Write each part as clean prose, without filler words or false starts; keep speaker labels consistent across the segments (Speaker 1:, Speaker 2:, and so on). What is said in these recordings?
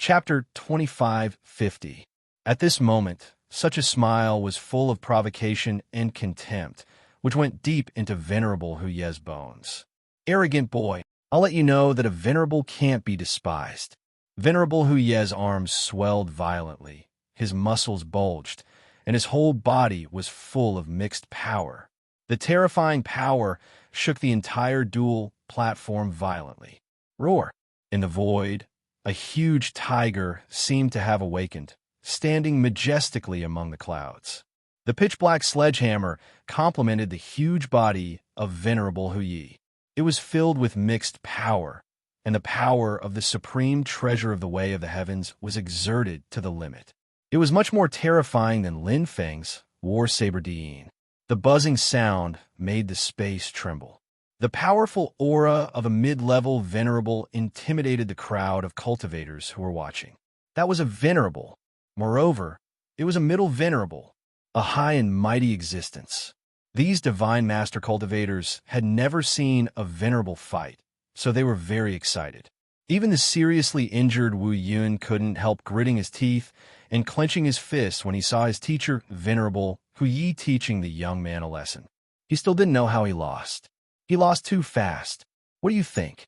Speaker 1: Chapter 2550. At this moment, such a smile was full of provocation and contempt, which went deep into Venerable Huye's bones. Arrogant boy, I'll let you know that a venerable can't be despised. Venerable Huye's arms swelled violently, his muscles bulged, and his whole body was full of mixed power. The terrifying power shook the entire dual platform violently. Roar! In the void, a huge tiger seemed to have awakened, standing majestically among the clouds. The pitch-black sledgehammer complemented the huge body of Venerable Huye. It was filled with mixed power, and the power of the supreme treasure of the Way of the Heavens was exerted to the limit. It was much more terrifying than Lin Feng's War Saber Dian. The buzzing sound made the space tremble. The powerful aura of a mid-level venerable intimidated the crowd of cultivators who were watching. That was a venerable. Moreover, it was a middle venerable, a high and mighty existence. These divine master cultivators had never seen a venerable fight, so they were very excited. Even the seriously injured Wu Yun couldn't help gritting his teeth and clenching his fists when he saw his teacher, Venerable Huye, teaching the young man a lesson. He still didn't know how he lost. He lost too fast. What do you think?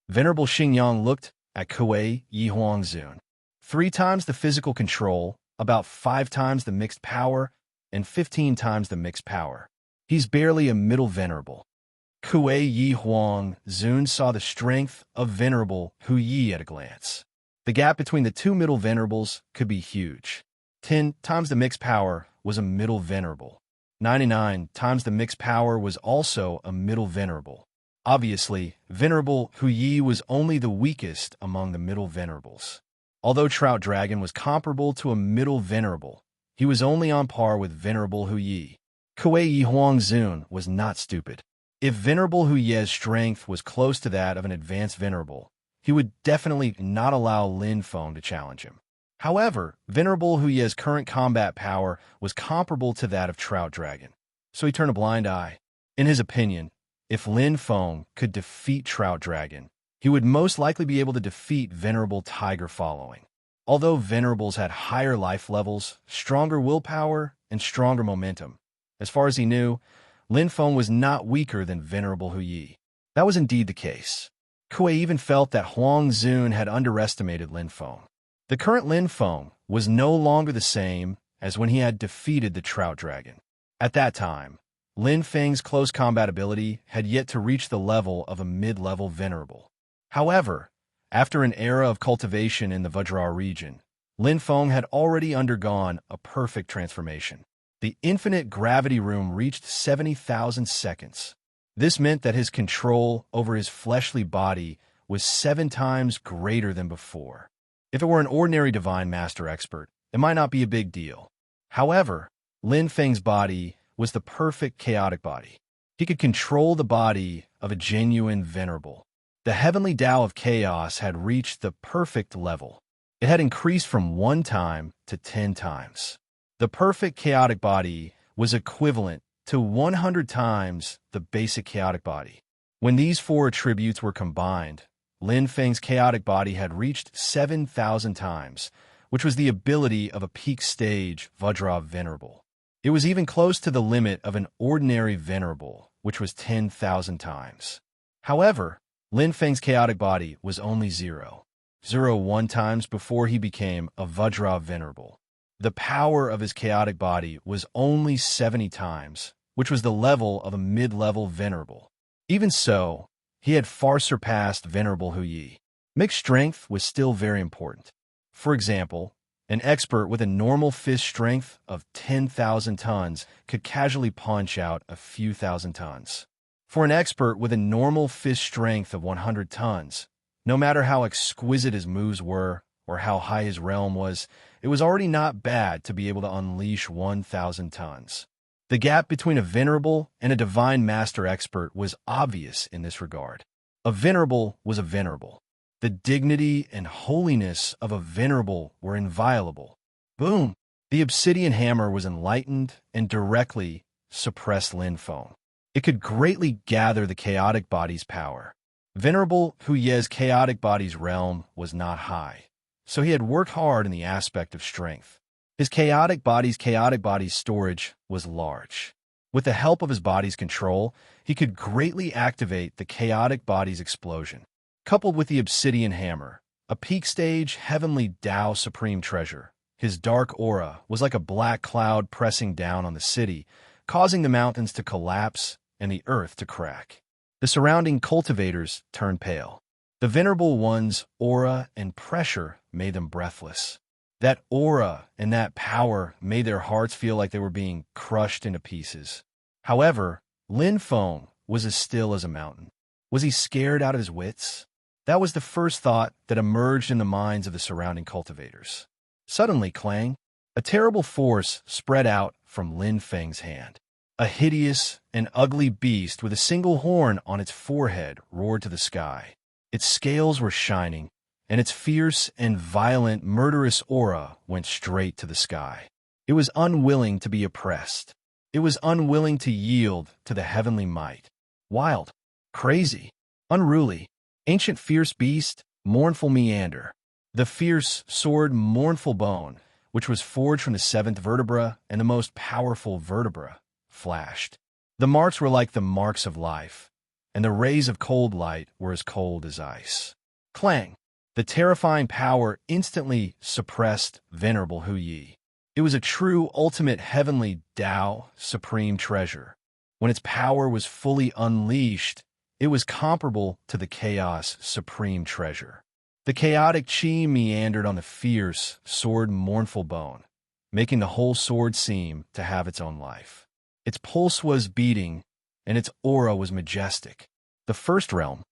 Speaker 1: Venerable Xingyang looked at Kuei Yi Huangzun. 3 times the physical control, about 5 times the mixed power, and 15 times the mixed power. He's barely a middle venerable. Kuei Yi Huangzun saw the strength of Venerable Huye at a glance. The gap between the 2 middle venerables could be huge. 10 times the mixed power was a middle venerable. 99 times the mixed power was also a middle venerable. Obviously, Venerable Huye was only the weakest among the middle venerables. Although Trout Dragon was comparable to a middle venerable, he was only on par with Venerable Huye. Kuei Yi Huangzun was not stupid. If Venerable Huye's strength was close to that of an advanced venerable, he would definitely not allow Lin Feng to challenge him. However, Venerable Huye's current combat power was comparable to that of Trout Dragon, so he turned a blind eye. In his opinion, if Lin Feng could defeat Trout Dragon, he would most likely be able to defeat Venerable Tiger Following. Although Venerables had higher life levels, stronger willpower, and stronger momentum, as far as he knew, Lin Feng was not weaker than Venerable Huye. That was indeed the case. Kuei even felt that Huangzun had underestimated Lin Feng. The current Lin Feng was no longer the same as when he had defeated the Trout Dragon. At that time, Lin Feng's close combat ability had yet to reach the level of a mid-level venerable. However, after an era of cultivation in the Vajra region, Lin Feng had already undergone a perfect transformation. The infinite gravity room reached 70,000 seconds. This meant that his control over his fleshly body was 7 times greater than before. If it were an ordinary divine master expert, it might not be a big deal. However, Lin Feng's body was the perfect chaotic body. He could control the body of a genuine venerable. The heavenly Tao of chaos had reached the perfect level. It had increased from 1 time to 10 times. The perfect chaotic body was equivalent to 100 times the basic chaotic body. When these 4 attributes were combined, Lin Feng's chaotic body had reached 7,000 times, which was the ability of a peak stage Vajra venerable. It was even close to the limit of an ordinary venerable, which was 10,000 times. However, Lin Feng's chaotic body was only 0.01 times before he became a Vajra venerable. The power of his chaotic body was only 70 times, which was the level of a mid-level venerable. Even so, he had far surpassed Venerable Huye. Mixed strength was still very important. For example, an expert with a normal fist strength of 10,000 tons could casually punch out a few thousand tons. For an expert with a normal fist strength of 100 tons, no matter how exquisite his moves were or how high his realm was, it was already not bad to be able to unleash 1,000 tons. The gap between a venerable and a divine master expert was obvious in this regard. A venerable was a venerable. The dignity and holiness of a venerable were inviolable. Boom! The obsidian hammer was enlightened and directly suppressed Lin Feng. It could greatly gather the chaotic body's power. Venerable Huye's chaotic body's realm was not high. so he had worked hard in the aspect of strength. His chaotic body's storage was large. With the help of his body's control, he could greatly activate the chaotic body's explosion. Coupled with the obsidian hammer, a peak stage heavenly Tao supreme treasure, his dark aura was like a black cloud pressing down on the city, causing the mountains to collapse and the earth to crack. The surrounding cultivators turned pale. The Venerable One's aura and pressure made them breathless. That aura and that power made their hearts feel like they were being crushed into pieces. However, Lin Feng was as still as a mountain. Was he scared out of his wits? That was the first thought that emerged in the minds of the surrounding cultivators. Suddenly, clang, a terrible force spread out from Lin Feng's hand. A hideous and ugly beast with a single horn on its forehead roared to the sky. Its scales were shining, and its fierce and violent murderous aura went straight to the sky. It was unwilling to be oppressed. It was unwilling to yield to the heavenly might. Wild, crazy, unruly, ancient fierce beast, mournful meander. The fierce sword mournful bone, which was forged from the seventh vertebra and the most powerful vertebra, flashed. The marks were like the marks of life, and the rays of cold light were as cold as ice. Clang! The terrifying power instantly suppressed Venerable Hu Yi. It was a true ultimate heavenly Tao supreme treasure. When its power was fully unleashed, it was comparable to the chaos supreme treasure. The chaotic chi meandered on the fierce sword mournful bone, making the whole sword seem to have its own life. Its pulse was beating, and its aura was majestic. The first realm,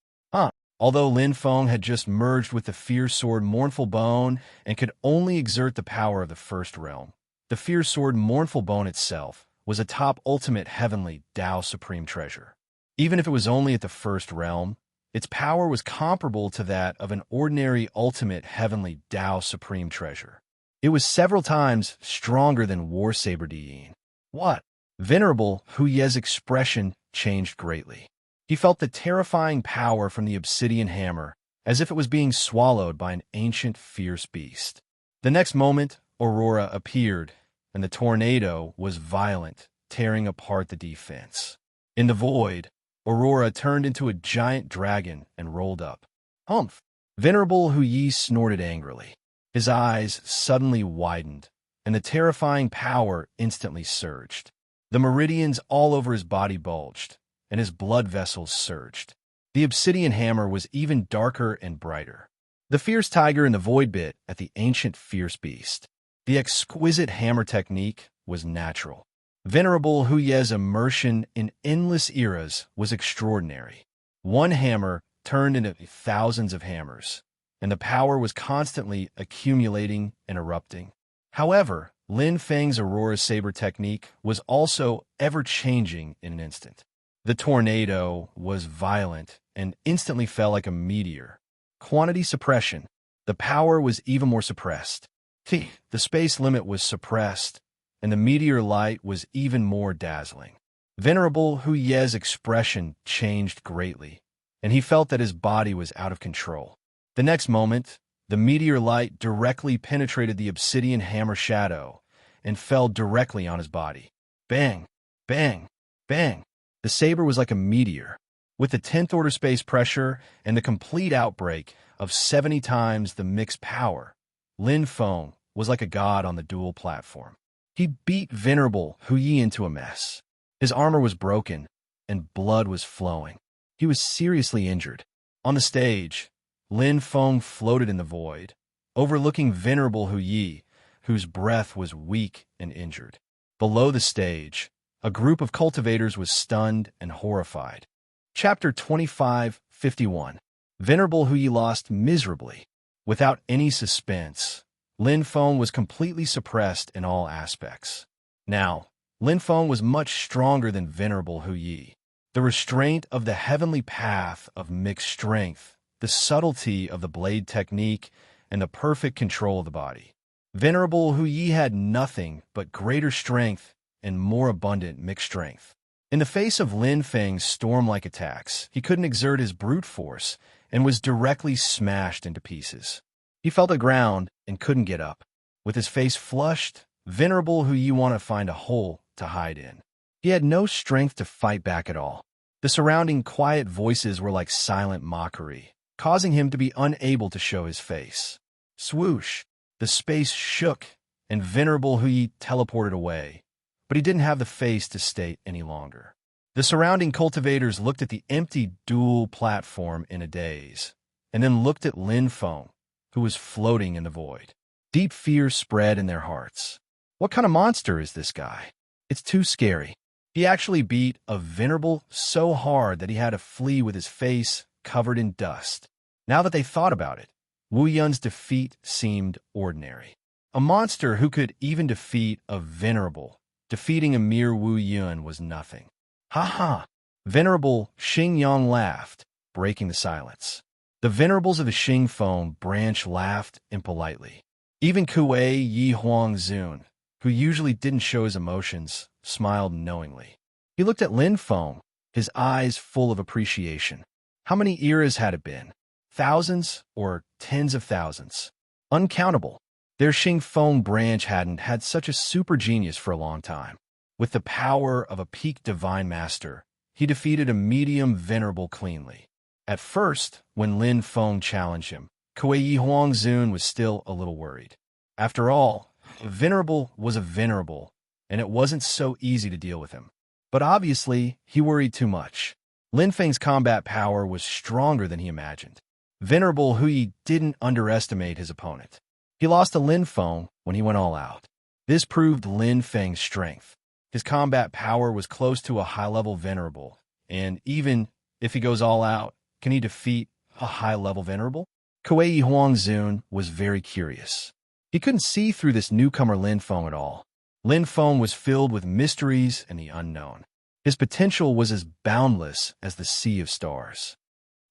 Speaker 1: Although Lin Feng had just merged with the fierce sword mournful bone and could only exert the power of the first realm, the fierce sword mournful bone itself was a top ultimate heavenly Tao supreme treasure. Even if it was only at the first realm, its power was comparable to that of an ordinary ultimate heavenly Tao supreme treasure. It was several times stronger than War Saber Diyin. What? Venerable Hu Ye's expression changed greatly. He felt the terrifying power from the obsidian hammer, as if it was being swallowed by an ancient fierce beast. The next moment, Aurora appeared, and the tornado was violent, tearing apart the defense. In the void, Aurora turned into a giant dragon and rolled up. Humph! Venerable Hu Yi snorted angrily. His eyes suddenly widened, and the terrifying power instantly surged. The meridians all over his body bulged, and his blood vessels surged. The obsidian hammer was even darker and brighter. The fierce tiger in the void bit at the ancient fierce beast. The exquisite hammer technique was natural. Venerable Hu Ye's immersion in endless eras was extraordinary. One hammer turned into thousands of hammers, and the power was constantly accumulating and erupting. However, Lin Feng's Aurora Saber technique was also ever-changing in an instant. The tornado was violent and instantly fell like a meteor. Quantity suppression. The power was even more suppressed. The space limit was suppressed, and the meteor light was even more dazzling. Venerable Hu Ye's expression changed greatly, and he felt that his body was out of control. The next moment, the meteor light directly penetrated the obsidian hammer shadow and fell directly on his body. Bang! Bang! Bang! The saber was like a meteor. With the 10th order space pressure and the complete outbreak of 70 times the mixed power, Lin Feng was like a god on the dual platform. He beat Venerable Hu Yi into a mess. His armor was broken, and blood was flowing. He was seriously injured. On the stage, Lin Feng floated in the void, overlooking Venerable Hu Yi, whose breath was weak and injured. Below the stage, a group of cultivators was stunned and horrified. Chapter 25:51. Venerable Hu Yi lost miserably. Without any suspense, Lin Feng was completely suppressed in all aspects. Now, Lin Feng was much stronger than Venerable Hu Yi. The restraint of the heavenly path of mixed strength, the subtlety of the blade technique, and the perfect control of the body. Venerable Hu Yi had nothing but greater strength and more abundant mixed strength. In the face of Lin Feng's storm-like attacks, he couldn't exert his brute force and was directly smashed into pieces. He fell to the ground and couldn't get up. With his face flushed, Venerable Hu Yi wanted to find a hole to hide in. He had no strength to fight back at all. The surrounding quiet voices were like silent mockery, causing him to be unable to show his face. Swoosh! The space shook, and Venerable Hu Yi teleported away, but he didn't have the face to stay any longer. The surrounding cultivators looked at the empty dual platform in a daze, and then looked at Lin Feng, who was floating in the void. Deep fear spread in their hearts. What kind of monster is this guy? It's too scary. He actually beat a Venerable so hard that he had to flee with his face covered in dust. Now that they thought about it, Wu Yun's defeat seemed ordinary. A monster who could even defeat a Venerable, defeating a mere Wu Yun was nothing. Ha ha! Venerable Xing Yang laughed, breaking the silence. The venerables of the Xing Feng branch laughed impolitely. Even Kuei Yi Huang Zun, who usually didn't show his emotions, smiled knowingly. He looked at Lin Feng, his eyes full of appreciation. How many eras had it been? Thousands or tens of thousands? Uncountable. Their Xing Feng branch hadn't had such a super genius for a long time. With the power of a peak divine master, he defeated a medium venerable cleanly. At first, when Lin Feng challenged him, Kuei Yi Huang Zun was still a little worried. After all, a venerable was a venerable, and it wasn't so easy to deal with him. But obviously, he worried too much. Lin Feng's combat power was stronger than he imagined. Venerable Hu Yi didn't underestimate his opponent. He lost to Lin Feng when he went all out. This proved Lin Feng's strength. His combat power was close to a high-level venerable, and even if he goes all out, can he defeat a high-level venerable? Kuei Yi Huang Zun was very curious. He couldn't see through this newcomer Lin Feng at all. Lin Feng was filled with mysteries and the unknown. His potential was as boundless as the sea of stars.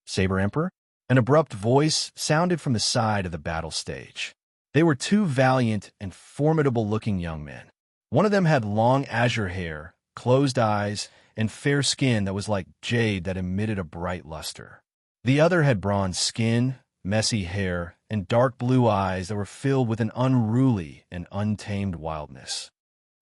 Speaker 1: Saber Emperor? An abrupt voice sounded from the side of the battle stage. They were two valiant and formidable-looking young men. One of them had long azure hair, closed eyes, and fair skin that was like jade that emitted a bright luster. The other had bronze skin, messy hair, and dark blue eyes that were filled with an unruly and untamed wildness.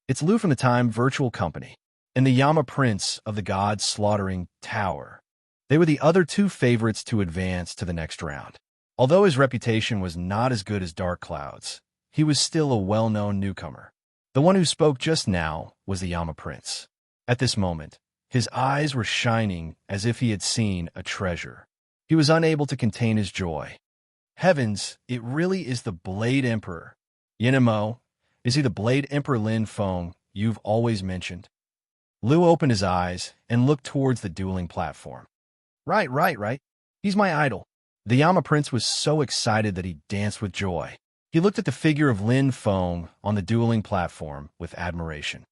Speaker 1: It's Liu from the Time Virtual Company, and the Yama Prince of the Gods Slaughtering Tower. They were the other two favorites to advance to the next round. Although his reputation was not as good as Dark Cloud's, he was still a well-known newcomer. The one who spoke just now was the Yama Prince. At this moment, his eyes were shining as if he had seen a treasure. He was unable to contain his joy. Heavens, it really is the Blade Emperor. Yinemo, is he the Blade Emperor Lin Feng you've always mentioned? Liu opened his eyes and looked towards the dueling platform. Right. He's my idol. The Yama Prince was so excited that he danced with joy. He looked at the figure of Lin Feng on the dueling platform with admiration.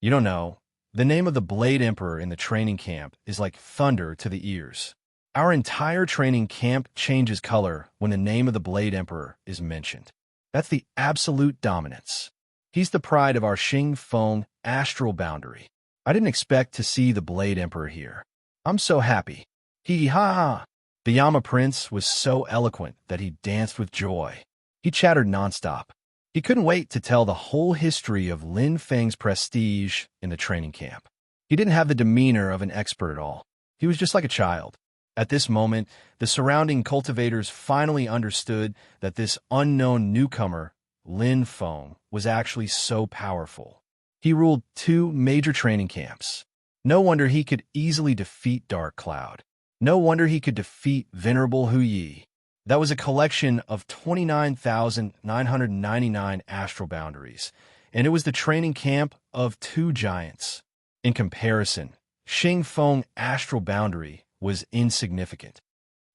Speaker 1: You don't know, the name of the Blade Emperor in the training camp is like thunder to the ears. Our entire training camp changes color when the name of the Blade Emperor is mentioned. That's the absolute dominance. He's the pride of our Xing Feng astral boundary. I didn't expect to see the Blade Emperor here. I'm so happy. Hee ha ha. The Yama Prince was so eloquent that he danced with joy. He chattered nonstop. He couldn't wait to tell the whole history of Lin Feng's prestige in the training camp. He didn't have the demeanor of an expert at all. He was just like a child. At this moment, the surrounding cultivators finally understood that this unknown newcomer, Lin Feng, was actually so powerful. He ruled 2 major training camps. No wonder he could easily defeat Dark Cloud. No wonder he could defeat Venerable Hu Yi. That was a collection of 29,999 astral boundaries, and it was the training camp of 2 giants. In comparison, Xing Feng astral boundary was insignificant.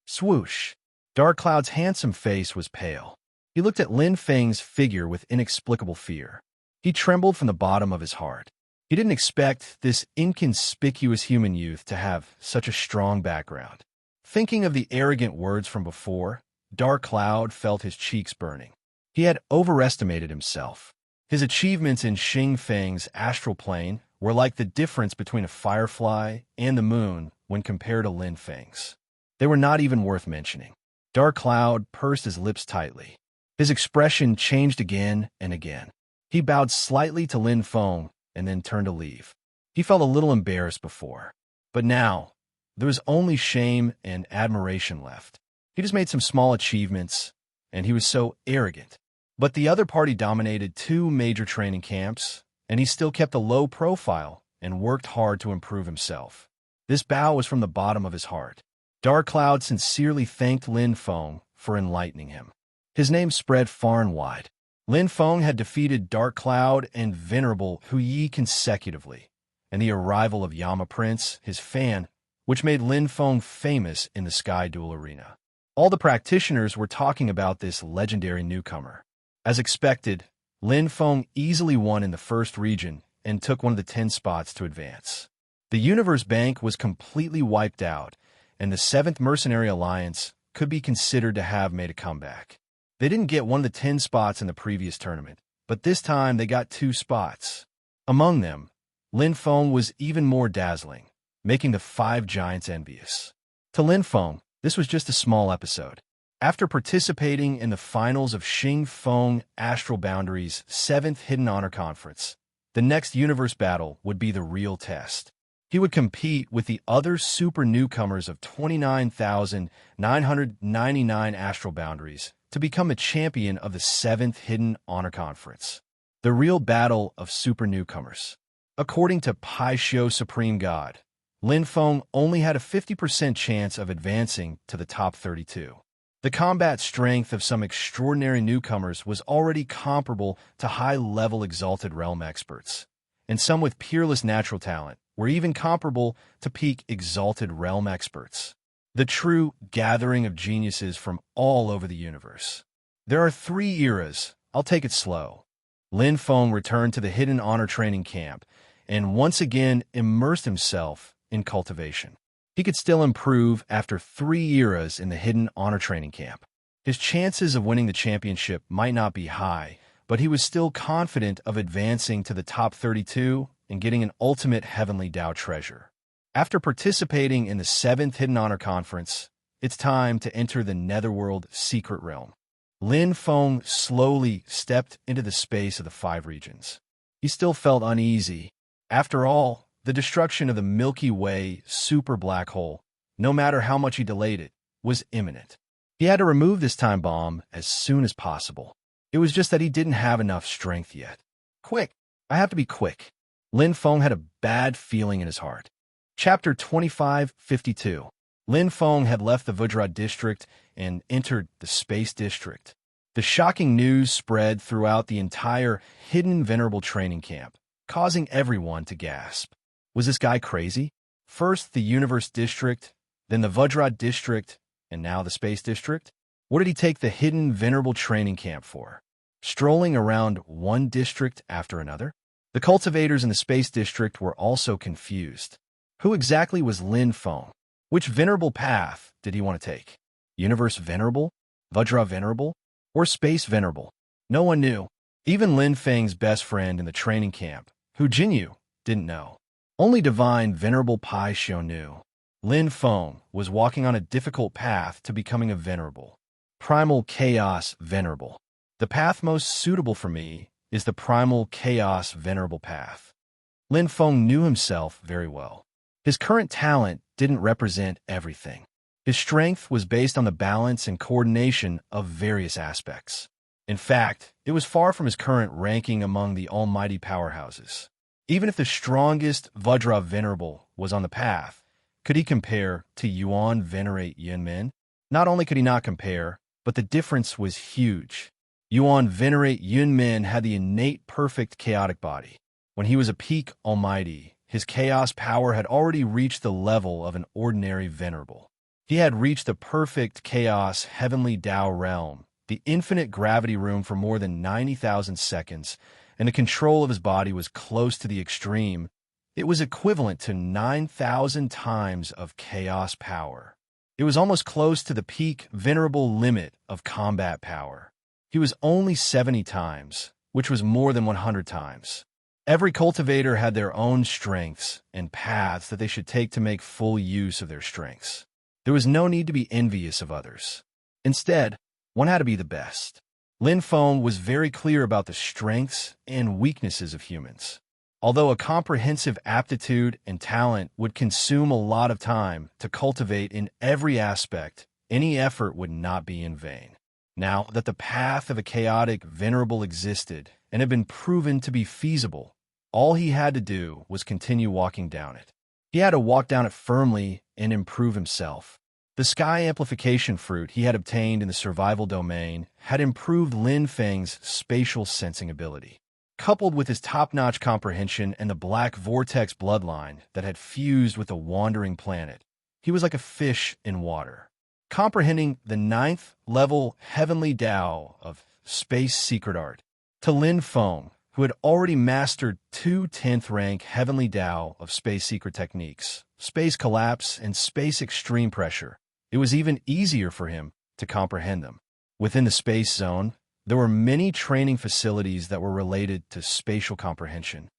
Speaker 1: Swoosh! Dark Cloud's handsome face was pale. He looked at Lin Feng's figure with inexplicable fear. He trembled from the bottom of his heart. He didn't expect this inconspicuous human youth to have such a strong background. Thinking of the arrogant words from before, Dark Cloud felt his cheeks burning. He had overestimated himself. His achievements in Xing Feng's astral plane were like the difference between a firefly and the moon when compared to Lin Feng's. They were not even worth mentioning. Dark Cloud pursed his lips tightly. His expression changed again and again. He bowed slightly to Lin Feng and then turned to leave. He felt a little embarrassed before, but now there was only shame and admiration left. He just made some small achievements, and he was so arrogant. But the other party dominated 2 major training camps, and he still kept a low profile and worked hard to improve himself. This bow was from the bottom of his heart. Dark Cloud sincerely thanked Lin Feng for enlightening him. His name spread far and wide. Lin Feng had defeated Dark Cloud and Venerable Hu Yi consecutively, and the arrival of Yama Prince, his fan, which made Lin Feng famous in the Sky Duel Arena. All the practitioners were talking about this legendary newcomer. As expected, Lin Feng easily won in the first region and took one of the 10 spots to advance. The Universe Bank was completely wiped out, and the 7th Mercenary Alliance could be considered to have made a comeback. They didn't get one of the 10 spots in the previous tournament, but this time they got 2 spots. Among them, Lin Feng was even more dazzling, making the 5 giants envious. To Lin Feng, this was just a small episode. After participating in the finals of Xing Feng Astral Boundaries' 7th Hidden Honor Conference, the next universe battle would be the real test. He would compete with the other super newcomers of 29,999 Astral Boundaries to become a champion of the 7th Hidden Honor Conference. The real battle of super newcomers. According to Pai Xiu Supreme God, Lin Feng only had a 50% chance of advancing to the top 32. The combat strength of some extraordinary newcomers was already comparable to high-level Exalted Realm experts, and some with peerless natural talent were even comparable to peak Exalted Realm experts. The true gathering of geniuses from all over the universe. There are 3 eras. I'll take it slow. Lin Feng returned to the Hidden Honor training camp and once again immersed himself in cultivation. He could still improve after 3 eras in the Hidden Honor training camp. His chances of winning the championship might not be high, but he was still confident of advancing to the top 32 and getting an ultimate Heavenly Dao treasure. After participating in the 7th Hidden Honor Conference, it's time to enter the Netherworld Secret Realm. Lin Feng slowly stepped into the space of the 5 regions. He still felt uneasy. After all, the destruction of the Milky Way super black hole, no matter how much he delayed it, was imminent. He had to remove this time bomb as soon as possible. It was just that he didn't have enough strength yet. Quick! I have to be quick. Lin Feng had a bad feeling in his heart. Chapter 2552. Lin Feng had left the Vajra district and entered the Space District. The shocking news spread throughout the entire Hidden Venerable training camp, causing everyone to gasp. Was this guy crazy? First the Universe District, then the Vajra District, and now the Space District? What did he take the Hidden Venerable training camp for? Strolling around one district after another? The cultivators in the Space District were also confused. Who exactly was Lin Feng? Which venerable path did he want to take? Universe Venerable? Vajra Venerable? Or Space Venerable? No one knew. Even Lin Feng's best friend in the training camp, Hu Jinyu, didn't know. Only Divine Venerable Pai Xiu knew. Lin Feng was walking on a difficult path to becoming a Venerable. Primal Chaos Venerable. The path most suitable for me is the Primal Chaos Venerable path. Lin Feng knew himself very well. His current talent didn't represent everything. His strength was based on the balance and coordination of various aspects. In fact, it was far from his current ranking among the almighty powerhouses. Even if the strongest Vajra Venerable was on the path, could he compare to Yuan Venerate Yunmen? Not only could he not compare, but the difference was huge. Yuan Venerate Yunmen had the innate perfect chaotic body. When he was a peak almighty, his chaos power had already reached the level of an ordinary venerable. He had reached the perfect chaos heavenly Dao realm, the infinite gravity room for more than 90,000 seconds, and the control of his body was close to the extreme. It was equivalent to 9,000 times of chaos power. It was almost close to the peak venerable limit of combat power. He was only 70 times, which was more than 100 times. Every cultivator had their own strengths and paths that they should take to make full use of their strengths. There was no need to be envious of others. Instead, one had to be the best. Lin Feng was very clear about the strengths and weaknesses of humans. Although a comprehensive aptitude and talent would consume a lot of time to cultivate in every aspect, any effort would not be in vain. Now that the path of a chaotic venerable existed and had been proven to be feasible, all he had to do was continue walking down it. He had to walk down it firmly and improve himself. The sky amplification fruit he had obtained in the survival domain had improved Lin Feng's spatial sensing ability. Coupled with his top-notch comprehension and the black vortex bloodline that had fused with the wandering planet, he was like a fish in water. Comprehending the 9th level heavenly Tao of space secret art. To Lin Feng, who had already mastered 2 10th rank heavenly Tao of space secret techniques, space collapse and space extreme pressure, it was even easier for him to comprehend them. Within the space zone, there were many training facilities that were related to spatial comprehension.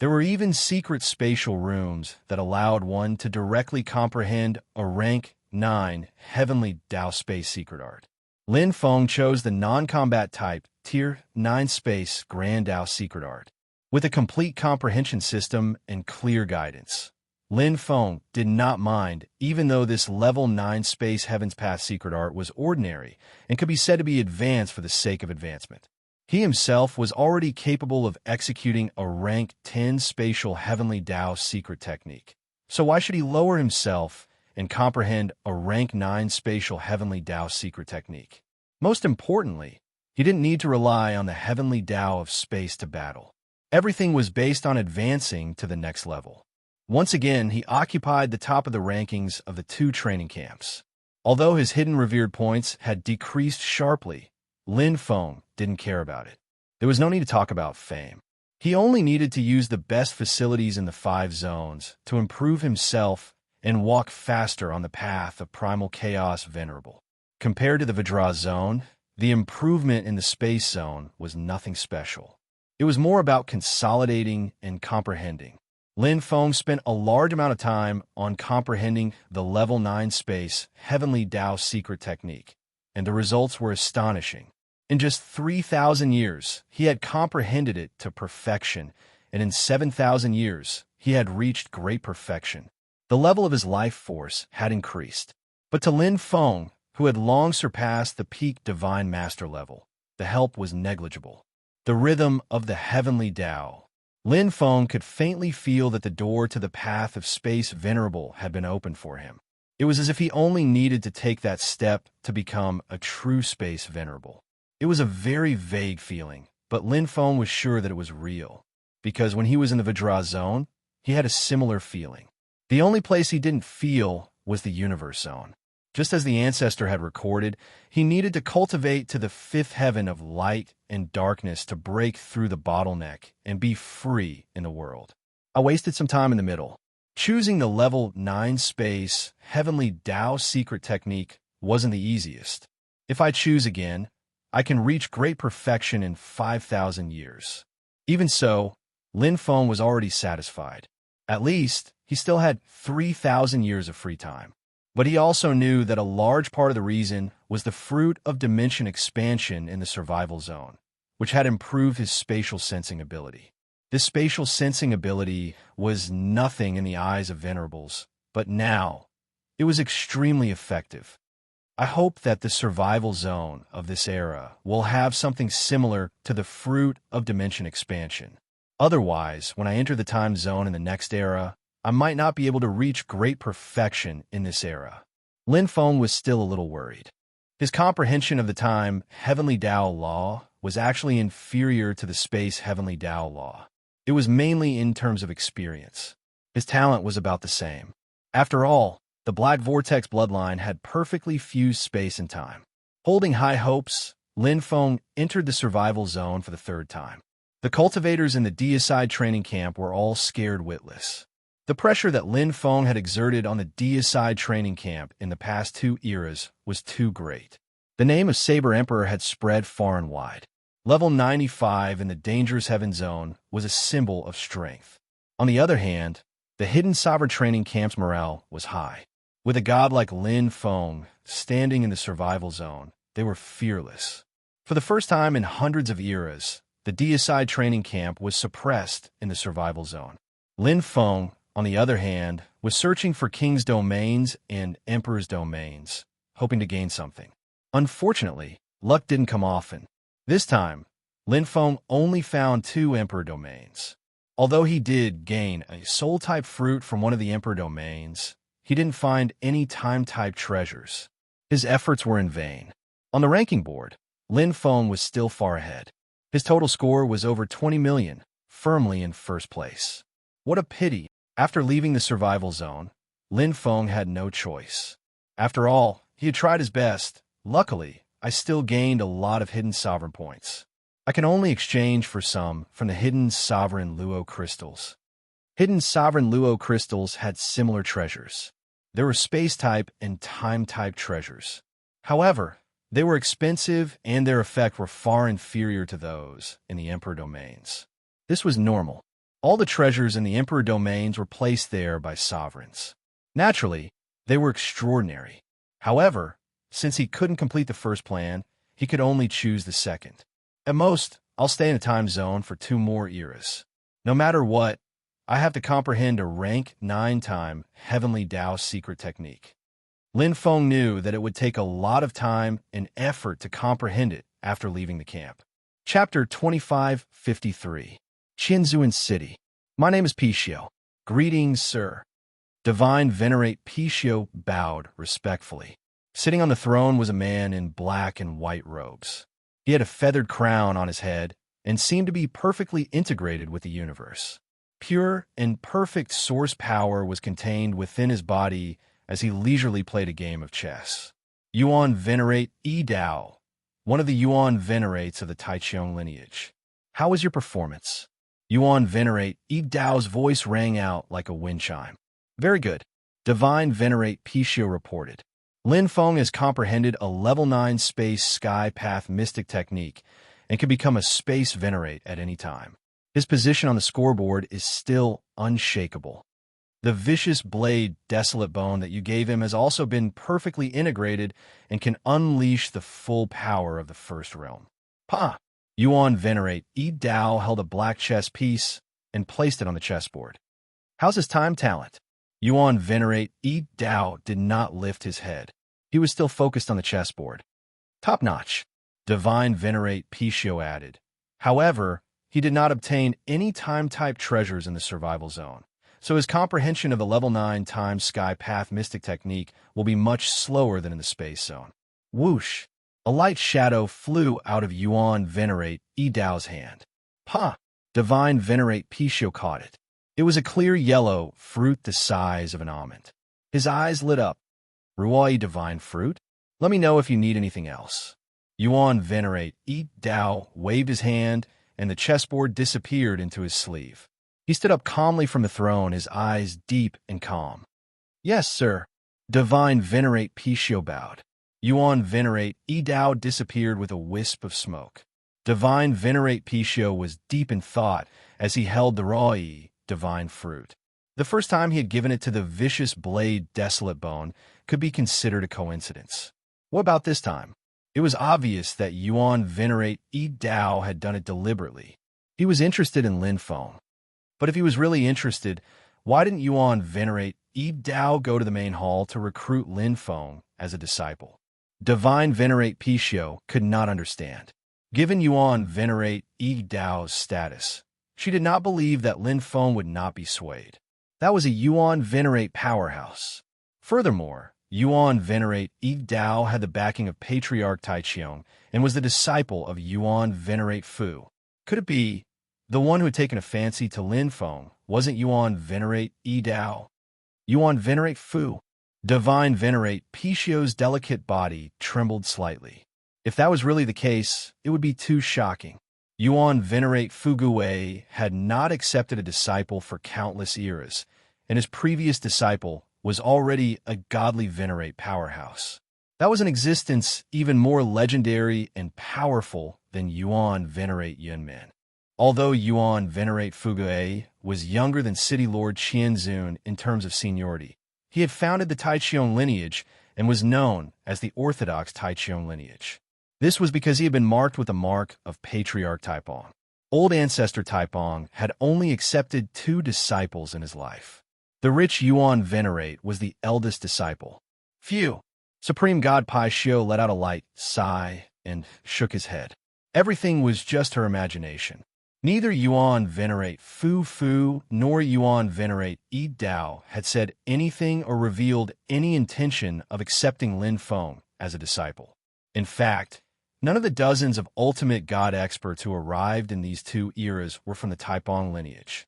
Speaker 1: There were even secret spatial rooms that allowed one to directly comprehend a rank 9 heavenly Tao space secret art. Lin Feng chose the non-combat type Tier 9 space Grand Tao secret art. With a complete comprehension system and clear guidance, Lin Feng did not mind, even though this level 9 space Heaven's Path secret art was ordinary and could be said to be advanced for the sake of advancement. He himself was already capable of executing a rank 10 spatial heavenly Tao secret technique. So why should he lower himself and comprehend a rank 9 spatial heavenly Tao secret technique? Most importantly, he didn't need to rely on the heavenly Tao of space to battle. Everything was based on advancing to the next level. Once again, he occupied the top of the rankings of the 2 training camps. Although his hidden revered points had decreased sharply, Lin Feng didn't care about it. There was no need to talk about fame. He only needed to use the best facilities in the 5 zones to improve himself and walk faster on the path of primal chaos venerable. Compared to the Vajra zone, the improvement in the space zone was nothing special. It was more about consolidating and comprehending. Lin Feng spent a large amount of time on comprehending the level 9 space heavenly Tao secret technique, and the results were astonishing. In just 3,000 years, he had comprehended it to perfection, and in 7,000 years, he had reached great perfection. The level of his life force had increased. But to Lin Feng, who had long surpassed the peak divine master level, the help was negligible. The rhythm of the heavenly Tao. Lin Feng could faintly feel that the door to the path of space venerable had been opened for him. It was as if he only needed to take that step to become a true space venerable. It was a very vague feeling, but Lin Feng was sure that it was real, because when he was in the Vajra zone, he had a similar feeling. The only place he didn't feel was the universe zone. Just as the ancestor had recorded, he needed to cultivate to the 5th heaven of light and darkness to break through the bottleneck and be free in the world. I wasted some time in the middle. Choosing the level 9 space heavenly Tao secret technique wasn't the easiest. If I choose again, I can reach great perfection in 5,000 years. Even so, Lin Feng was already satisfied. At least, he still had 3,000 years of free time. But he also knew that a large part of the reason was the fruit of dimension expansion in the survival zone, which had improved his spatial sensing ability. This spatial sensing ability was nothing in the eyes of venerables, but now it was extremely effective. I hope that the survival zone of this era will have something similar to the fruit of dimension expansion. Otherwise, when I enter the time zone in the next era, I might not be able to reach great perfection in this era. Lin Feng was still a little worried. His comprehension of the time heavenly Tao law was actually inferior to the space heavenly Tao law. It was mainly in terms of experience. His talent was about the same. After all, the Black Vortex bloodline had perfectly fused space and time. Holding high hopes, Lin Feng entered the survival zone for the 3rd time. The cultivators in the deicide training camp were all scared witless. The pressure that Lin Feng had exerted on the deicide training camp in the past 2 eras was too great. The name of Saber Emperor had spread far and wide. Level 95 in the Dangerous Heaven Zone was a symbol of strength. On the other hand, the hidden sovereign training camp's morale was high. With a god like Lin Feng standing in the survival zone, they were fearless. For the first time in hundreds of eras, the deicide training camp was suppressed in the survival zone. Lin Feng, on the other hand, was searching for king's domains and emperor's domains, hoping to gain something. Unfortunately, luck didn't come often. This time, Lin Feng only found 2 emperor domains. Although he did gain a soul-type fruit from one of the emperor domains, he didn't find any time-type treasures. His efforts were in vain. On the ranking board, Lin Feng was still far ahead. His total score was over 20 million, firmly in first place. What a pity. After leaving the survival zone, Lin Feng had no choice. After all, he had tried his best. Luckily, I still gained a lot of hidden sovereign points. I can only exchange for some from the hidden sovereign luo crystals. Hidden sovereign luo crystals had similar treasures. There were space-type and time-type treasures. However, they were expensive and their effect were far inferior to those in the Emperor domains. This was normal. All the treasures in the Emperor domains were placed there by sovereigns. Naturally, they were extraordinary. However, since he couldn't complete the first plan, he could only choose the second. At most, I'll stay in a time zone for 2 more eras. No matter what, I have to comprehend a rank 9-time Heavenly Tao secret technique. Lin Feng knew that it would take a lot of time and effort to comprehend it after leaving the camp. Chapter 2553. Qianzuan City. My name is Pixiu. Greetings, sir. Divine Venerate Pixiu bowed respectfully. Sitting on the throne was a man in black and white robes. He had a feathered crown on his head and seemed to be perfectly integrated with the universe. Pure and perfect source power was contained within his body as he leisurely played a game of chess. Yuan Venerate Yi Dao, one of the Yuan Venerates of the Taichung lineage. How was your performance? Yuan Venerate Yi Dao's voice rang out like a wind chime. Very good. Divine Venerate Pixiu reported. Lin Feng has comprehended a level 9 space sky path mystic technique and can become a space venerate at any time. His position on the scoreboard is still unshakable. The vicious blade desolate bone that you gave him has also been perfectly integrated and can unleash the full power of the first realm. Pa! Yuan Venerate Yi Dao held a black chess piece and placed it on the chessboard. How's his time talent? Yuan Venerate Yi Dao did not lift his head. He was still focused on the chessboard. Top-notch, Divine Venerate Pixiu added. However, he did not obtain any time-type treasures in the survival zone, so his comprehension of the level 9 time sky path mystic technique will be much slower than in the space zone. Whoosh! A light shadow flew out of Yuan Venerate Yi Dao's hand. Pa! Divine Venerate Pixiu caught it. It was a clear yellow fruit the size of an almond. His eyes lit up. Ruai Divine Fruit? Let me know if you need anything else. Yuan Venerate Yi Dao waved his hand, and the chessboard disappeared into his sleeve. He stood up calmly from the throne, his eyes deep and calm. Yes, sir. Divine Venerate Pixiu bowed. Yuan Venerate Yi Dao disappeared with a wisp of smoke. Divine Venerate Pixiu was deep in thought as he held the Ruai Divine Fruit. The first time he had given it to the vicious blade desolate bone could be considered a coincidence. What about this time? It was obvious that Yuan Venerate Yi Dao had done it deliberately. He was interested in Lin Feng. But if he was really interested, why didn't Yuan Venerate Yi Dao go to the main hall to recruit Lin Feng as a disciple? Divine Venerate Pixiu could not understand. Given Yuan Venerate Yi Dao's status, she did not believe that Lin Feng would not be swayed. That was a Yuan Venerate powerhouse. Furthermore, Yuan Venerate Yi Dao had the backing of Patriarch Taichung and was the disciple of Yuan Venerate Fu. Could it be the one who had taken a fancy to Lin Feng wasn't Yuan Venerate Yi Dao? Yuan Venerate Fu. Divine Venerate Pixiu's delicate body trembled slightly. If that was really the case, it would be too shocking. Yuan Venerate Fuguwei had not accepted a disciple for countless eras, and his previous disciple was already a godly Venerate powerhouse. That was an existence even more legendary and powerful than Yuan Venerate Yunmin. Although Yuan Venerate Fuguwei was younger than City Lord Qianzun in terms of seniority, he had founded the Taichung lineage and was known as the Orthodox Taichung lineage. This was because he had been marked with the mark of Patriarch Taipong. Old Ancestor Taipong had only accepted 2 disciples in his life. The rich Yuan Venerate was the eldest disciple. Phew! Supreme God Pai Shio let out a light sigh and shook his head. Everything was just her imagination. Neither Yuan Venerate Fu Fu nor Yuan Venerate Yi Dao had said anything or revealed any intention of accepting Lin Feng as a disciple. In fact, none of the dozens of ultimate God experts who arrived in these 2 eras were from the Taipong lineage.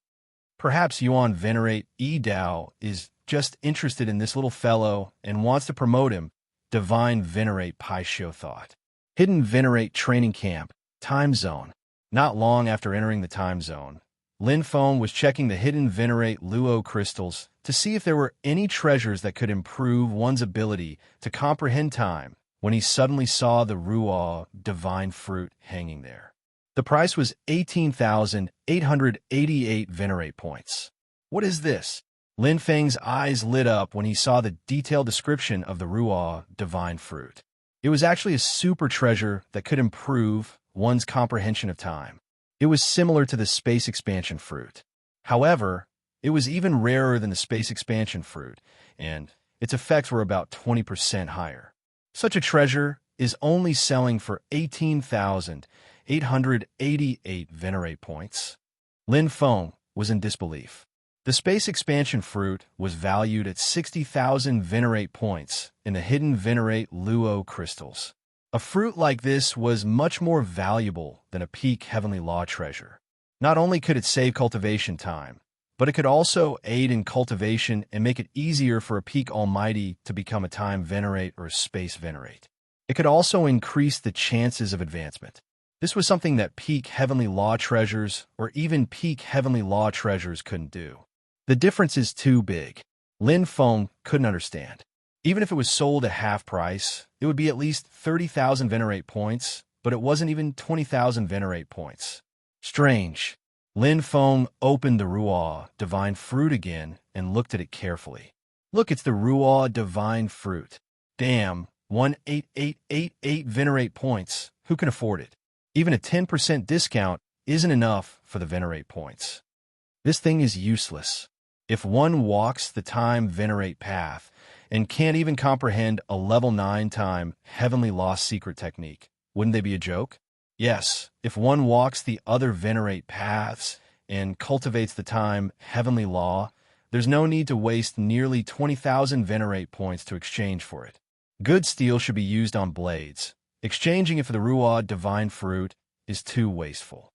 Speaker 1: Perhaps Yuan Venerate Yi Dao is just interested in this little fellow and wants to promote him, Divine Venerate Pai Shio thought. Hidden Venerate Training Camp, Time Zone. Not long after entering the time zone, Lin Feng was checking the Hidden Venerate Luo crystals to see if there were any treasures that could improve one's ability to comprehend time when he suddenly saw the Ruo Divine Fruit hanging there. The price was 18,888 Venerate points. What is this? Lin Feng's eyes lit up when he saw the detailed description of the Ruo Divine Fruit. It was actually a super treasure that could improve one's comprehension of time. It was similar to the Space Expansion Fruit. However, it was even rarer than the Space Expansion Fruit, and its effects were about 20% higher. Such a treasure is only selling for 18,888 Venerate points. Lin Feng was in disbelief. The Space Expansion Fruit was valued at 60,000 Venerate points in the Hidden Venerate Luo crystals. A fruit like this was much more valuable than a peak Heavenly Law treasure. Not only could it save cultivation time, but it could also aid in cultivation and make it easier for a peak Almighty to become a Time Venerate or a Space Venerate. It could also increase the chances of advancement. This was something that peak Heavenly Law treasures or even peak Heavenly Law treasures couldn't do. The difference is too big. Lin Feng couldn't understand. Even if it was sold at half price, it would be at least 30,000 Venerate points, but it wasn't even 20,000 Venerate points. Strange. Lin Feng opened the Ruo Divine Fruit again and looked at it carefully. Look, it's the Ruo Divine Fruit. Damn, 18888 Venerate points. Who can afford it? Even a 10% discount isn't enough for the Venerate points. This thing is useless. If one walks the Time Venerate path and can't even comprehend a level 9 time Heavenly Law secret technique, wouldn't they be a joke? Yes, if one walks the other Venerate paths and cultivates the Time Heavenly Law, there's no need to waste nearly 20,000 Venerate points to exchange for it. Good steel should be used on blades. Exchanging it for the Ruo Divine Fruit is too wasteful.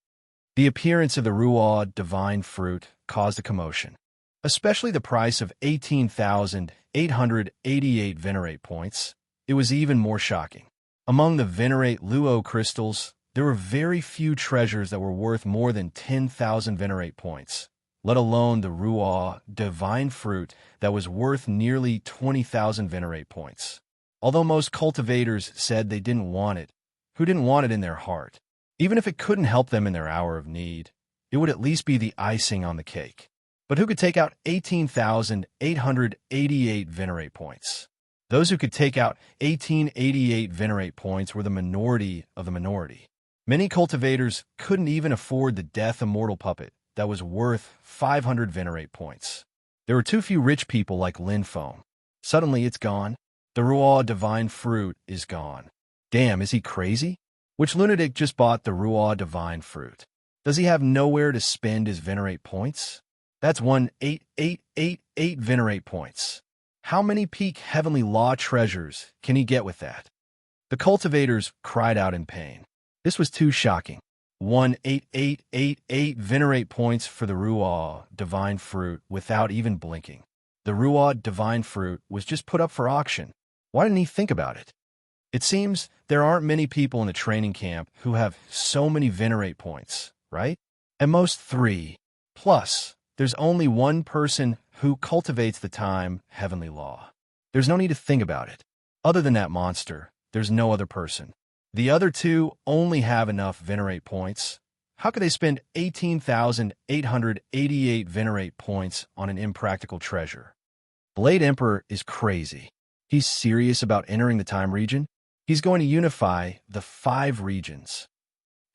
Speaker 1: The appearance of the Ruo Divine Fruit caused a commotion, especially the price of 18,888 Venerate points. It was even more shocking. Among the Venerate Luo crystals, there were very few treasures that were worth more than 10,000 Venerate points, let alone the Ruo Divine Fruit that was worth nearly 20,000 Venerate points. Although most cultivators said they didn't want it, who didn't want it in their heart? Even if it couldn't help them in their hour of need, it would at least be the icing on the cake. But who could take out 18,888 Venerate points? Those who could take out 1888 Venerate points were the minority of the minority. Many cultivators couldn't even afford the Death Immortal puppet that was worth 500 Venerate points. There were too few rich people like Lin Feng. Suddenly it's gone. The Ruo Divine Fruit is gone. Damn, is he crazy? Which lunatic just bought the Ruo Divine Fruit? Does he have nowhere to spend his Venerate points? That's 18888 Venerate points. How many peak Heavenly Law treasures can he get with that? The cultivators cried out in pain. This was too shocking. 18888 Venerate points for the Ruo Divine Fruit without even blinking. The Ruo Divine Fruit was just put up for auction. Why didn't he think about it? It seems there aren't many people in the training camp who have so many Venerate points, right? At most 3. Plus, there's only one person who cultivates the Time Heavenly Law. There's no need to think about it. Other than that monster, there's no other person. The other 2 only have enough Venerate points. How could they spend 18,888 Venerate points on an impractical treasure? Blade Emperor is crazy. He's serious about entering the Time region? He's going to unify the 5 regions.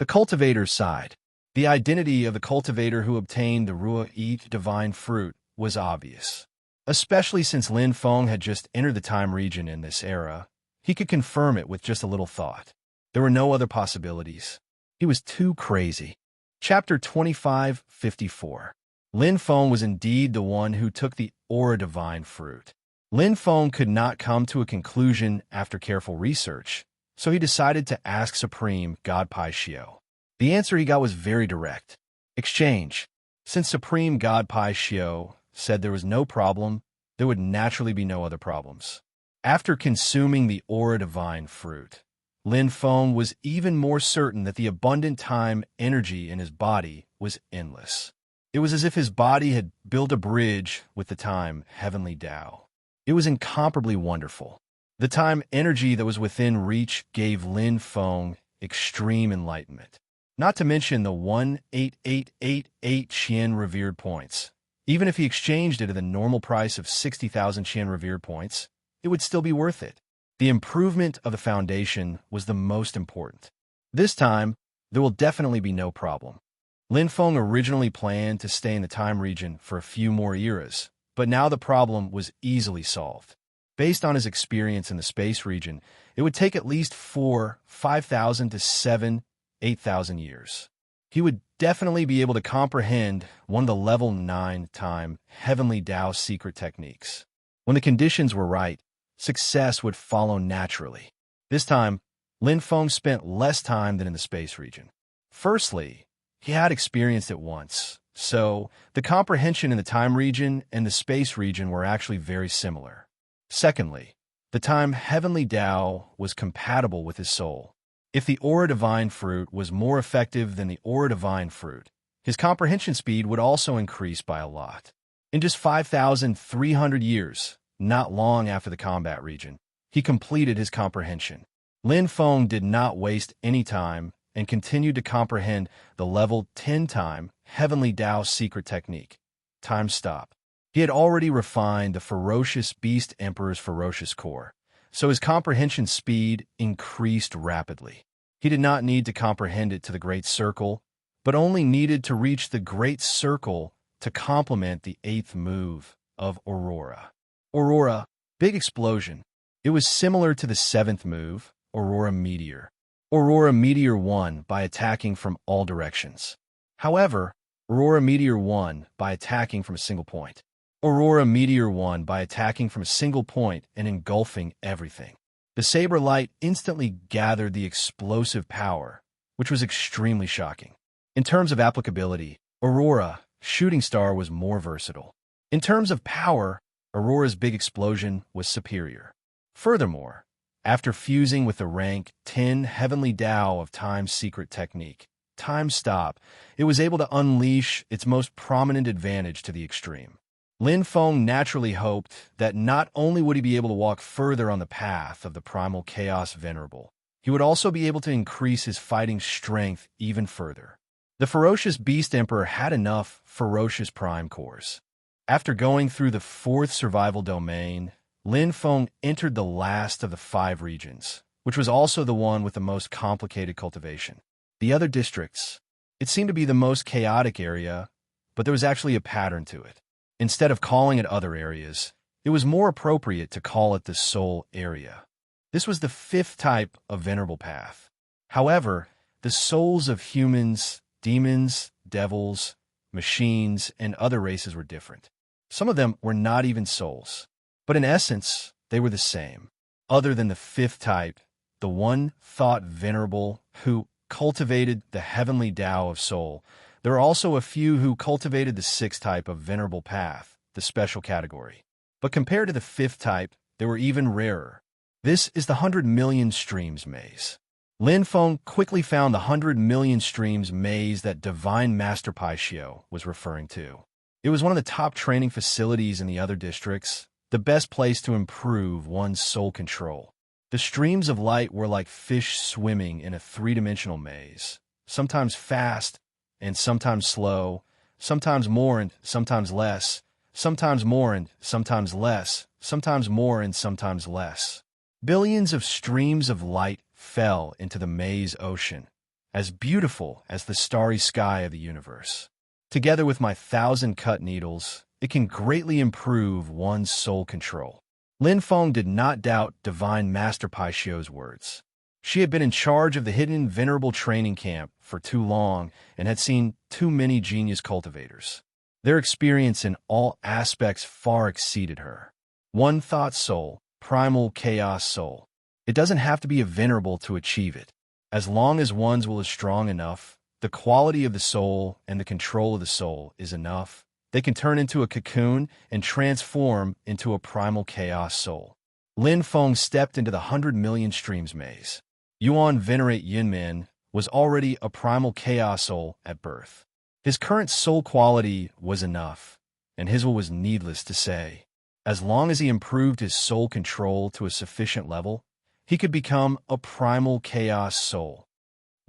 Speaker 1: The cultivator's side. The identity of the cultivator who obtained the Ru'e divine fruit was obvious. Especially since Lin Feng had just entered the time region in this era, he could confirm it with just a little thought. There were no other possibilities. He was too crazy. Chapter 2554. Lin Feng was indeed the one who took the Aura divine fruit. Lin Feng could not come to a conclusion after careful research, so he decided to ask Supreme God Pai Xiao. The answer he got was very direct. Exchange. Since Supreme God Pai Xiao said there was no problem, there would naturally be no other problems. After consuming the Aura divine fruit, Lin Feng was even more certain that the abundant time energy in his body was endless. It was as if his body had built a bridge with the time heavenly Tao. It was incomparably wonderful. The time energy that was within reach gave Lin Feng extreme enlightenment. Not to mention the 18888 Qian revered points. Even if he exchanged it at the normal price of 60,000 Qian revered points, it would still be worth it. The improvement of the foundation was the most important. This time, there will definitely be no problem. Lin Feng originally planned to stay in the time region for a few more eras, but now the problem was easily solved. Based on his experience in the space region, it would take at least 5,000 to 8,000 years. He would definitely be able to comprehend one of the level 9 time heavenly Tao secret techniques. When the conditions were right, success would follow naturally. This time, Lin Feng spent less time than in the space region. Firstly, he had experienced it once, so the comprehension in the time region and the space region were actually very similar. Secondly, the time heavenly Tao was compatible with his soul. If the Aura divine fruit was more effective than the Aura divine fruit, his comprehension speed would also increase by a lot. In just 5,300 years, not long after the combat region, he completed his comprehension. Lin Feng did not waste any time and continued to comprehend the level 10 time heavenly Tao secret technique, time stop. He had already refined the ferocious beast emperor's ferocious core, so his comprehension speed increased rapidly. He did not need to comprehend it to the great circle, but only needed to reach the great circle to complement the 8th move of Aurora. Aurora, big explosion. It was similar to the 7th move, Aurora Meteor. Aurora Meteor won by attacking from all directions. However, Aurora Meteor won by attacking from a single point. Aurora Meteor won by attacking from a single point and engulfing everything. The saber light instantly gathered the explosive power, which was extremely shocking. In terms of applicability, Aurora, Shooting Star, was more versatile. In terms of power, Aurora's big explosion was superior. Furthermore, after fusing with the rank 10 Heavenly Tao of Time's secret technique, Time Stop, it was able to unleash its most prominent advantage to the extreme. Lin Feng naturally hoped that not only would he be able to walk further on the path of the primal chaos venerable, he would also be able to increase his fighting strength even further. The ferocious beast emperor had enough ferocious prime cores. After going through the 4th survival domain, Lin Feng entered the last of the 5 regions, which was also the one with the most complicated cultivation. The other districts, it seemed to be the most chaotic area, but there was actually a pattern to it. Instead of calling it other areas, it was more appropriate to call it the soul area. This was the 5th type of venerable path. However, the souls of humans, demons, devils, machines, and other races were different. Some of them were not even souls, but in essence, they were the same. Other than the 5th type, the one thought venerable who cultivated the heavenly Tao of soul, there are also a few who cultivated the 6th type of venerable path, the special category. But compared to the 5th type, they were even rarer. This is the 100 million streams maze. Lin Feng quickly found the 100 million streams maze that Divine Master Pai Xiao was referring to. It was one of the top training facilities in the other districts, the best place to improve one's soul control. The streams of light were like fish swimming in a 3-dimensional maze, sometimes fast and sometimes slow, sometimes more and sometimes less, sometimes more and sometimes less, sometimes more and sometimes less. Billions of streams of light fell into the maze ocean, as beautiful as the starry sky of the universe. Together with my 1,000 cut needles, it can greatly improve one's soul control. Lin Feng did not doubt Divine Master Paixio's words. She had been in charge of the hidden venerable training camp for too long and had seen too many genius cultivators. Their experience in all aspects far exceeded her. One thought soul, primal chaos soul. It doesn't have to be a venerable to achieve it. As long as one's will is strong enough, the quality of the soul and the control of the soul is enough, they can turn into a cocoon and transform into a primal chaos soul. Lin Feng stepped into the 100 million streams maze. Yuan Venerate Yunmin was already a primal chaos soul at birth. His current soul quality was enough, and his will was needless to say. As long as he improved his soul control to a sufficient level, he could become a primal chaos soul.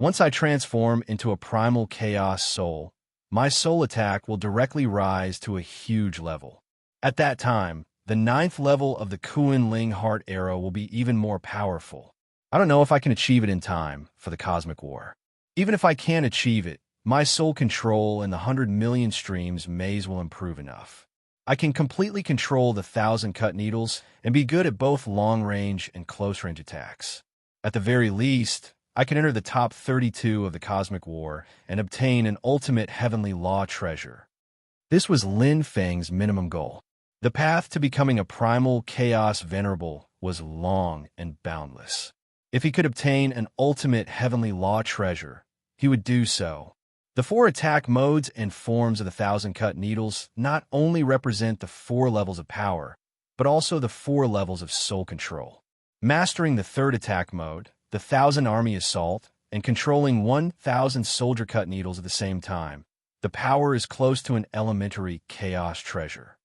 Speaker 1: Once I transform into a primal chaos soul, my soul attack will directly rise to a huge level. At that time, the 9th level of the Kuan Ling Heart Arrow will be even more powerful. I don't know if I can achieve it in time for the Cosmic War. Even if I can achieve it, my soul control in the 100 million streams maze will improve enough. I can completely control the 1,000 cut needles and be good at both long-range and close-range attacks. At the very least, I can enter the top 32 of the Cosmic War and obtain an ultimate heavenly law treasure. This was Lin Feng's minimum goal. The path to becoming a primal chaos venerable was long and boundless. If he could obtain an ultimate heavenly law treasure, he would do so. The 4 attack modes and forms of the 1,000 cut needles not only represent the 4 levels of power, but also the 4 levels of soul control. Mastering the 3rd attack mode, the 1,000 army assault, and controlling 1,000 soldier cut needles at the same time, the power is close to an elementary chaos treasure.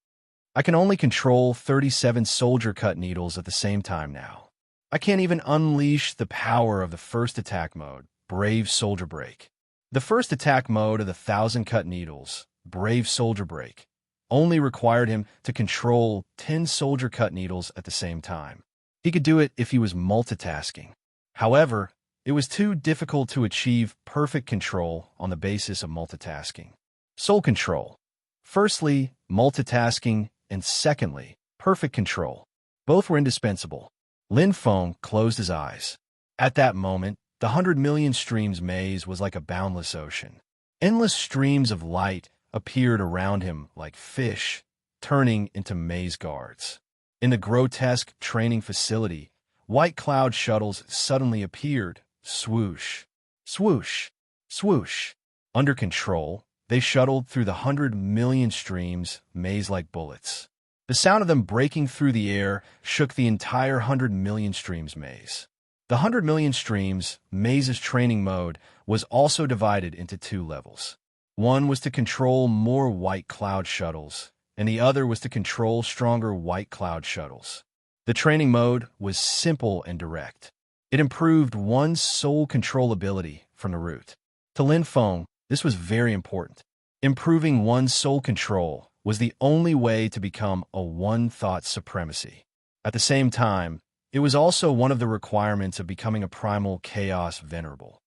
Speaker 1: I can only control 37 soldier cut needles at the same time now. I can't even unleash the power of the 1st attack mode, Brave Soldier Break. The 1st attack mode of the 1,000 cut needles, Brave Soldier Break, only required him to control 10 soldier cut needles at the same time. He could do it if he was multitasking. However, it was too difficult to achieve perfect control on the basis of multitasking. Soul control. Firstly, multitasking, and secondly, perfect control. Both were indispensable. Lin Feng closed his eyes. At that moment, the 100 million streams maze was like a boundless ocean. Endless streams of light appeared around him like fish, turning into maze guards. In the grotesque training facility, white cloud shuttles suddenly appeared, swoosh, swoosh, swoosh. Under control, they shuttled through the 100 million streams maze like bullets. The sound of them breaking through the air shook the entire 100 million streams maze. The 100 million streams maze's training mode was also divided into 2 levels. One was to control more white cloud shuttles, and the other was to control stronger white cloud shuttles. The training mode was simple and direct. It improved one's soul control ability from the root. To Lin Feng, this was very important. Improving one's soul control was the only way to become a one-thought supremacy. At the same time, it was also one of the requirements of becoming a primal chaos venerable.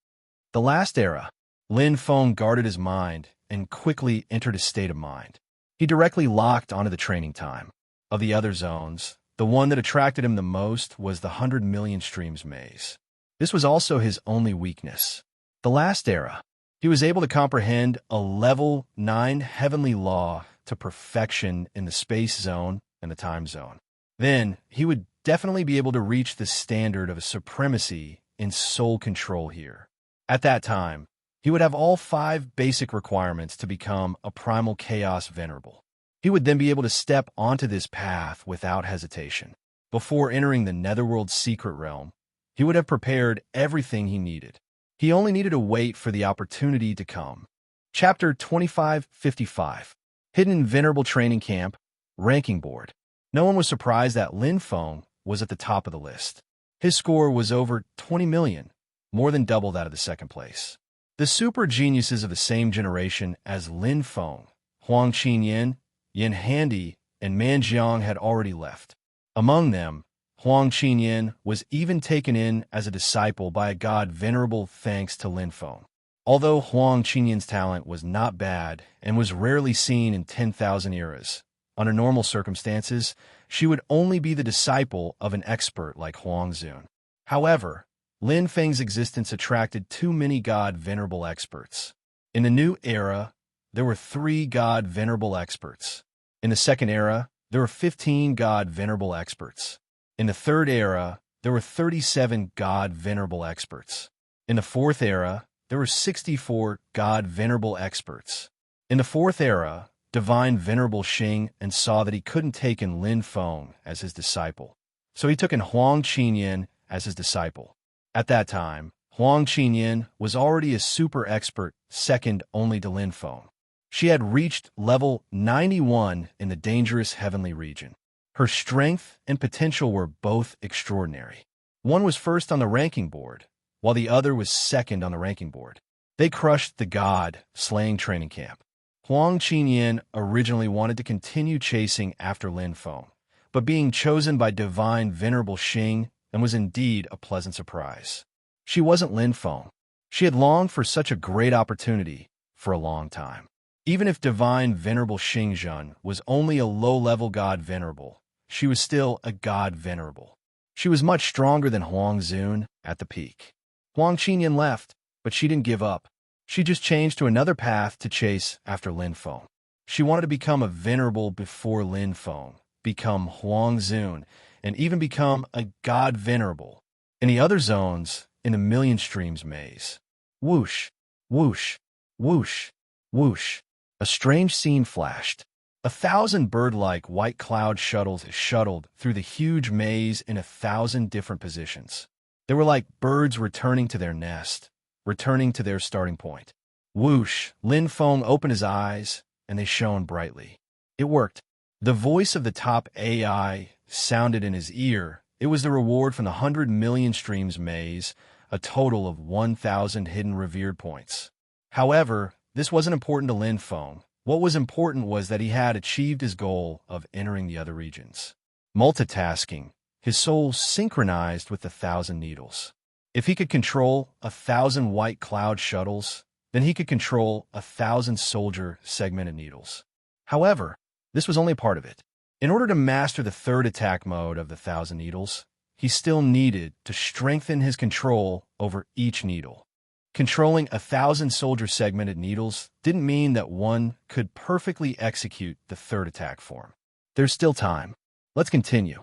Speaker 1: The last era, Lin Feng guarded his mind and quickly entered a state of mind. He directly locked onto the training time. Of the other zones, the one that attracted him the most was the 100 million streams maze. This was also his only weakness. The last era, he was able to comprehend a level 9 heavenly law to perfection in the space zone and the time zone. Then, he would definitely be able to reach the standard of a supremacy in soul control here. At that time, he would have all 5 basic requirements to become a primal chaos venerable. He would then be able to step onto this path without hesitation. Before entering the Netherworld's secret realm, he would have prepared everything he needed. He only needed to wait for the opportunity to come. Chapter 2555. Hidden Venerable Training Camp, Ranking Board. No one was surprised that Lin Feng was at the top of the list. His score was over 20 million, more than double that of the 2nd place. The super geniuses of the same generation as Lin Feng, Huang Qinyan, Yin Handi, and Man Jiang had already left. Among them, Huang Qinyan was even taken in as a disciple by a god venerable thanks to Lin Feng. Although Huang Qinyan's talent was not bad and was rarely seen in 10,000 eras, under normal circumstances, she would only be the disciple of an expert like Huang Zun. However, Lin Feng's existence attracted too many god venerable experts. In the new era, there were 3 god venerable experts. In the second era, there were 15 god venerable experts. In the third era, there were 37 god venerable experts. In the fourth era, there were 64 god venerable experts. In the fourth era, Divine Venerable Xing and saw that he couldn't take in Lin Feng as his disciple. So he took in Huang Qinyan as his disciple. At that time, Huang Qinyan was already a super expert, second only to Lin Feng. She had reached level 91 in the dangerous heavenly region. Her strength and potential were both extraordinary. One was first on the ranking board, while the other was second on the ranking board. They crushed the god-slaying training camp. Huang Qinyan originally wanted to continue chasing after Lin Feng, but being chosen by Divine Venerable Xing and was indeed a pleasant surprise. She wasn't Lin Feng. She had longed for such a great opportunity for a long time. Even if Divine Venerable Xing was only a low-level god venerable, she was still a god venerable. She was much stronger than Huang Zun at the peak. Huang Qinyan left, but she didn't give up. She just changed to another path to chase after Lin Feng. She wanted to become a venerable before Lin Feng, become Huang Zun, and even become a god venerable. In the other zones, in the Million Streams maze. Whoosh, whoosh, whoosh, whoosh. A strange scene flashed. 1,000 bird-like white cloud shuttles shuttled through the huge maze in 1,000 different positions. They were like birds returning to their nest, returning to their starting point. Whoosh! Lin Feng opened his eyes, and they shone brightly. It worked. The voice of the top AI sounded in his ear. It was the reward from the 100 Million Streams maze, a total of 1,000 hidden revered points. However, this wasn't important to Lin Feng. What was important was that he had achieved his goal of entering the other regions. Multitasking, his soul synchronized with the 1,000 needles. If he could control 1,000 white cloud shuttles, then he could control 1,000 soldier segmented needles. However, this was only part of it. In order to master the third attack mode of the 1,000 needles, he still needed to strengthen his control over each needle. Controlling 1,000 soldier segmented needles didn't mean that one could perfectly execute the third attack form. There's still time. Let's continue.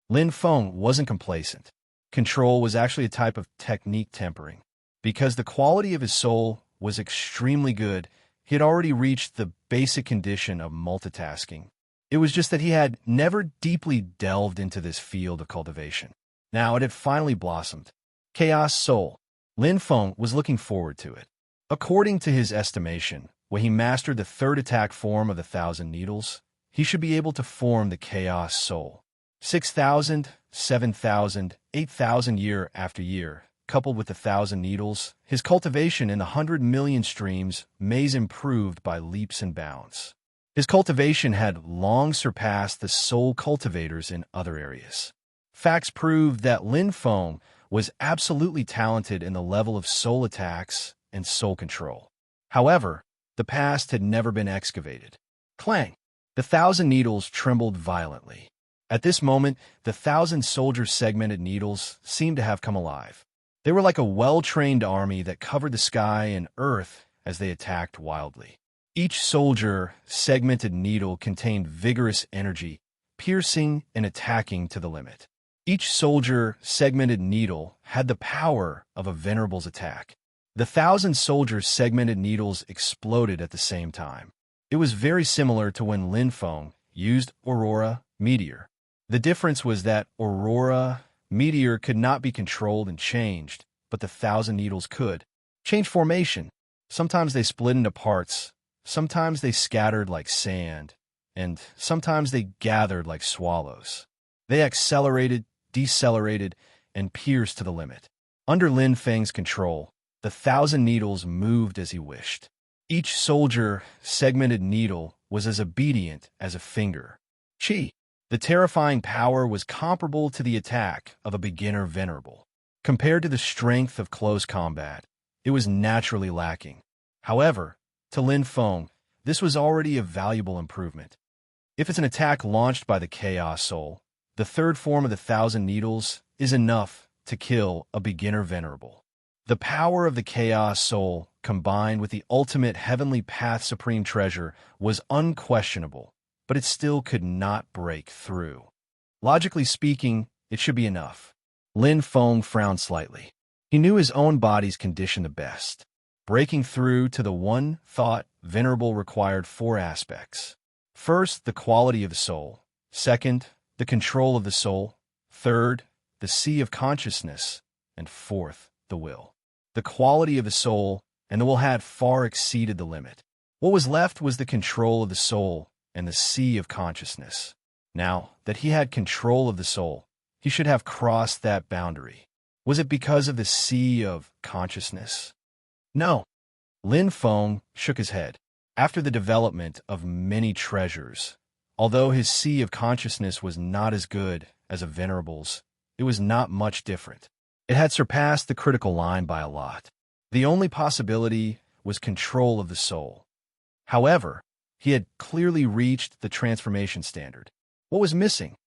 Speaker 1: Lin Feng wasn't complacent. Control was actually a type of technique tempering. Because the quality of his soul was extremely good, he had already reached the basic condition of multitasking. It was just that he had never deeply delved into this field of cultivation. Now it had finally blossomed. Chaos Soul. Lin Feng was looking forward to it. According to his estimation, when he mastered the third attack form of the 1,000 needles, he should be able to form the Chaos Soul. 6,000, 7,000, 8,000 year after year, coupled with the 1,000 needles, his cultivation in the 100 Million Streams maze improved by leaps and bounds. His cultivation had long surpassed the soul cultivators in other areas. Facts proved that Lin Feng was absolutely talented in the level of soul attacks and soul control. However, the past had never been excavated. Clang! The 1,000 needles trembled violently. At this moment, the 1,000 soldier segmented needles seemed to have come alive. They were like a well-trained army that covered the sky and earth as they attacked wildly. Each soldier segmented needle contained vigorous energy, piercing and attacking to the limit. Each soldier segmented needle had the power of a venerable's attack. The 1,000 soldier segmented needles exploded at the same time. It was very similar to when Lin Feng used Aurora Meteor. The difference was that Aurora Meteor could not be controlled and changed, but the 1,000 needles could. Change formation. Sometimes they split into parts, sometimes they scattered like sand, and sometimes they gathered like swallows. They accelerated, decelerated, and pierced to the limit. Under Lin Feng's control, the 1,000 needles moved as he wished. Each soldier segmented needle was as obedient as a finger. Chi. The terrifying power was comparable to the attack of a beginner venerable. Compared to the strength of close combat, it was naturally lacking. However, to Lin Feng, this was already a valuable improvement. If it's an attack launched by the Chaos Soul, the third form of the Thousand Needles is enough to kill a beginner venerable. The power of the Chaos Soul, combined with the ultimate Heavenly Path Supreme Treasure, was unquestionable, but it still could not break through. Logically speaking, it should be enough. Lin Feng frowned slightly. He knew his own body's condition the best. Breaking through to the one thought venerable required 4 aspects. First, the quality of the soul. Second, the control of the soul. Third, the sea of consciousness. And fourth, the will. The quality of the soul and the will had far exceeded the limit. What was left was the control of the soul and the sea of consciousness. Now that he had control of the soul, he should have crossed that boundary. Was it because of the sea of consciousness? No. Lin Feng shook his head. After the development of many treasures, although his sea of consciousness was not as good as a venerable's, it was not much different. It had surpassed the critical line by a lot. The only possibility was control of the soul. However, he had clearly reached the transformation standard. What was missing?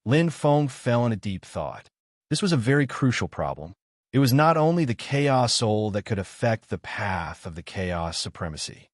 Speaker 1: Lin Feng fell in a deep thought. This was a very crucial problem. It was not only the Chaos Soul that could affect the path of the Chaos Supremacy.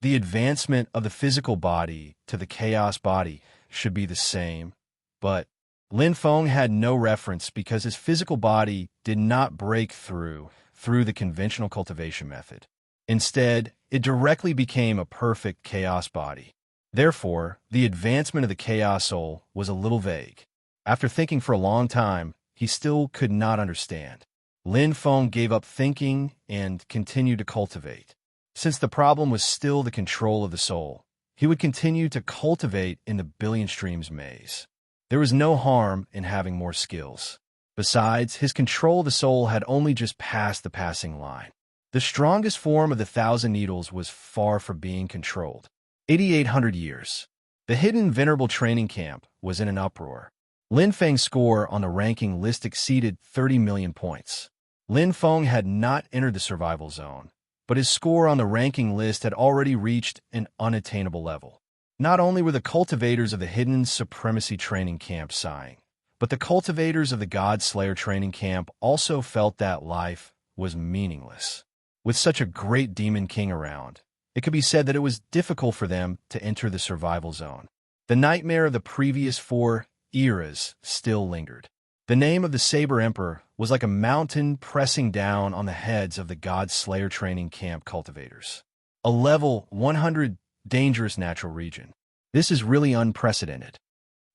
Speaker 1: The advancement of the physical body to the Chaos body should be the same, but Lin Feng had no reference because his physical body did not break through the conventional cultivation method. Instead, it directly became a perfect Chaos body. Therefore, the advancement of the Chaos Soul was a little vague. After thinking for a long time, he still could not understand. Lin Feng gave up thinking and continued to cultivate. Since the problem was still the control of the soul, he would continue to cultivate in the Billion Streams maze. There was no harm in having more skills. Besides, his control of the soul had only just passed the passing line. The strongest form of the Thousand Needles was far from being controlled. 8,800 years. The hidden Venerable training camp was in an uproar. Lin Feng's score on the ranking list exceeded 30 million points. Lin Feng had not entered the survival zone, but his score on the ranking list had already reached an unattainable level. Not only were the cultivators of the hidden supremacy training camp sighing, but the cultivators of the God Slayer training camp also felt that life was meaningless. With such a great demon king around, it could be said that it was difficult for them to enter the survival zone. The nightmare of the previous 4 eras still lingered. The name of the Saber Emperor was like a mountain pressing down on the heads of the God Slayer training camp cultivators. A level 100 dangerous natural region. This is really unprecedented.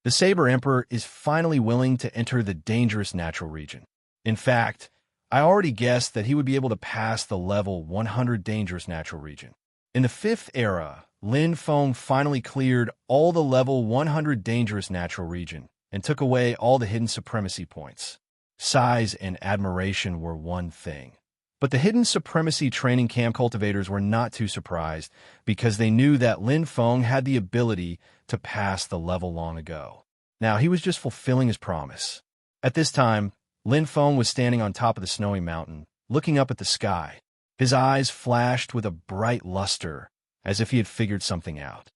Speaker 1: The Saber Emperor is finally willing to enter the dangerous natural region. In fact, I already guessed that he would be able to pass the level 100 dangerous natural region. In the 5th era, Lin Feng finally cleared all the level 100 dangerous natural region and took away all the hidden supremacy points. Size and admiration were one thing. But the hidden supremacy training camp cultivators were not too surprised because they knew that Lin Feng had the ability to pass the level long ago. Now he was just fulfilling his promise. At this time, Lin Feng was standing on top of the snowy mountain, looking up at the sky. His eyes flashed with a bright luster, as if he had figured something out.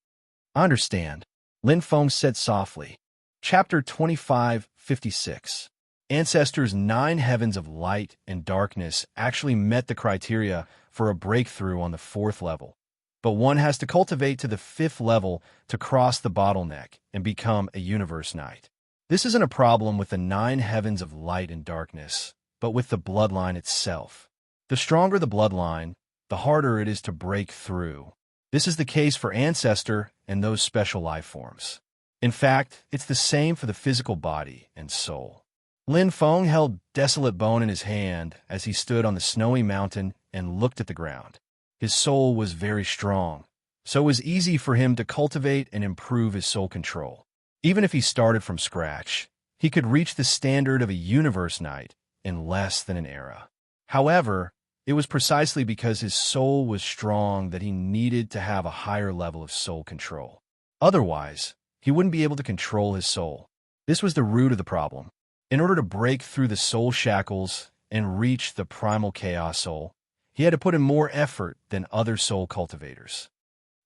Speaker 1: "I understand," Lin Feng said softly. Chapter 2556. Ancestors' 9 heavens of light and darkness actually met the criteria for a breakthrough on the 4th level. But one has to cultivate to the 5th level to cross the bottleneck and become a universe knight. This isn't a problem with the 9 heavens of light and darkness, but with the bloodline itself. The stronger the bloodline, the harder it is to break through. This is the case for Ancestor and those special life forms. In fact, it's the same for the physical body and soul. Lin Feng held Desolate Bone in his hand as he stood on the snowy mountain and looked at the ground. His soul was very strong, so it was easy for him to cultivate and improve his soul control. Even if he started from scratch, he could reach the standard of a universe knight in less than an era. However, it was precisely because his soul was strong that he needed to have a higher level of soul control. Otherwise, he wouldn't be able to control his soul. This was the root of the problem. In order to break through the soul shackles and reach the primal chaos soul, he had to put in more effort than other soul cultivators.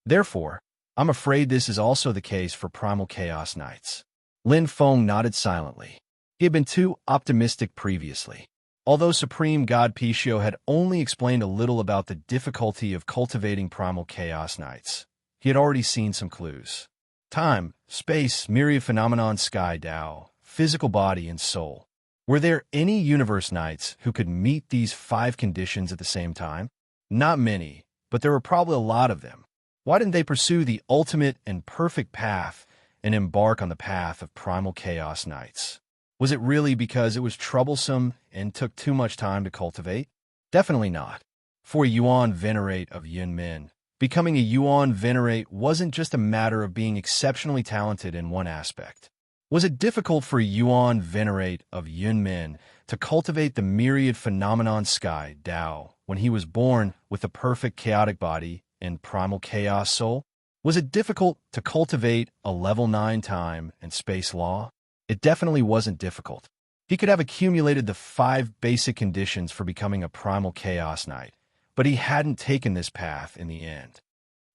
Speaker 1: Therefore, I'm afraid this is also the case for primal chaos knights. Lin Feng nodded silently. He had been too optimistic previously. Although Supreme God Pichio had only explained a little about the difficulty of cultivating primal chaos knights, he had already seen some clues. Time, space, myriad phenomenon, sky, Tao, physical body, and soul. Were there any universe knights who could meet these 5 conditions at the same time? Not many, but there were probably a lot of them. Why didn't they pursue the ultimate and perfect path and embark on the path of primal chaos knights? Was it really because it was troublesome and took too much time to cultivate? Definitely not. For a Yuan Venerate of Yunmin, becoming a Yuan Venerate wasn't just a matter of being exceptionally talented in one aspect. Was it difficult for a Yuan Venerate of Yunmin to cultivate the myriad phenomenon sky, Tao, when he was born with the perfect chaotic body and primal chaos soul? Was it difficult to cultivate a level 9 time and space law? It definitely wasn't difficult. He could have accumulated the 5 basic conditions for becoming a primal chaos knight, but he hadn't taken this path in the end.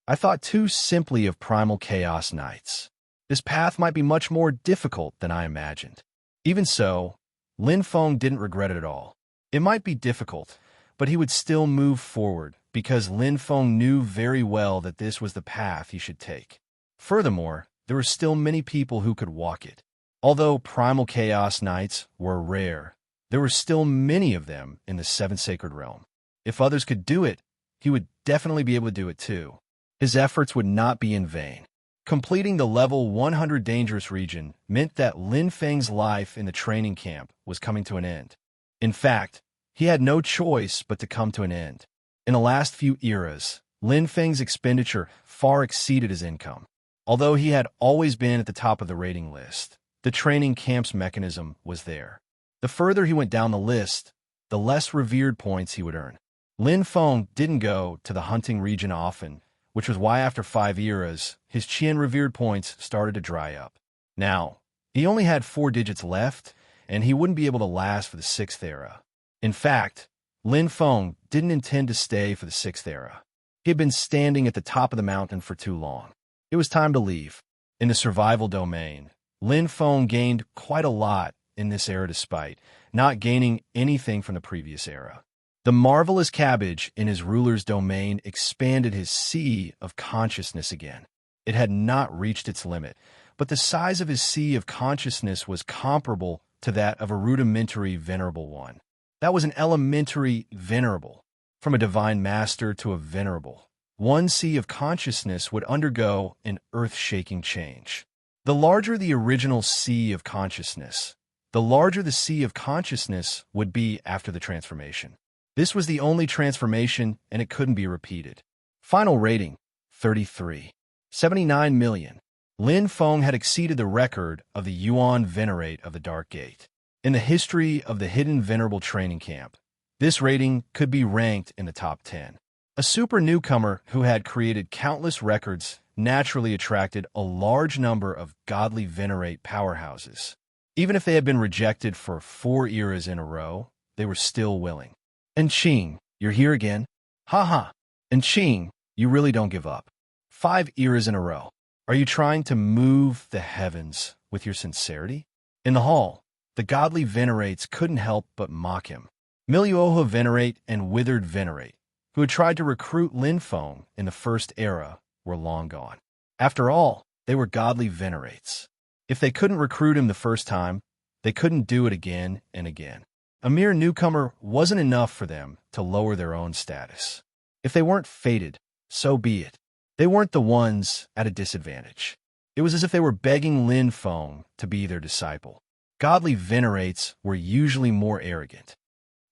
Speaker 1: I thought too simply of primal chaos knights. This path might be much more difficult than I imagined. Even so, Lin Feng didn't regret it at all. It might be difficult, but he would still move forward because Lin Feng knew very well that this was the path he should take. Furthermore, there were still many people who could walk it. Although primal chaos knights were rare, there were still many of them in the 7th sacred realm. If others could do it, he would definitely be able to do it too. His efforts would not be in vain. Completing the level 100 dangerous region meant that Lin Feng's life in the training camp was coming to an end. In fact, he had no choice but to come to an end. In the last few eras, Lin Feng's expenditure far exceeded his income. Although he had always been at the top of the rating list, the training camp's mechanism was there. The further he went down the list, the less revered points he would earn. Lin Feng didn't go to the hunting region often, which was why after 5 eras, his Qian revered points started to dry up. Now, he only had 4 digits left, and he wouldn't be able to last for the 6th era. In fact, Lin Feng didn't intend to stay for the 6th era. He had been standing at the top of the mountain for too long. It was time to leave. In the survival domain, Lin Feng gained quite a lot in this era despite not gaining anything from the previous era. The marvelous cabbage in his ruler's domain expanded his sea of consciousness again. It had not reached its limit, but the size of his sea of consciousness was comparable to that of a rudimentary venerable one. That was an elementary venerable. From a divine master to a venerable, one sea of consciousness would undergo an earth-shaking change. The larger the original sea of consciousness, the larger the sea of consciousness would be after the transformation. This was the only transformation, and it couldn't be repeated. Final rating, 33. 79 million. Lin Feng had exceeded the record of the Yuan Venerate of the Dark Gate. In the history of the Hidden Venerable Training Camp, this rating could be ranked in the top 10. A super newcomer who had created countless records naturally attracted a large number of godly venerate powerhouses. Even if they had been rejected for 4 eras in a row, they were still willing. And Qing, you're here again? Ha. And Qing, you really don't give up. 5 eras in a row. Are you trying to move the heavens with your sincerity? In the hall, the godly venerates couldn't help but mock him. Miluoha Venerate and Withered Venerate, who had tried to recruit Lin Feng in the first era, were long gone. After all, they were godly venerates. If they couldn't recruit him the first time, they couldn't do it again and again. A mere newcomer wasn't enough for them to lower their own status. If they weren't fated, so be it. They weren't the ones at a disadvantage. It was as if they were begging Lin Feng to be their disciple. Godly venerates were usually more arrogant.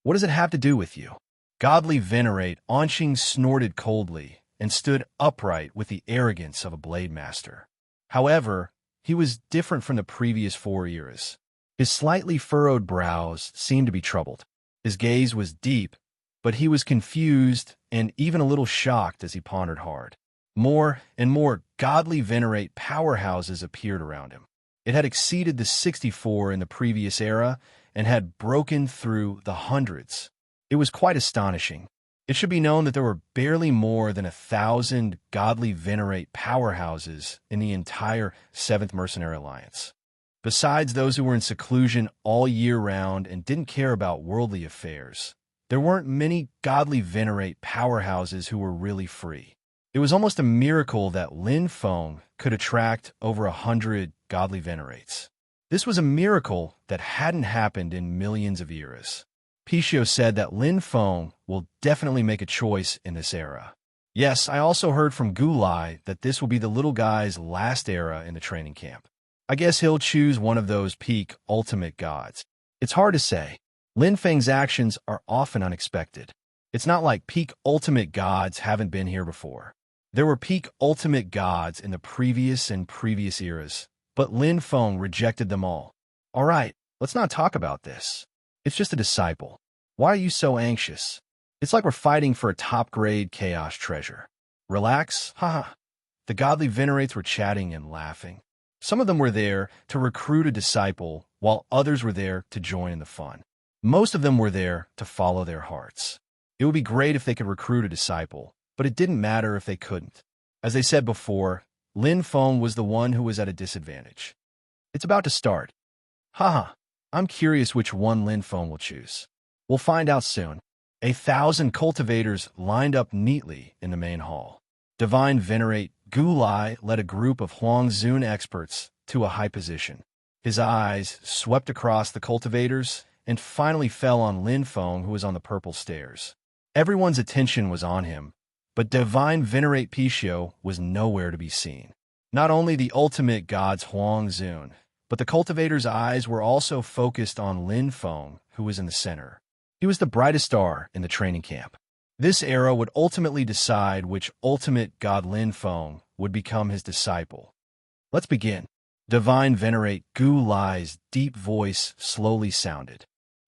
Speaker 1: What does it have to do with you? Godly venerate Anqing snorted coldly and stood upright with the arrogance of a blade master. However, he was different from the previous 4 eras. His slightly furrowed brows seemed to be troubled. His gaze was deep, but he was confused and even a little shocked as he pondered hard. More and more godly venerate powerhouses appeared around him. It had exceeded the 64 in the previous era and had broken through the hundreds. It was quite astonishing. It should be known that there were barely more than 1,000 godly venerate powerhouses in the entire 7th Mercenary Alliance. Besides those who were in seclusion all year round and didn't care about worldly affairs, there weren't many godly venerate powerhouses who were really free. It was almost a miracle that Lin Feng could attract over 100 godly venerates. This was a miracle that hadn't happened in millions of eras. Pichio said that Lin Feng will definitely make a choice in this era. Yes, I also heard from Gulai that this will be the little guy's last era in the training camp. I guess he'll choose one of those peak ultimate gods. It's hard to say. Lin Feng's actions are often unexpected. It's not like peak ultimate gods haven't been here before. There were peak ultimate gods in the previous eras, but Lin Feng rejected them all. All right, let's not talk about this. It's just a disciple. Why are you so anxious? It's like we're fighting for a top-grade chaos treasure. Relax, haha. The godly venerates were chatting and laughing. Some of them were there to recruit a disciple, while others were there to join in the fun. Most of them were there to follow their hearts. It would be great if they could recruit a disciple, but it didn't matter if they couldn't. As they said before, Lin Feng was the one who was at a disadvantage. It's about to start. Haha, I'm curious which one Lin Feng will choose. We'll find out soon. 1,000 cultivators lined up neatly in the main hall. Divine Venerate Gulai led a group of Huangzun experts to a high position. His eyes swept across the cultivators and finally fell on Lin Feng, who was on the purple stairs. Everyone's attention was on him, but Divine Venerate Pichio was nowhere to be seen. Not only the ultimate gods Huangzun, but the cultivators' eyes were also focused on Lin Feng, who was in the center. He was the brightest star in the training camp. This era would ultimately decide which ultimate god Lin Feng would become his disciple. Let's begin. Divine Venerate Gulai's deep voice slowly sounded.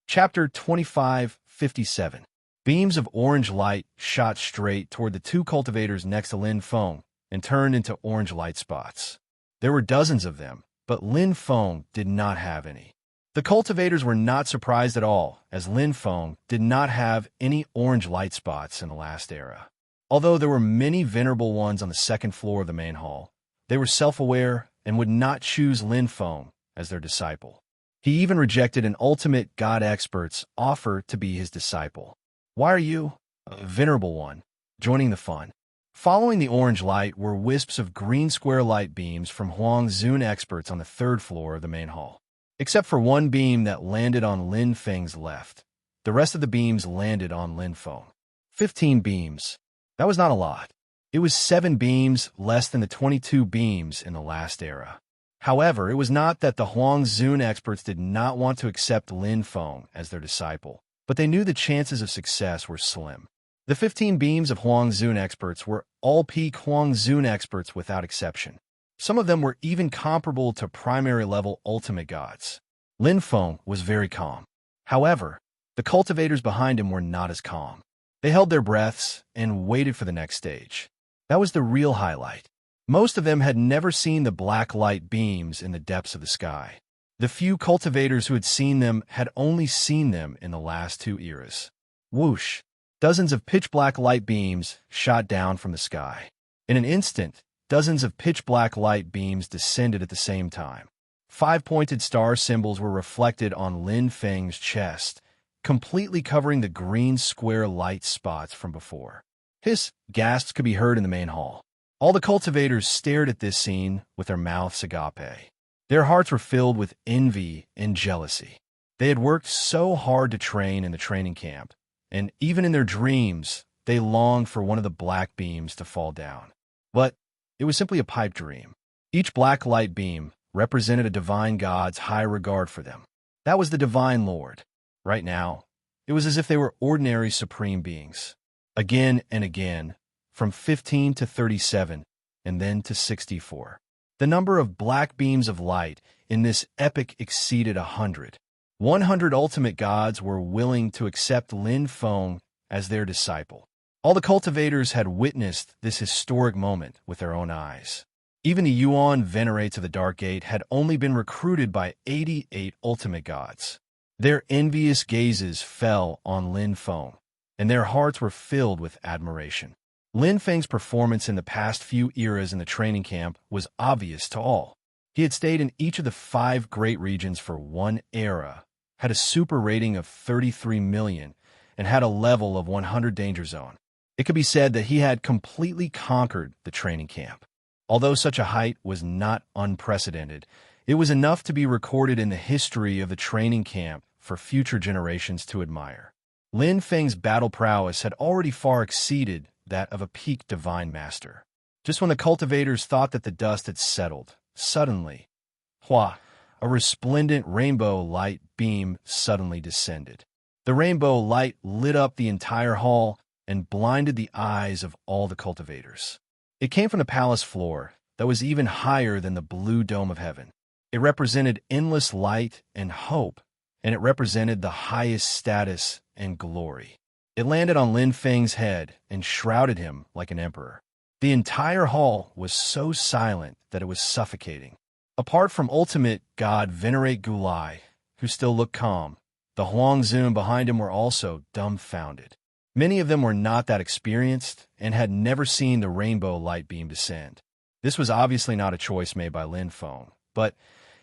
Speaker 1: Chapter 2557. Beams of orange light shot straight toward the two cultivators next to Lin Feng and turned into orange light spots. There were dozens of them, but Lin Feng did not have any. The cultivators were not surprised at all, as Lin Feng did not have any orange light spots in the last era. Although there were many venerable ones on the second floor of the main hall, they were self-aware and would not choose Lin Feng as their disciple. He even rejected an ultimate god expert's offer to be his disciple. Why are you, a venerable one, joining the fun? Following the orange light were wisps of green square light beams from Huangzun experts on the third floor of the main hall. Except for one beam that landed on Lin Feng's left, the rest of the beams landed on Lin Feng. 15 beams. That was not a lot. It was 7 beams less than the 22 beams in the last era. However, it was not that the Huangzun experts did not want to accept Lin Feng as their disciple, but they knew the chances of success were slim. The 15 beams of Huangzun experts were all peak Huangzun experts without exception. Some of them were even comparable to primary-level ultimate gods. Lin Feng was very calm. However, the cultivators behind him were not as calm. They held their breaths and waited for the next stage. That was the real highlight. Most of them had never seen the black light beams in the depths of the sky. The few cultivators who had seen them had only seen them in the last 2 eras. Whoosh! Dozens of pitch-black light beams shot down from the sky. In an instant, dozens of pitch-black light beams descended at the same time. 5 pointed star symbols were reflected on Lin Feng's chest, completely covering the green square light spots from before. Hiss gasps could be heard in the main hall. All the cultivators stared at this scene with their mouths agape. Their hearts were filled with envy and jealousy. They had worked so hard to train in the training camp, and even in their dreams, they longed for one of the black beams to fall down. But it was simply a pipe dream. Each black light beam represented a divine god's high regard for them. That was the divine lord. Right now, it was as if they were ordinary supreme beings. Again and again, from 15 to 37, and then to 64. The number of black beams of light in this epic exceeded 100. 100 ultimate gods were willing to accept Lin Feng as their disciple. All the cultivators had witnessed this historic moment with their own eyes. Even the Yuan venerates of the Dark Gate had only been recruited by 88 ultimate gods. Their envious gazes fell on Lin Feng, and their hearts were filled with admiration. Lin Feng's performance in the past few eras in the training camp was obvious to all. He had stayed in each of the 5 great regions for one era, had a super rating of 33 million, and had a level of 100 danger zone. It could be said that he had completely conquered the training camp. Although such a height was not unprecedented, it was enough to be recorded in the history of the training camp for future generations to admire. Lin Feng's battle prowess had already far exceeded that of a peak divine master. Just when the cultivators thought that the dust had settled, suddenly, a resplendent rainbow light beam suddenly descended. The rainbow light lit up the entire hall and blinded the eyes of all the cultivators. It came from the palace floor that was even higher than the blue dome of heaven. It represented endless light and hope, and it represented the highest status and glory. It landed on Lin Feng's head and shrouded him like an emperor. The entire hall was so silent that it was suffocating. Apart from ultimate god Venerate Gulai, who still looked calm, the Huangzun behind him were also dumbfounded. Many of them were not that experienced and had never seen the rainbow light beam descend. This was obviously not a choice made by Lin Feng, but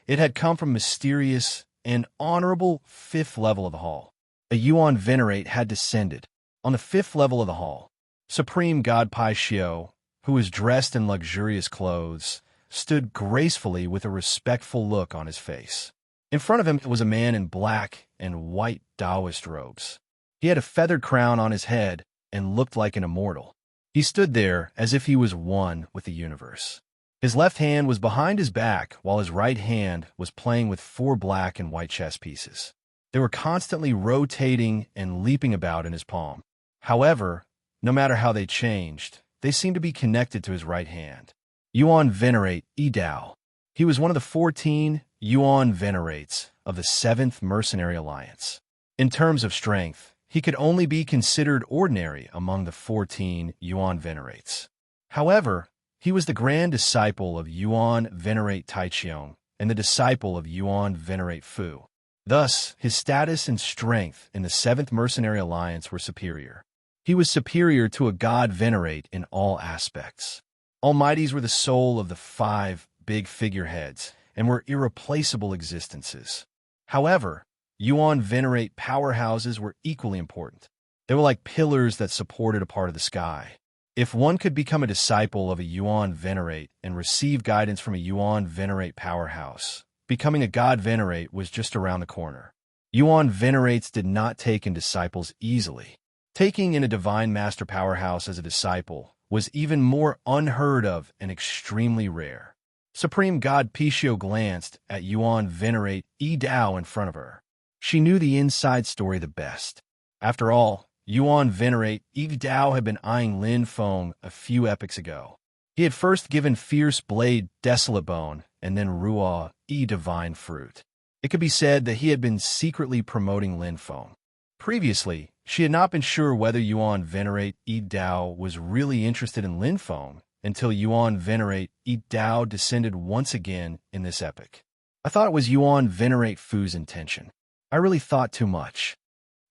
Speaker 1: it had come from mysterious and honorable 5th level of the hall. A Yuan Venerate had descended. On the 5th level of the hall, Supreme God Pai Xiao, who was dressed in luxurious clothes, stood gracefully with a respectful look on his face. In front of him was a man in black and white Taoist robes. He had a feathered crown on his head and looked like an immortal. He stood there as if he was one with the universe. His left hand was behind his back while his right hand was playing with 4 black and white chess pieces. They were constantly rotating and leaping about in his palm. However, no matter how they changed, they seemed to be connected to his right hand. Yuan Venerate Yi Dao. He was one of the 14 Yuan Venerates of the 7th Mercenary Alliance. In terms of strength, he could only be considered ordinary among the 14 Yuan Venerates. However, he was the grand disciple of Yuan Venerate Taiqiong and the disciple of Yuan Venerate Fu. Thus, his status and strength in the 7th Mercenary Alliance were superior. He was superior to a god Venerate in all aspects. Almighties were the soul of the 5 big figureheads and were irreplaceable existences. However, Yuan Venerate powerhouses were equally important. They were like pillars that supported a part of the sky. If one could become a disciple of a Yuan Venerate and receive guidance from a Yuan Venerate powerhouse, becoming a god Venerate was just around the corner. Yuan Venerates did not take in disciples easily. Taking in a divine master powerhouse as a disciple was even more unheard of and extremely rare. Supreme God Pishio glanced at Yuan Venerate Yi Dao in front of her. She knew the inside story the best. After all, Yuan Venerate Yi Dao had been eyeing Lin Feng a few epochs ago. He had first given Fierce Blade Desolate Bone and then Ruo Yi Divine Fruit. It could be said that he had been secretly promoting Lin Feng. Previously, she had not been sure whether Yuan Venerate Yi Dao was really interested in Lin Feng until Yuan Venerate Yi Dao descended once again in this epoch. I thought it was Yuan Venerate Fu's intention. I really thought too much.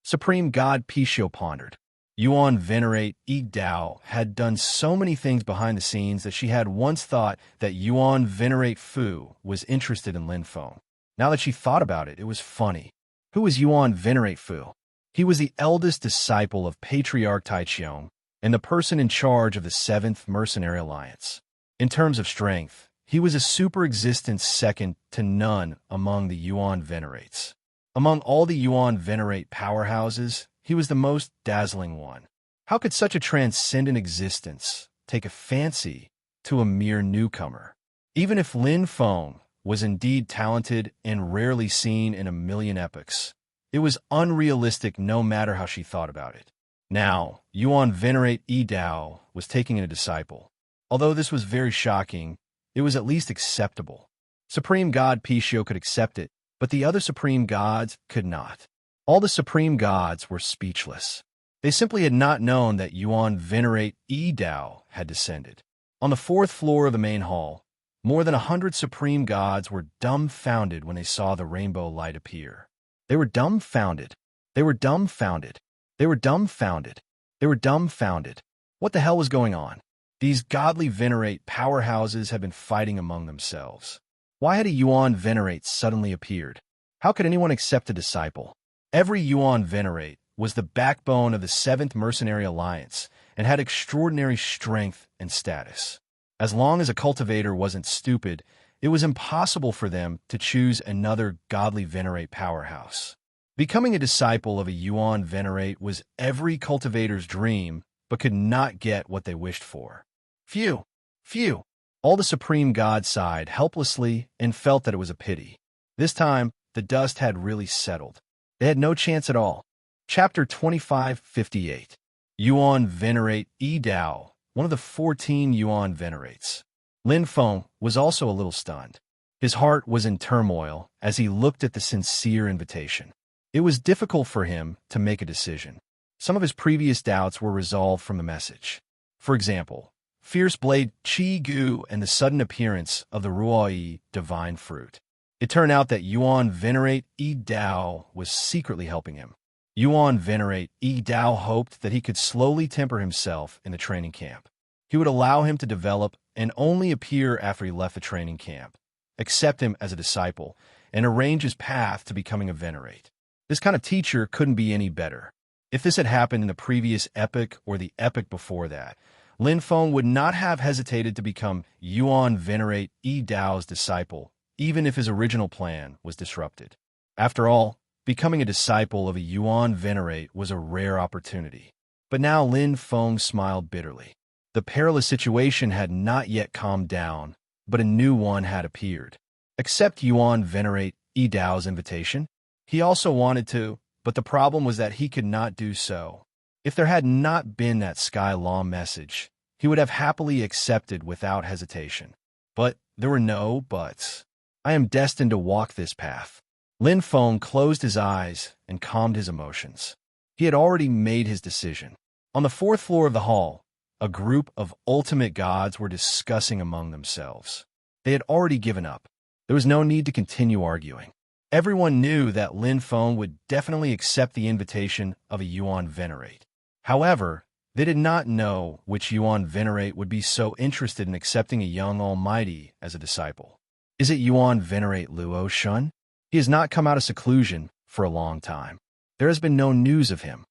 Speaker 1: Supreme God Pishio pondered. Yuan Venerate Yi Dao had done so many things behind the scenes that she had once thought that Yuan Venerate Fu was interested in Lin Feng. Now that she thought about it, it was funny. Who was Yuan Venerate Fu? He was the eldest disciple of Patriarch Taiqiong and the person in charge of the 7th Mercenary Alliance. In terms of strength, he was a super existence second to none among the Yuan Venerates. Among all the Yuan Venerate powerhouses, he was the most dazzling one. How could such a transcendent existence take a fancy to a mere newcomer? Even if Lin Feng was indeed talented and rarely seen in a million epochs, it was unrealistic no matter how she thought about it. Now, Yuan Venerate Yi Dao was taking in a disciple. Although this was very shocking, it was at least acceptable. Supreme God Pishio could accept it, but the other supreme gods could not. All the supreme gods were speechless. They simply had not known that Yuan Venerate Yi Dao had descended. On the 4th floor of the main hall, More than 100 supreme gods were dumbfounded when they saw the rainbow light appear. They were dumbfounded. They were dumbfounded. They were dumbfounded. They were dumbfounded. What the hell was going on? These godly venerate powerhouses had been fighting among themselves. Why had a Yuan venerate suddenly appeared? How could anyone accept a disciple? Every Yuan venerate was the backbone of the 7th Mercenary Alliance and had extraordinary strength and status. As long as a cultivator wasn't stupid, it was impossible for them to choose another godly venerate powerhouse. Becoming a disciple of a Yuan venerate was every cultivator's dream, but could not get what they wished for. Phew! Phew! All the supreme gods sighed helplessly and felt that it was a pity. This time, the dust had really settled. They had no chance at all. Chapter 2558. Yuan Venerate Yi Dao, one of the 14 Yuan venerates. Lin Feng was also a little stunned. His heart was in turmoil as he looked at the sincere invitation. It was difficult for him to make a decision. Some of his previous doubts were resolved from the message. For example, Fierce Blade Qi Gu and the sudden appearance of the Ruoyi divine fruit. It turned out that Yuan Venerate Yi Dao was secretly helping him. Yuan Venerate Yi Dao hoped that he could slowly temper himself in the training camp. He would allow him to develop and only appear after he left the training camp, accept him as a disciple, and arrange his path to becoming a venerate. This kind of teacher couldn't be any better. If this had happened in the previous epoch or the epoch before that, Lin Feng would not have hesitated to become Yuan Venerate Yi Dao's disciple, even if his original plan was disrupted. After all, becoming a disciple of a Yuan venerate was a rare opportunity. But now Lin Feng smiled bitterly. The perilous situation had not yet calmed down, but a new one had appeared. Accept Yuan Venerate Yi Dao's invitation? He also wanted to, but the problem was that he could not do so. If there had not been that Sky Law message, he would have happily accepted without hesitation. But there were no buts. I am destined to walk this path. Lin Feng closed his eyes and calmed his emotions. He had already made his decision. On the 4th floor of the hall, a group of ultimate gods were discussing among themselves. They had already given up. There was no need to continue arguing. Everyone knew that Lin Feng would definitely accept the invitation of a Yuan venerate. However, they did not know which Yuan venerate would be so interested in accepting a young almighty as a disciple. Is it Yuan venerate Luo Shun? He has not come out of seclusion for a long time. There has been no news of him.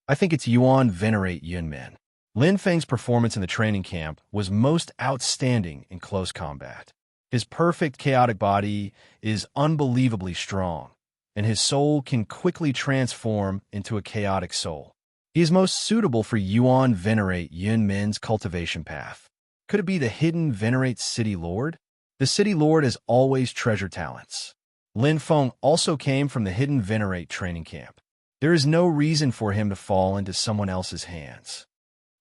Speaker 1: I think it's Yuan venerate Yunmen. Lin Feng's performance in the training camp was most outstanding in close combat. His perfect chaotic body is unbelievably strong, and his soul can quickly transform into a chaotic soul. He is most suitable for Yuan Venerate Yunmen's cultivation path. Could it be the hidden Venerate City Lord? The City Lord has always treasured talents. Lin Feng also came from the hidden Venerate training camp. There is no reason for him to fall into someone else's hands.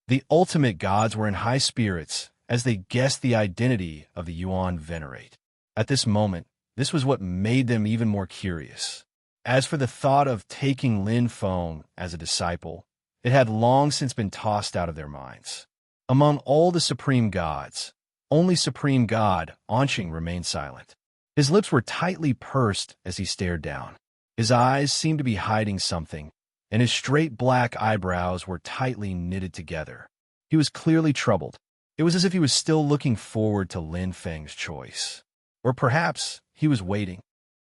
Speaker 1: The ultimate gods were in high spirits as they guessed the identity of the Yuan Venerate. At this moment, this was what made them even more curious. As for the thought of taking Lin Feng as a disciple, it had long since been tossed out of their minds. Among all the supreme gods, only Supreme God Anqing remained silent. His lips were tightly pursed as he stared down. His eyes seemed to be hiding something, and his straight black eyebrows were tightly knitted together. He was clearly troubled. It was as if he was still looking forward to Lin Feng's choice. Or perhaps he was waiting.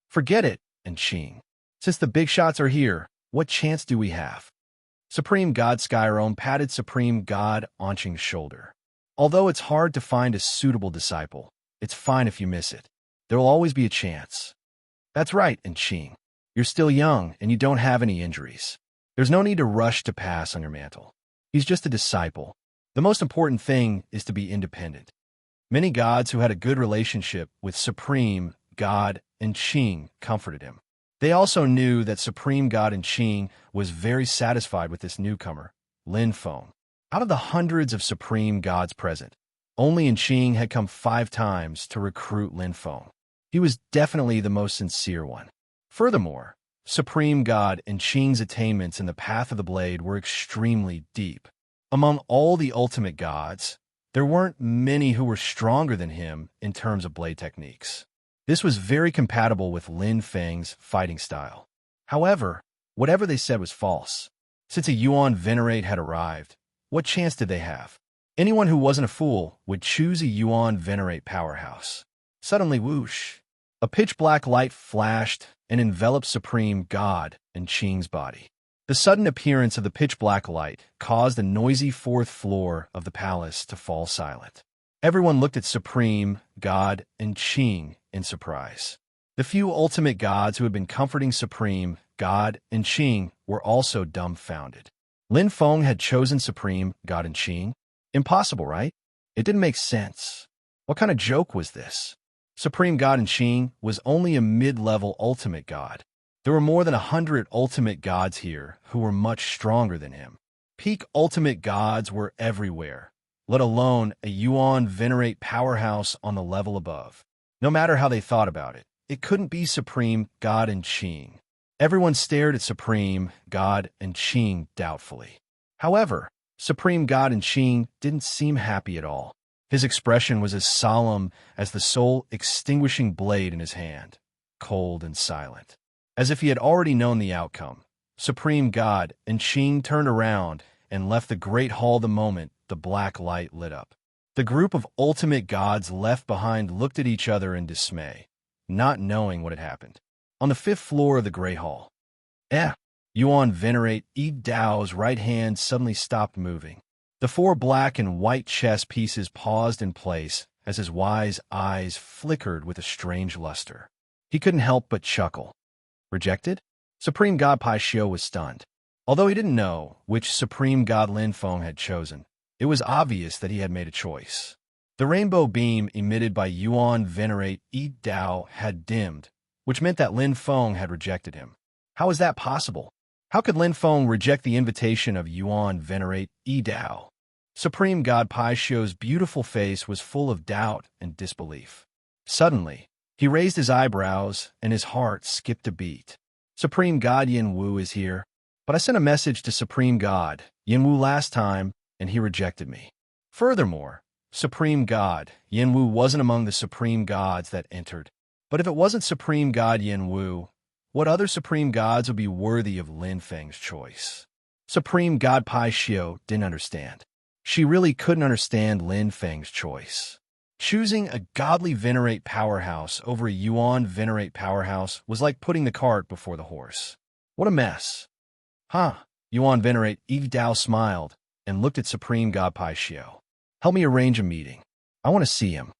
Speaker 1: Forget it, Enqing. Since the big shots are here, what chance do we have? Supreme God Skyrome patted Supreme God Anqing's shoulder. Although it's hard to find a suitable disciple, it's fine if you miss it. There will always be a chance. That's right, Enqing. You're still young and you don't have any injuries. There's no need to rush to pass on your mantle. He's just a disciple. The most important thing is to be independent. Many gods who had a good relationship with Supreme God Enqing comforted him. They also knew that Supreme God Enqing was very satisfied with this newcomer, Lin Feng. Out of the hundreds of supreme gods present, only Enqing had come 5 times to recruit Lin Feng. He was definitely the most sincere one. Furthermore, Supreme God Enqing's attainments in the path of the blade were extremely deep. Among all the ultimate gods, There weren't many who were stronger than him in terms of blade techniques. This was very compatible with Lin Feng's fighting style. However, whatever they said was false. Since a Yuan Venerate had arrived, what chance did they have? Anyone who wasn't a fool would choose a Yuan Venerate powerhouse. Suddenly, whoosh! A pitch-black light flashed and enveloped Supreme God and Qing's body. The sudden appearance of the pitch-black light caused the noisy fourth floor of the palace to fall silent. Everyone looked at Supreme God and Qing in surprise. The few ultimate gods who had been comforting Supreme God and Qing were also dumbfounded. Lin Feng had chosen Supreme God and Qing? Impossible, right? It didn't make sense. What kind of joke was this? Supreme God and Qing was only a mid-level ultimate god. There were more than 100 ultimate gods here who were much stronger than him. Peak ultimate gods were everywhere, let alone a Yuan Venerate powerhouse on the level above. No matter how they thought about it, it couldn't be Supreme God and Qing. Everyone stared at Supreme God and Qing doubtfully. However, Supreme God and Qing didn't seem happy at all. His expression was as solemn as the soul-extinguishing blade in his hand, cold and silent. As if he had already known the outcome, Supreme God and Qing turned around and left the great hall the moment the black light lit up. The group of ultimate gods left behind looked at each other in dismay, not knowing what had happened. On the 5th floor of the Great Hall, Yuan Venerate Yi Dao's right hand suddenly stopped moving. The 4 black and white chess pieces paused in place as his wise eyes flickered with a strange luster. He couldn't help but chuckle. Rejected? Supreme God Pai Xiu was stunned. Although he didn't know which Supreme God Lin Feng had chosen, it was obvious that he had made a choice. The rainbow beam emitted by Yuan Venerate Yi Dao had dimmed, which meant that Lin Feng had rejected him. How was that possible? How could Lin Feng reject the invitation of Yuan Venerate Yi Dao? Supreme God Pai Xiu's beautiful face was full of doubt and disbelief. Suddenly, he raised his eyebrows and his heart skipped a beat. Supreme God Yin Wu is here, but I sent a message to Supreme God Yin Wu last time, and he rejected me. Furthermore, Supreme God Yin Wu wasn't among the Supreme Gods that entered. But if it wasn't Supreme God Yin Wu, what other Supreme Gods would be worthy of Lin Feng's choice? Supreme God Pai Xiu didn't understand. She really couldn't understand Lin Feng's choice. Choosing a godly Venerate powerhouse over a Yuan Venerate powerhouse was like putting the cart before the horse. What a mess. Yuan Venerate Yi Dao smiled and looked at Supreme God Pai Xiu. Help me arrange a meeting. I want to see him.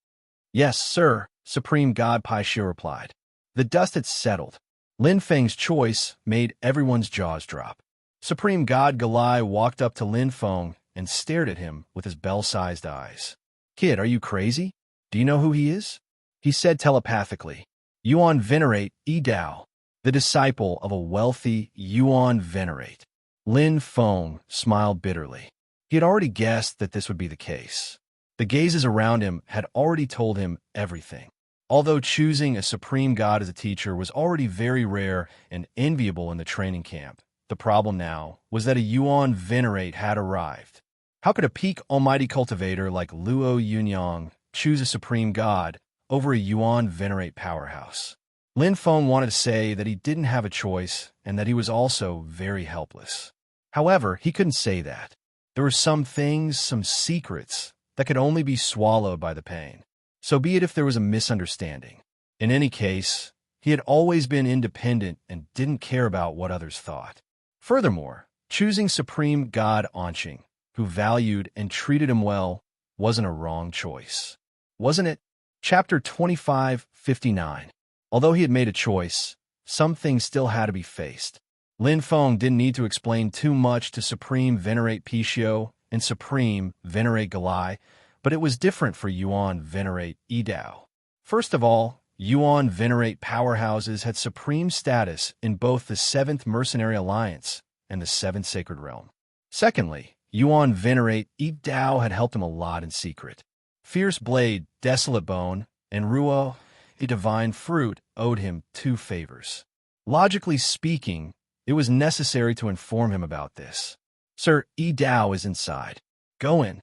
Speaker 1: Yes, sir, Supreme God Pai Xiu replied. The dust had settled. Lin Feng's choice made everyone's jaws drop. Supreme God Galai walked up to Lin Feng and stared at him with his bell-sized eyes. Kid, are you crazy? Do you know who he is? He said telepathically. Yuan Venerate Yi Dao, the disciple of a wealthy Yuan Venerate. Lin Feng smiled bitterly. He had already guessed that this would be the case. The gazes around him had already told him everything. Although choosing a supreme god as a teacher was already very rare and enviable in the training camp, the problem now was that a Yuan Venerate had arrived. How could a peak almighty cultivator like Luo Yunyang choose a supreme god over a Yuan Venerate powerhouse? Lin Feng wanted to say that he didn't have a choice and that he was also very helpless. However, he couldn't say that. There were some things, some secrets, that could only be swallowed by the pain. So be it if there was a misunderstanding. In any case, he had always been independent and didn't care about what others thought. Furthermore, choosing Supreme God Anqing, who valued and treated him well, wasn't a wrong choice. Wasn't it? Chapter 25:59. Although he had made a choice, some things still had to be faced. Lin Feng didn't need to explain too much to Supreme Venerate Pishio and Supreme Venerate Galai, but it was different for Yuan Venerate Yi Dao. First of all, Yuan Venerate powerhouses had supreme status in both the 7th Mercenary Alliance and the 7th Sacred Realm. Secondly, Yuan Venerate Yi Dao had helped him a lot in secret. Fierce Blade, Desolate Bone, and Ruo, a divine fruit, owed him 2 favors. Logically speaking, it was necessary to inform him about this. Sir, Yi Dao is inside. Go in.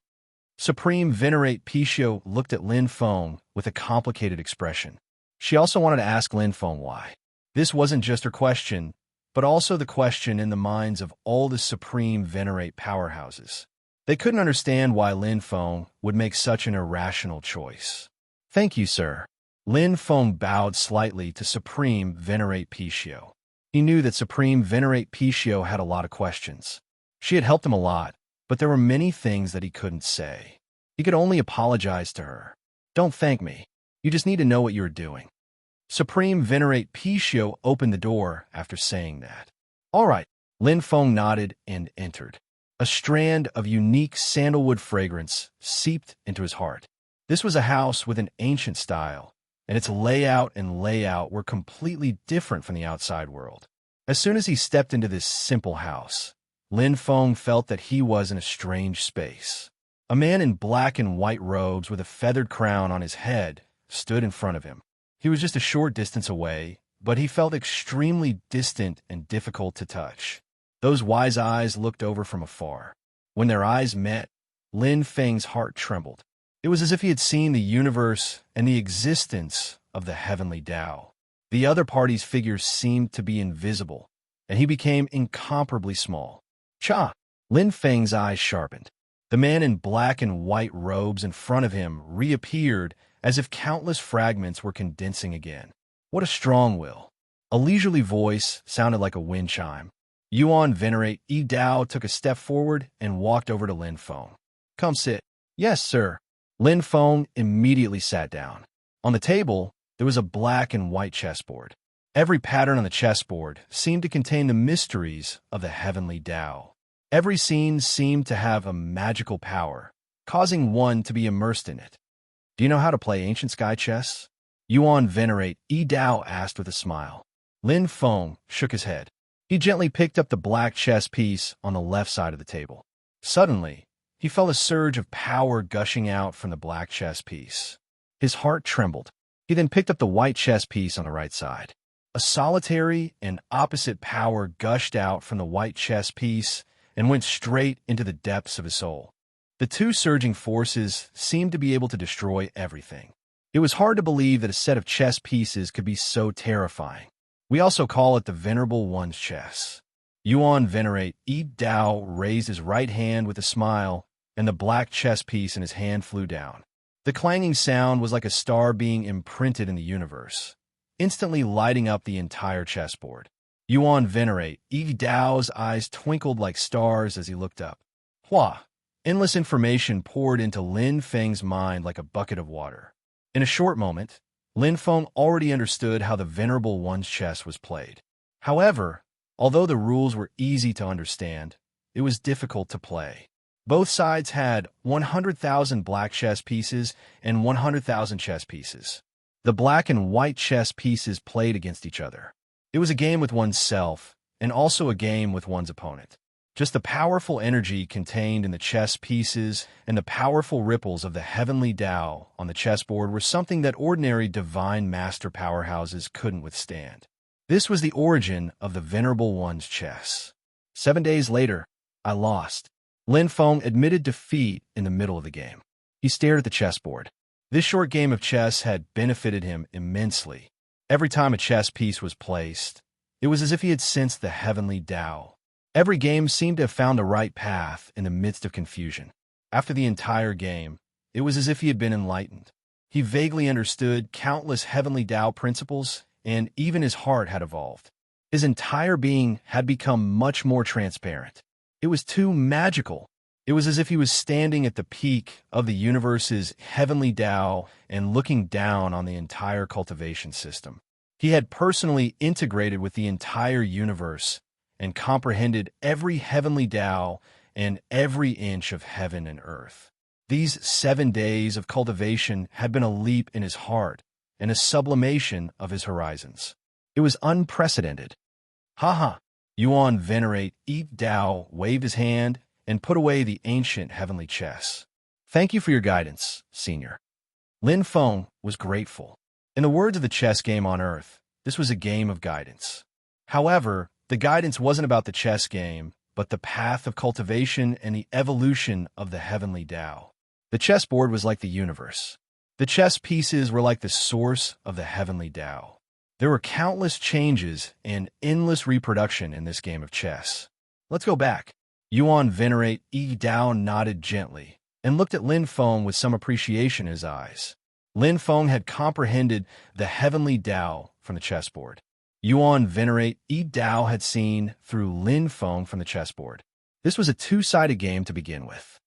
Speaker 1: Supreme Venerate Pichio looked at Lin Feng with a complicated expression. She also wanted to ask Lin Feng why. This wasn't just her question, but also the question in the minds of all the Supreme Venerate powerhouses. They couldn't understand why Lin Feng would make such an irrational choice. Thank you, sir. Lin Feng bowed slightly to Supreme Venerate Pichio. He knew that Supreme Venerate Pichio had a lot of questions. She had helped him a lot, but there were many things that he couldn't say. He could only apologize to her. Don't thank me. You just need to know what you are doing. Supreme Venerate Pichio opened the door after saying that. All right. Lin Feng nodded and entered. A strand of unique sandalwood fragrance seeped into his heart. This was a house with an ancient style, and its layout were completely different from the outside world. As soon as he stepped into this simple house, Lin Feng felt that he was in a strange space. A man in black and white robes with a feathered crown on his head stood in front of him. He was just a short distance away, but he felt extremely distant and difficult to touch. Those wise eyes looked over from afar. When their eyes met, Lin Feng's heart trembled. It was as if he had seen the universe and the existence of the heavenly Tao. The other party's figures seemed to be invisible, and he became incomparably small. Cha! Lin Feng's eyes sharpened. The man in black and white robes in front of him reappeared as if countless fragments were condensing again. What a strong will. A leisurely voice sounded like a wind chime. Yuan Venerate Yi Dao took a step forward and walked over to Lin Feng. Come sit. Yes, sir. Lin Feng immediately sat down. On the table, there was a black and white chessboard. Every pattern on the chessboard seemed to contain the mysteries of the heavenly Tao. Every scene seemed to have a magical power, causing one to be immersed in it. Do you know how to play ancient sky chess? Yuan Venerate Yi Dao asked with a smile. Lin Feng shook his head. He gently picked up the black chess piece on the left side of the table. Suddenly, he felt a surge of power gushing out from the black chess piece. His heart trembled. He then picked up the white chess piece on the right side. A solitary and opposite power gushed out from the white chess piece and went straight into the depths of his soul. The two surging forces seemed to be able to destroy everything. It was hard to believe that a set of chess pieces could be so terrifying. We also call it the Venerable One's chess. Yuan Venerate Yi Dao raised his right hand with a smile, and the black chess piece in his hand flew down. The clanging sound was like a star being imprinted in the universe, instantly lighting up the entire chessboard. Yuan Venerate Yi Dao's eyes twinkled like stars as he looked up. Hua! Endless information poured into Lin Feng's mind like a bucket of water. In a short moment, Lin Feng already understood how the Venerable One's chess was played. However, although the rules were easy to understand, it was difficult to play. Both sides had 100,000 black chess pieces and 100,000 chess pieces. The black and white chess pieces played against each other. It was a game with oneself, and also a game with one's opponent. Just the powerful energy contained in the chess pieces and the powerful ripples of the heavenly Tao on the chessboard were something that ordinary divine master powerhouses couldn't withstand. This was the origin of the Venerable One's chess. 7 days later, I lost. Lin Feng admitted defeat in the middle of the game. He stared at the chessboard. This short game of chess had benefited him immensely. Every time a chess piece was placed, it was as if he had sensed the heavenly Tao. Every game seemed to have found the right path in the midst of confusion. After the entire game, it was as if he had been enlightened. He vaguely understood countless heavenly Tao principles, and even his heart had evolved. His entire being had become much more transparent. It was too magical. It was as if he was standing at the peak of the universe's heavenly Tao and looking down on the entire cultivation system. He had personally integrated with the entire universe and comprehended every heavenly Tao and every inch of heaven and earth. These 7 days of cultivation had been a leap in his heart and a sublimation of his horizons. It was unprecedented. Ha! Yuan Venerate Yi Dao waved his hand and put away the ancient heavenly chess. Thank you for your guidance, Senior. Lin Feng was grateful. In the words of the chess game on Earth, this was a game of guidance. However, the guidance wasn't about the chess game, but the path of cultivation and the evolution of the heavenly Tao. The chessboard was like the universe. The chess pieces were like the source of the heavenly Tao. There were countless changes and endless reproduction in this game of chess. Let's go back. Yuan Venerate Yi Dao nodded gently and looked at Lin Feng with some appreciation in his eyes. Lin Feng had comprehended the heavenly Tao from the chessboard. Yuan Venerate Yi Dao had seen through Lin Feng from the chessboard. This was a two-sided game to begin with.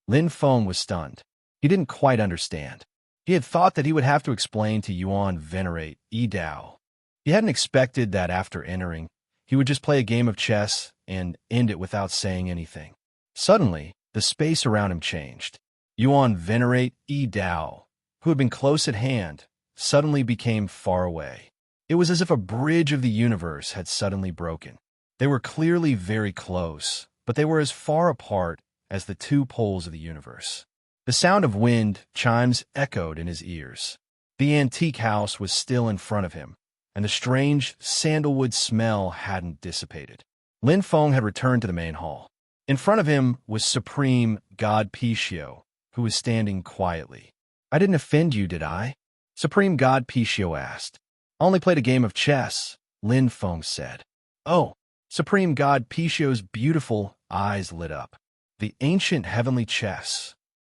Speaker 1: Lin Feng was stunned. He didn't quite understand. He had thought that he would have to explain to Yuan Venerate Yi Dao. He hadn't expected that after entering, he would just play a game of chess and end it without saying anything. Suddenly, the space around him changed. Yuan Venerate Yi Dao, who had been close at hand, suddenly became far away. It was as if a bridge of the universe had suddenly broken. They were clearly very close, but they were as far apart as the two poles of the universe. The sound of wind chimes echoed in his ears. The antique house was still in front of him, and the strange sandalwood smell hadn't dissipated. Lin Feng had returned to the main hall. In front of him was Supreme God Pichio, who was standing quietly. "I didn't offend you, did I?" Supreme God Pichio asked. "I only played a game of chess," Lin Feng said. "Oh." Supreme God Pichio's beautiful eyes lit up. "The ancient heavenly chess."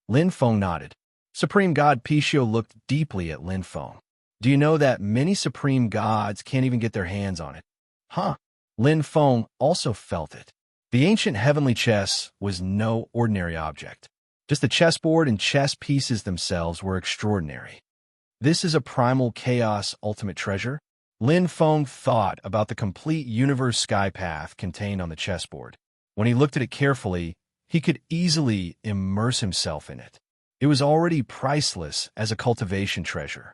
Speaker 1: Lin Feng nodded. Supreme God Pichio looked deeply at Lin Feng. "Do you know that many supreme gods can't even get their hands on it?" "Huh." Lin Feng also felt it. The ancient heavenly chess was no ordinary object. Just the chessboard and chess pieces themselves were extraordinary. "This is a primal chaos ultimate treasure?" Lin Feng thought about the complete universe sky path contained on the chessboard. When he looked at it carefully, he could easily immerse himself in it. It was already priceless as a cultivation treasure.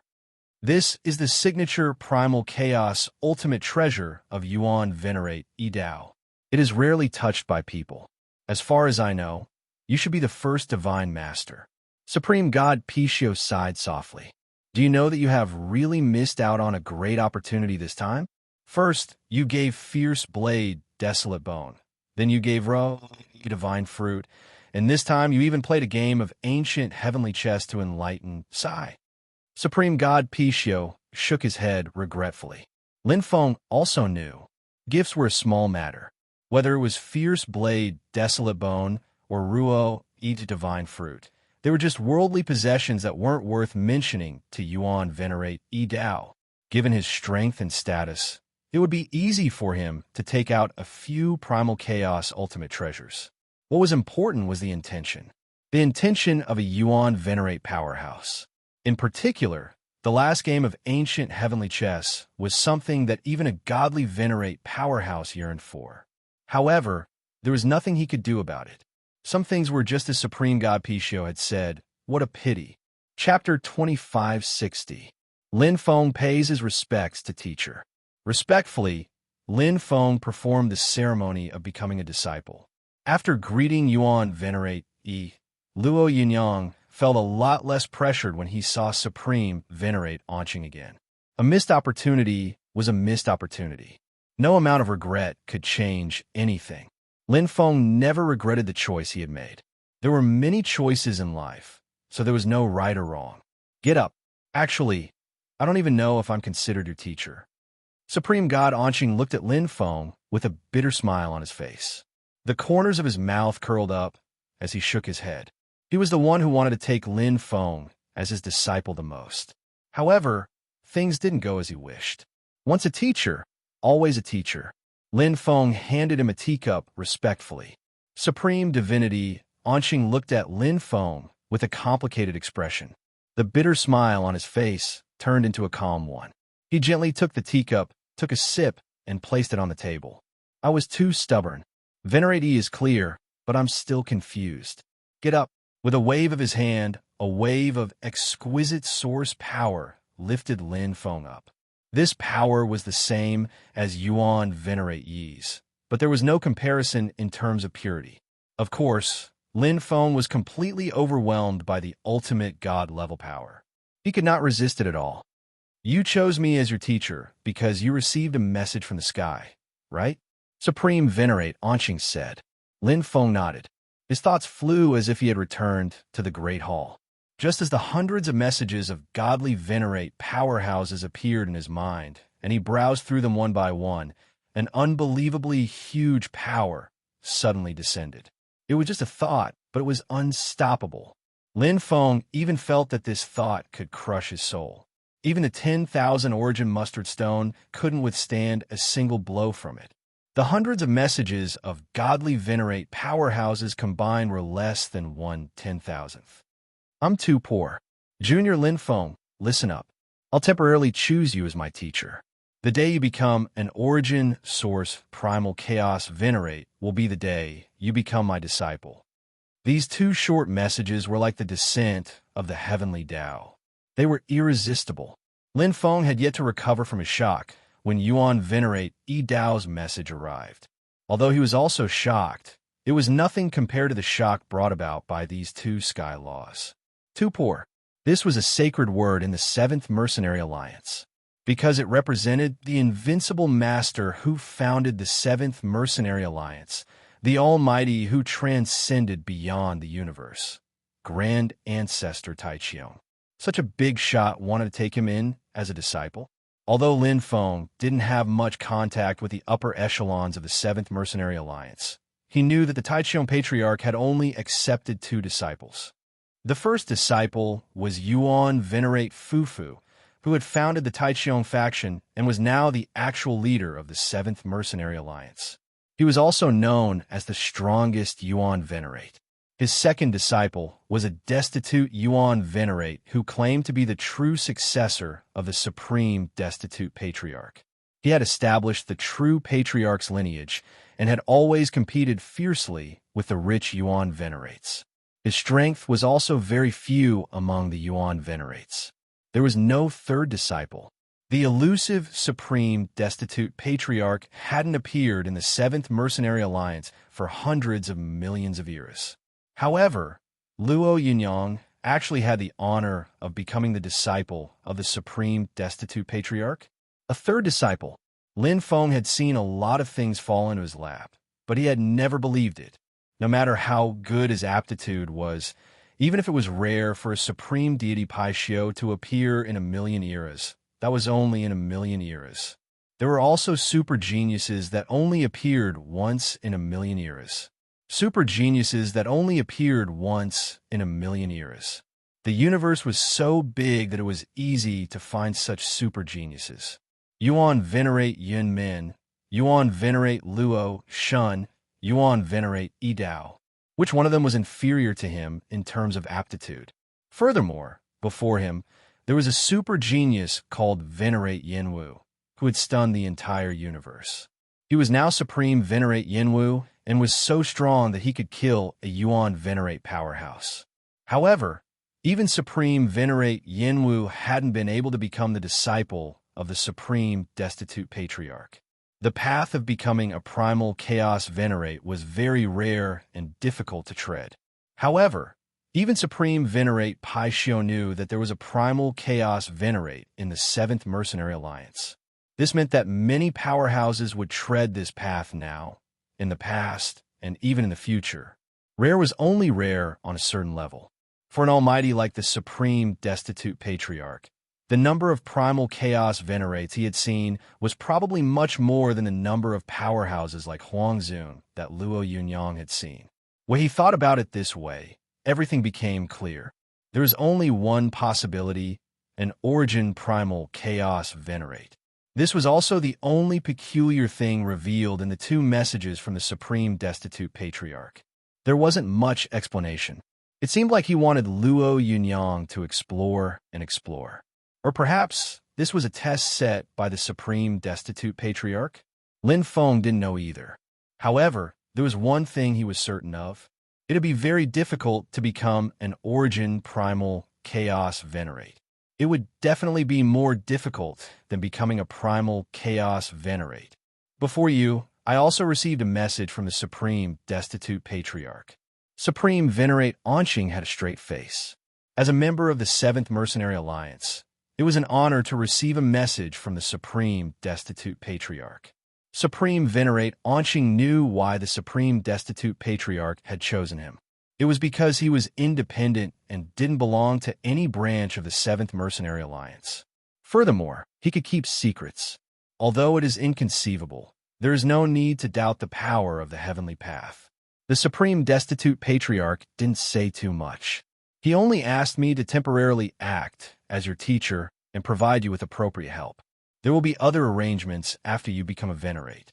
Speaker 1: This is the signature primal chaos ultimate treasure of Yuan Venerate Yi Dao. It is rarely touched by people. As far as I know, you should be the first divine master. Supreme God Pichio sighed softly. "Do you know that you have really missed out on a great opportunity this time? First, you gave Fierce Blade Desolate Bone. Then you gave Ro Divine Fruit. And this time you even played a game of ancient heavenly chess to enlighten Sai." Supreme God Pichio shook his head regretfully. Lin Feng also knew gifts were a small matter. Whether it was Fierce Blade Desolate Bone or Ruo Eat Divine Fruit, they were just worldly possessions that weren't worth mentioning to Yuan Venerate Yi Dao. Given his strength and status, it would be easy for him to take out a few primal chaos ultimate treasures. What was important was the intention of a Yuan Venerate powerhouse. In particular, the last game of ancient heavenly chess was something that even a godly Venerate powerhouse yearned for. However, there was nothing he could do about it. Some things were just as Supreme God Pichio had said. What a pity. Chapter 2560. Lin Feng pays his respects to teacher. Respectfully, Lin Feng performed the ceremony of becoming a disciple. After greeting Yuan Venerate Yi, Luo Yinyang felt a lot less pressured when he saw Supreme Venerate launching again. A missed opportunity was a missed opportunity. No amount of regret could change anything. Lin Feng never regretted the choice he had made. There were many choices in life, so there was no right or wrong. "Get up. Actually, I don't even know if I'm considered your teacher." Supreme God Anqing looked at Lin Feng with a bitter smile on his face. The corners of his mouth curled up as he shook his head. He was the one who wanted to take Lin Feng as his disciple the most. However, things didn't go as he wished. Once a teacher, always a teacher. Lin Feng handed him a teacup respectfully. Supreme Divinity Anqing looked at Lin Feng with a complicated expression. The bitter smile on his face turned into a calm one. He gently took the teacup, took a sip, and placed it on the table. "I was too stubborn. Venerate is clear, but I'm still confused. Get up." With a wave of his hand, a wave of exquisite source power lifted Lin Feng up. This power was the same as Yuan Venerate Yi's, but there was no comparison in terms of purity. Of course, Lin Feng was completely overwhelmed by the ultimate God-level power. He could not resist it at all. "You chose me as your teacher because you received a message from the sky, right?" Supreme Venerate Anqing said. Lin Feng nodded. His thoughts flew as if he had returned to the Great Hall. Just as the hundreds of messages of godly venerate powerhouses appeared in his mind, and he browsed through them one by one, an unbelievably huge power suddenly descended. It was just a thought, but it was unstoppable. Lin Feng even felt that this thought could crush his soul. Even the 10,000 origin mustard stone couldn't withstand a single blow from it. The hundreds of messages of godly venerate powerhouses combined were less than 1/10,000th. I'm too poor. Junior Lin Feng, listen up. I'll temporarily choose you as my teacher. The day you become an origin, source, primal chaos venerate will be the day you become my disciple. These two short messages were like the descent of the heavenly Tao. They were irresistible. Lin Feng had yet to recover from his shock when Yuan venerate Yi Dao's message arrived. Although he was also shocked, it was nothing compared to the shock brought about by these two sky laws. Too poor. This was a sacred word in the 7th Mercenary Alliance, because it represented the invincible master who founded the 7th Mercenary Alliance, the Almighty who transcended beyond the universe, Grand Ancestor Taichion. Such a big shot wanted to take him in as a disciple. Although Lin Feng didn't have much contact with the upper echelons of the 7th Mercenary Alliance, he knew that the Taichion Patriarch had only accepted 2 disciples. The first disciple was Yuan Venerate Fufu, who had founded the Taichion faction and was now the actual leader of the 7th Mercenary Alliance. He was also known as the strongest Yuan Venerate. His second disciple was a destitute Yuan Venerate who claimed to be the true successor of the Supreme Destitute Patriarch. He had established the true Patriarch's lineage and had always competed fiercely with the rich Yuan Venerates. His strength was also very few among the Yuan Venerates. There was no third disciple. The elusive Supreme Destitute Patriarch hadn't appeared in the 7th Mercenary Alliance for hundreds of millions of years. However, Luo Yunyang actually had the honor of becoming the disciple of the Supreme Destitute Patriarch. A third disciple. Lin Feng had seen a lot of things fall into his lap, but he had never believed it. No matter how good his aptitude was, even if it was rare for a supreme deity Paixio to appear in a million eras, that was only in a million eras. There were also super geniuses that only appeared once in a million eras. Super geniuses that only appeared once in a million eras. The universe was so big that it was easy to find such super geniuses. Yuan Venerate Yun Min, Yuan Venerate Luo Shun, Yuan Venerate Yi Dao. Which one of them was inferior to him in terms of aptitude? Furthermore, before him, there was a super genius called Venerate Yinwu, who had stunned the entire universe. He was now Supreme Venerate Yinwu and was so strong that he could kill a Yuan Venerate powerhouse. However, even Supreme Venerate Yinwu hadn't been able to become the disciple of the Supreme Destitute Patriarch. The path of becoming a primal chaos venerate was very rare and difficult to tread. However, even Supreme Venerate Paixio knew that there was a primal chaos venerate in the 7th Mercenary Alliance. This meant that many powerhouses would tread this path now, in the past, and even in the future. Rare was only rare on a certain level. For an almighty like the Supreme Destitute Patriarch, the number of primal chaos venerates he had seen was probably much more than the number of powerhouses like Huangzun that Luo Yunyang had seen. When he thought about it this way, everything became clear. There was only one possibility, an origin primal chaos venerate. This was also the only peculiar thing revealed in the 2 messages from the Supreme Destitute Patriarch. There wasn't much explanation. It seemed like he wanted Luo Yunyang to explore and explore. Or perhaps this was a test set by the Supreme Destitute Patriarch? Lin Feng didn't know either. However, there was one thing he was certain of. It'd be very difficult to become an origin primal chaos venerate. It would definitely be more difficult than becoming a primal chaos venerate. Before you, I also received a message from the Supreme Destitute Patriarch. Supreme Venerate Anqing had a straight face. As a member of the 7th Mercenary Alliance, it was an honor to receive a message from the Supreme Destitute Patriarch. Supreme Venerate Onching knew why the Supreme Destitute Patriarch had chosen him. It was because he was independent and didn't belong to any branch of the 7th Mercenary Alliance. Furthermore, he could keep secrets. Although it is inconceivable, there is no need to doubt the power of the heavenly path. The Supreme Destitute Patriarch didn't say too much. He only asked me to temporarily act as your teacher and provide you with appropriate help. There will be other arrangements after you become a Venerate.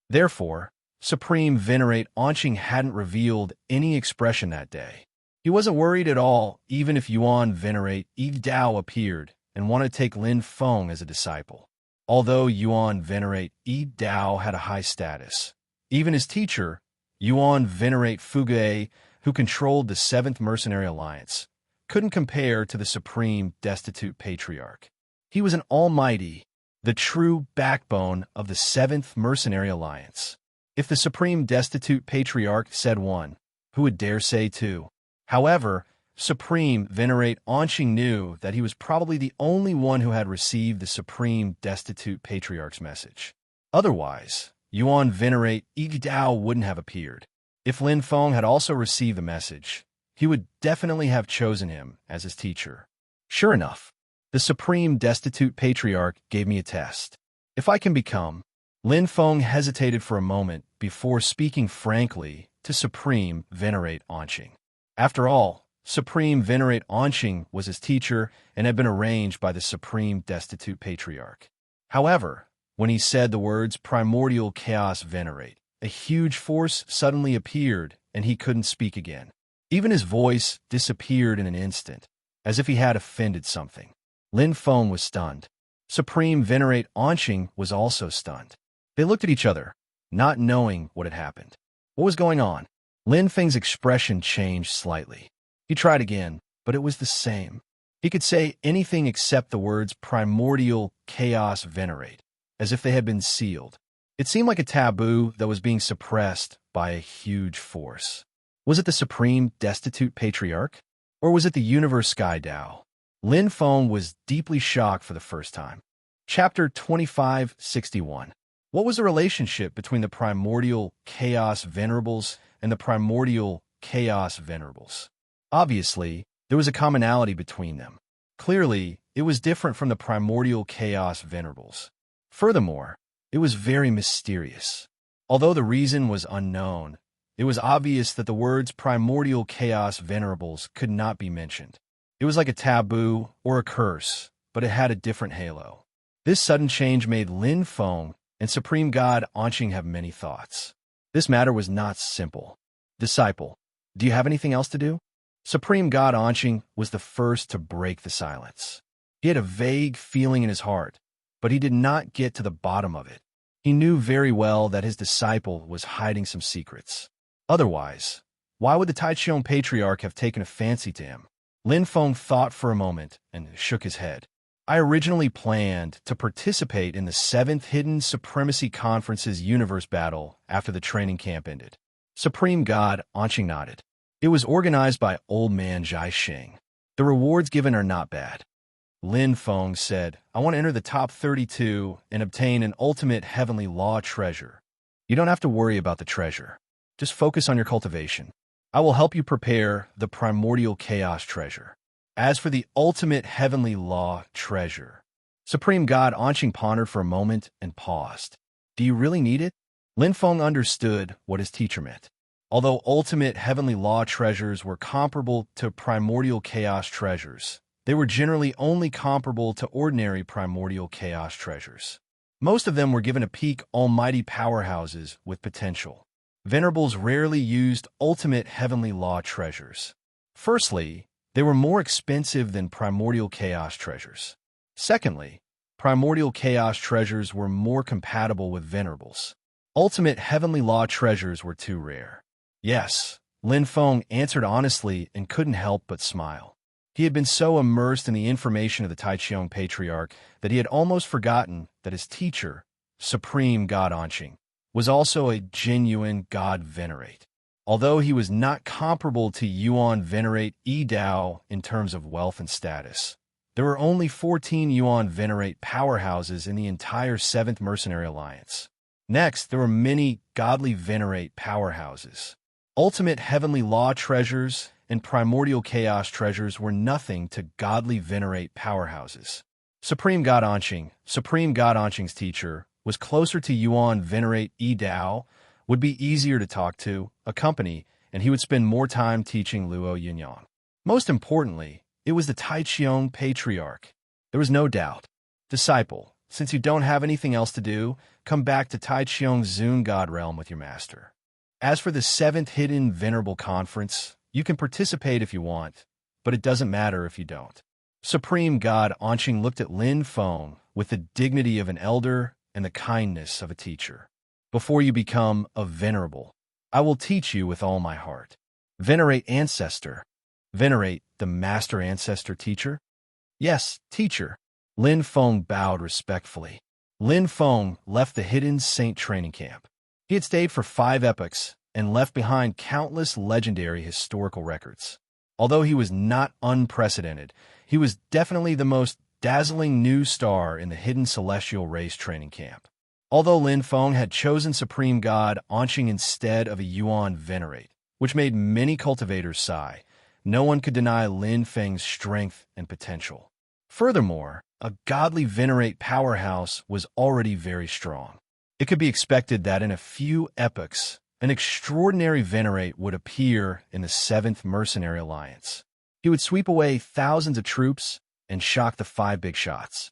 Speaker 1: Therefore, Supreme Venerate Onching hadn't revealed any expression that day. He wasn't worried at all, even if Yuan Venerate Yi Dao appeared and wanted to take Lin Feng as a disciple. Although Yuan Venerate Yi Dao had a high status, even his teacher, Yuan Venerate Fugue, who controlled the 7th Mercenary Alliance, couldn't compare to the Supreme Destitute Patriarch. He was an almighty, the true backbone of the 7th Mercenary Alliance. If the Supreme Destitute Patriarch said one, who would dare say two? However, Supreme Venerate Onching knew that he was probably the only one who had received the Supreme Destitute Patriarch's message. Otherwise, Yuan Venerate Yi Dao wouldn't have appeared. If Lin Feng had also received the message, he would definitely have chosen him as his teacher. Sure enough, the Supreme Destitute Patriarch gave me a test. If I can become... Lin Feng hesitated for a moment before speaking frankly to Supreme Venerate Onching. After all, Supreme Venerate Onching was his teacher and had been arranged by the Supreme Destitute Patriarch. However, when he said the words Primordial Chaos Venerate, a huge force suddenly appeared and he couldn't speak again. Even his voice disappeared in an instant, as if he had offended something. Lin Feng was stunned. Supreme Venerate Onching was also stunned. They looked at each other, not knowing what had happened. What was going on? Lin Feng's expression changed slightly. He tried again, but it was the same. He could say anything except the words Primordial Chaos Venerate, as if they had been sealed. It seemed like a taboo that was being suppressed by a huge force. Was it the Supreme Destitute Patriarch? Or was it the Universe Sky Dao? Lin Feng was deeply shocked for the first time. Chapter 2561. What was the relationship between the Primordial Chaos Venerables and the Primordial Chaos Venerables? Obviously, there was a commonality between them. Clearly, it was different from the Primordial Chaos Venerables. Furthermore, it was very mysterious. Although the reason was unknown, it was obvious that the words Primordial Chaos Venerables could not be mentioned. It was like a taboo or a curse, but it had a different halo. This sudden change made Lin Feng and Supreme God Onching have many thoughts. This matter was not simple. Disciple, do you have anything else to do? Supreme God Onching was the first to break the silence. He had a vague feeling in his heart, but he did not get to the bottom of it. He knew very well that his disciple was hiding some secrets. Otherwise, why would the Taichung Patriarch have taken a fancy to him? Lin Feng thought for a moment and shook his head. I originally planned to participate in the 7th Hidden Supremacy Conference's universe battle after the training camp ended. Supreme God Onching nodded. It was organized by Old Man Zhai Xing. The rewards given are not bad. Lin Feng said, I want to enter the top 32 and obtain an ultimate heavenly law treasure. You don't have to worry about the treasure. Just focus on your cultivation. I will help you prepare the primordial chaos treasure. As for the ultimate heavenly law treasure, Supreme God Onching pondered for a moment and paused. Do you really need it? Lin Feng understood what his teacher meant. Although ultimate heavenly law treasures were comparable to primordial chaos treasures, they were generally only comparable to ordinary primordial chaos treasures. Most of them were given to peak almighty powerhouses with potential. Venerables rarely used ultimate heavenly law treasures. Firstly, they were more expensive than primordial chaos treasures. Secondly, primordial chaos treasures were more compatible with venerables. Ultimate heavenly law treasures were too rare. Yes, Lin Feng answered honestly and couldn't help but smile. He had been so immersed in the information of the Taichung Patriarch that he had almost forgotten that his teacher, Supreme God Onching, was also a genuine God Venerate. Although he was not comparable to Yuan Venerate Yi Dao in terms of wealth and status, there were only 14 Yuan Venerate powerhouses in the entire 7th Mercenary Alliance. Next, there were many godly venerate powerhouses. Ultimate heavenly law treasures and primordial chaos treasures were nothing to godly venerate powerhouses. Supreme God Anqing's teacher, was closer to Yuan venerate Yi Dao, would be easier to talk to, accompany, and he would spend more time teaching Luo Yunyang. Most importantly, it was the Taiqiong patriarch. There was no doubt. Disciple, since you don't have anything else to do, come back to Taiqiong Zun God Realm with your master. As for the 7th Hidden Venerable Conference, you can participate if you want, but it doesn't matter if you don't. Supreme God Anqing looked at Lin Feng with the dignity of an elder and the kindness of a teacher. Before you become a venerable, I will teach you with all my heart. Venerate ancestor. Venerate the master ancestor teacher? Yes, teacher. Lin Feng bowed respectfully. Lin Feng left the hidden saint training camp. He had stayed for 5 epochs and left behind countless legendary historical records. Although he was not unprecedented, he was definitely the most dazzling new star in the hidden celestial race training camp. Although Lin Feng had chosen Supreme God Anqing instead of a Yuan venerate, which made many cultivators sigh, no one could deny Lin Feng's strength and potential. Furthermore, a godly venerate powerhouse was already very strong. It could be expected that in a few epochs, an extraordinary venerate would appear in the 7th Mercenary Alliance. He would sweep away thousands of troops and shock the 5 big shots.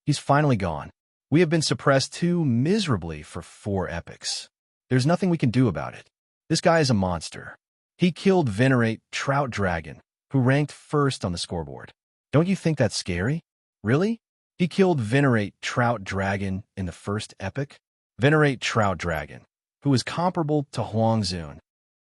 Speaker 1: He's finally gone. We have been suppressed too miserably for 4 epochs. There's nothing we can do about it. This guy is a monster. He killed venerate Trout Dragon, who ranked 1st on the scoreboard. Don't you think that's scary? Really? He killed venerate Trout Dragon in the 1st epoch? Venerate Trout Dragon, who was comparable to Huang Zun.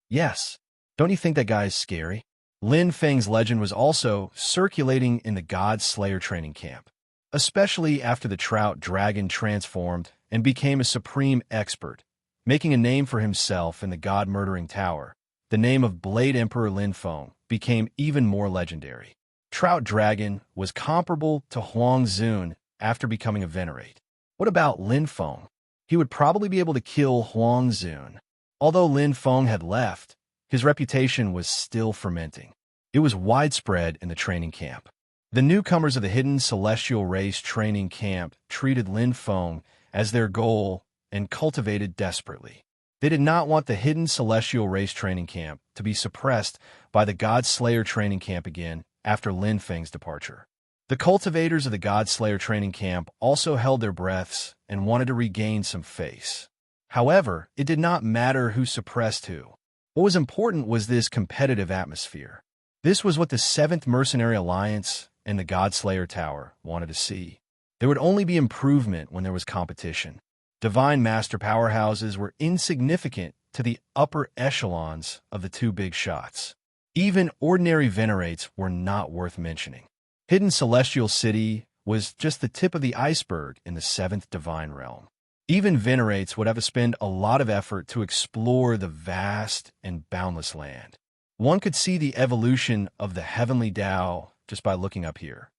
Speaker 1: Yes. Don't you think that guy is scary? Lin Feng's legend was also circulating in the God Slayer training camp, especially after the Trout Dragon transformed and became a supreme expert, making a name for himself in the God-murdering tower. The name of Blade Emperor Lin Feng became even more legendary. Trout Dragon was comparable to Huang Zun after becoming a venerate. What about Lin Feng? He would probably be able to kill Huang Zun. Although Lin Feng had left, his reputation was still fermenting. It was widespread in the training camp. The newcomers of the hidden celestial race training camp treated Lin Feng as their goal and cultivated desperately. They did not want the hidden celestial race training camp to be suppressed by the God Slayer training camp again after Lin Feng's departure. The cultivators of the God Slayer training camp also held their breaths and wanted to regain some face. However, it did not matter who suppressed who. What was important was this competitive atmosphere. This was what the 7th Mercenary Alliance and the God Slayer Tower wanted to see. There would only be improvement when there was competition. Divine Master powerhouses were insignificant to the upper echelons of the 2 big shots. Even ordinary venerates were not worth mentioning. Hidden Celestial City was just the tip of the iceberg in the 7th Divine Realm. Even venerates would have to spend a lot of effort to explore the vast and boundless land. One could see the evolution of the heavenly Tao just by looking up here.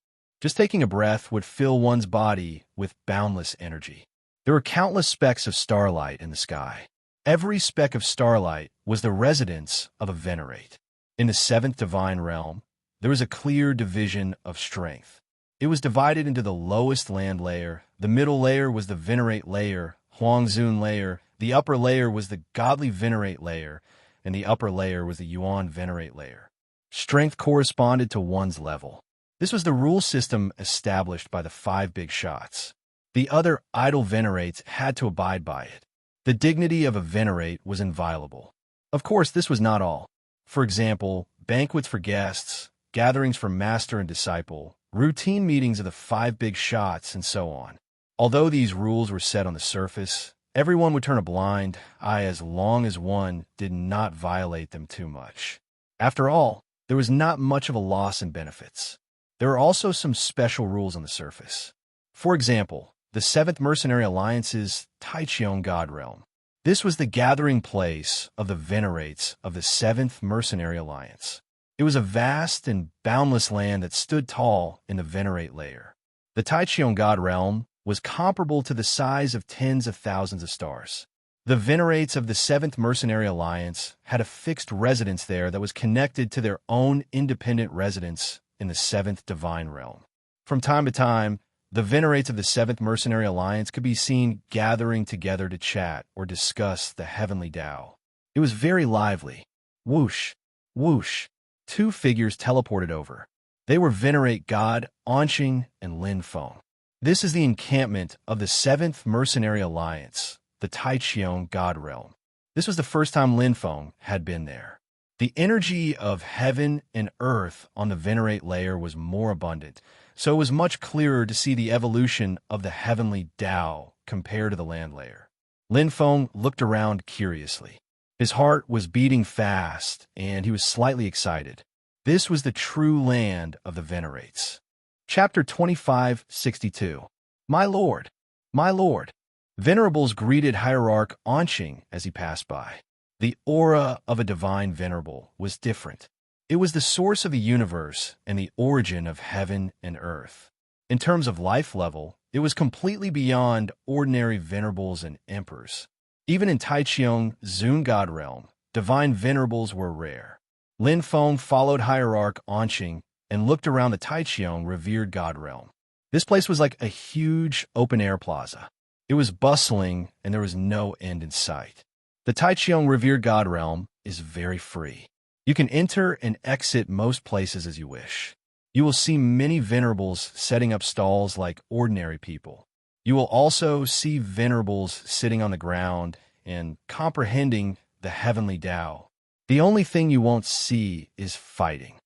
Speaker 1: Just taking a breath would fill one's body with boundless energy. There were countless specks of starlight in the sky. Every speck of starlight was the residence of a venerate. In the 7th Divine Realm, there was a clear division of strength. It was divided into the lowest land layer. The middle layer was the venerate layer, Huang Zun layer. The upper layer was the godly venerate layer, and the upper layer was the Yuan venerate layer. Strength corresponded to one's level. This was the rule system established by the 5 big shots. The other idle venerates had to abide by it. The dignity of a venerate was inviolable. Of course, this was not all. For example, banquets for guests, gatherings for master and disciple, routine meetings of the 5 big shots, and so on. Although these rules were set on the surface, everyone would turn a blind eye as long as one did not violate them too much. After all, there was not much of a loss in benefits. There are also some special rules on the surface. For example, the 7th Mercenary Alliance's Taiqiong God Realm. This was the gathering place of the venerates of the 7th Mercenary Alliance. It was a vast and boundless land that stood tall in the venerate layer. The Taiqiong God Realm was comparable to the size of tens of thousands of stars. The venerates of the 7th Mercenary Alliance had a fixed residence there that was connected to their own independent residence in the 7th Divine Realm. From time to time, the venerates of the 7th Mercenary Alliance could be seen gathering together to chat or discuss the heavenly Tao. It was very lively. Whoosh, whoosh. 2 figures teleported over. They were venerate god Anqing and Lin Feng. This is the encampment of the 7th Mercenary Alliance, the Taiqiong God Realm. This was the first time Lin Feng had been there. The energy of heaven and earth on the venerate layer was more abundant, so it was much clearer to see the evolution of the heavenly Tao compared to the land layer. Lin Feng looked around curiously. His heart was beating fast, and he was slightly excited. This was the true land of the venerates. Chapter 2562. My lord, my lord. Venerables greeted Hierarch Anqing as he passed by. The aura of a divine venerable was different. It was the source of the universe and the origin of heaven and earth. In terms of life level, it was completely beyond ordinary venerables and emperors. Even in Taiqiong Zun God Realm, divine venerables were rare. Lin Feng followed Hierarch Anqing and looked around the Taiqiong revered God Realm. This place was like a huge open-air plaza. It was bustling, and there was no end in sight. The Taiqiong revered God Realm is very free. You can enter and exit most places as you wish. You will see many venerables setting up stalls like ordinary people. You will also see venerables sitting on the ground and comprehending the heavenly Tao. The only thing you won't see is fighting.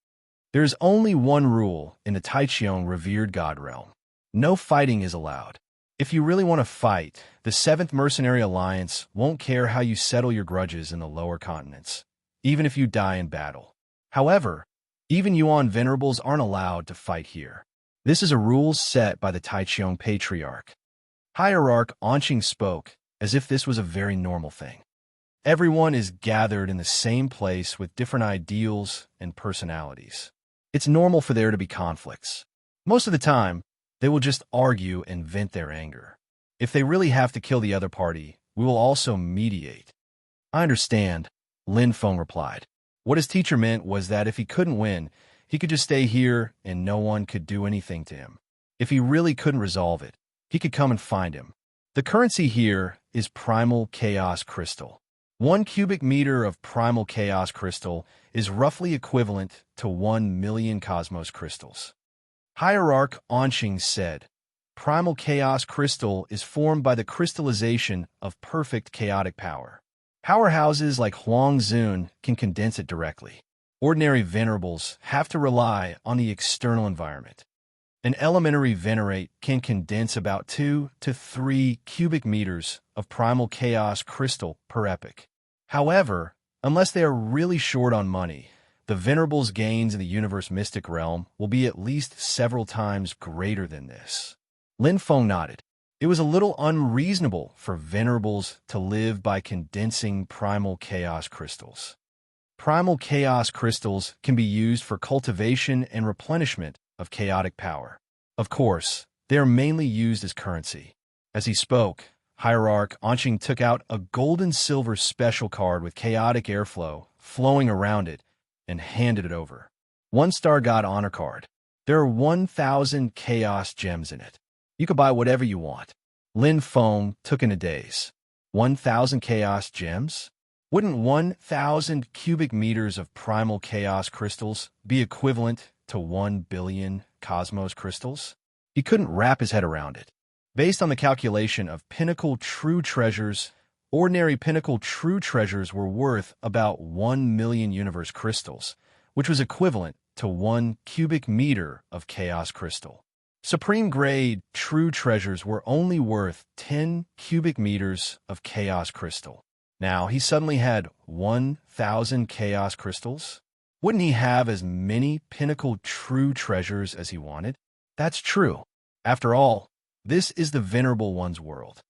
Speaker 1: There is only one rule in the Taiqiong revered God Realm. No fighting is allowed. If you really want to fight, the 7th Mercenary Alliance won't care how you settle your grudges in the lower continents, even if you die in battle. However, even Yuan venerables aren't allowed to fight here. This is a rule set by the Taiqiong Patriarch. Hierarch Anqing spoke as if this was a very normal thing. Everyone is gathered in the same place with different ideals and personalities. It's normal for there to be conflicts. Most of the time, they will just argue and vent their anger. If they really have to kill the other party, we will also mediate. I understand, Lin Feng replied. What his teacher meant was that if he couldn't win, he could just stay here and no one could do anything to him. If he really couldn't resolve it, he could come and find him. The currency here is primal chaos crystal. 1 cubic meter of primal chaos crystal is roughly equivalent to 1 million cosmos crystals. Hierarch Anqing said, primal chaos crystal is formed by the crystallization of perfect chaotic power. Powerhouses like Huang Zun can condense it directly. Ordinary venerables have to rely on the external environment. An elementary venerate can condense about 2 to 3 cubic meters of primal chaos crystal per epoch. However, unless they are really short on money, the venerable's gains in the universe mystic realm will be at least several times greater than this. Lin Feng nodded. It was a little unreasonable for venerables to live by condensing primal chaos crystals. Primal chaos crystals can be used for cultivation and replenishment of chaotic power. Of course, they are mainly used as currency. As he spoke, Hierarch Anqing took out a gold-and-silver special card with chaotic airflow flowing around it and handed it over. 1-star God honor card. There are 1,000 chaos gems in it. You can buy whatever you want. Lin Feng took in a daze. 1,000 chaos gems? Wouldn't 1,000 cubic meters of primal chaos crystals be equivalent to 1 billion cosmos crystals? He couldn't wrap his head around it. Based on the calculation of pinnacle true treasures, ordinary pinnacle true treasures were worth about 1 million universe crystals, which was equivalent to 1 cubic meter of chaos crystal. Supreme grade true treasures were only worth 10 cubic meters of chaos crystal. Now he suddenly had 1,000 chaos crystals? Wouldn't he have as many pinnacle true treasures as he wanted? That's true. After all, this is the Venerable One's world.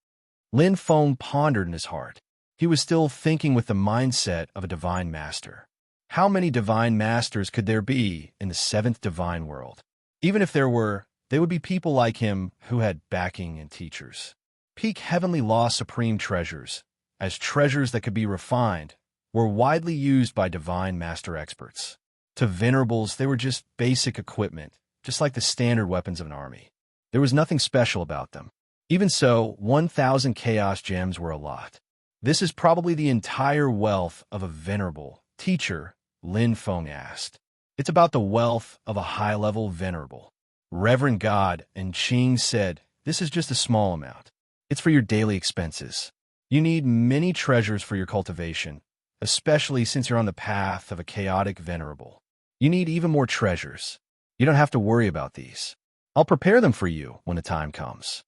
Speaker 1: Lin Feng pondered in his heart. He was still thinking with the mindset of a divine master. How many divine masters could there be in the 7th divine world? Even if there were, they would be people like him who had backing and teachers. Peak heavenly law supreme treasures, as treasures that could be refined, were widely used by divine master experts. To venerables, they were just basic equipment, just like the standard weapons of an army. There was nothing special about them. Even so, 1,000 chaos gems were a lot. This is probably the entire wealth of a venerable teacher, Lin Feng asked. It's about the wealth of a high-level venerable. Reverend God and Qing said, this is just a small amount. It's for your daily expenses. You need many treasures for your cultivation, especially since you're on the path of a chaotic venerable. You need even more treasures. You don't have to worry about these. I'll prepare them for you when the time comes.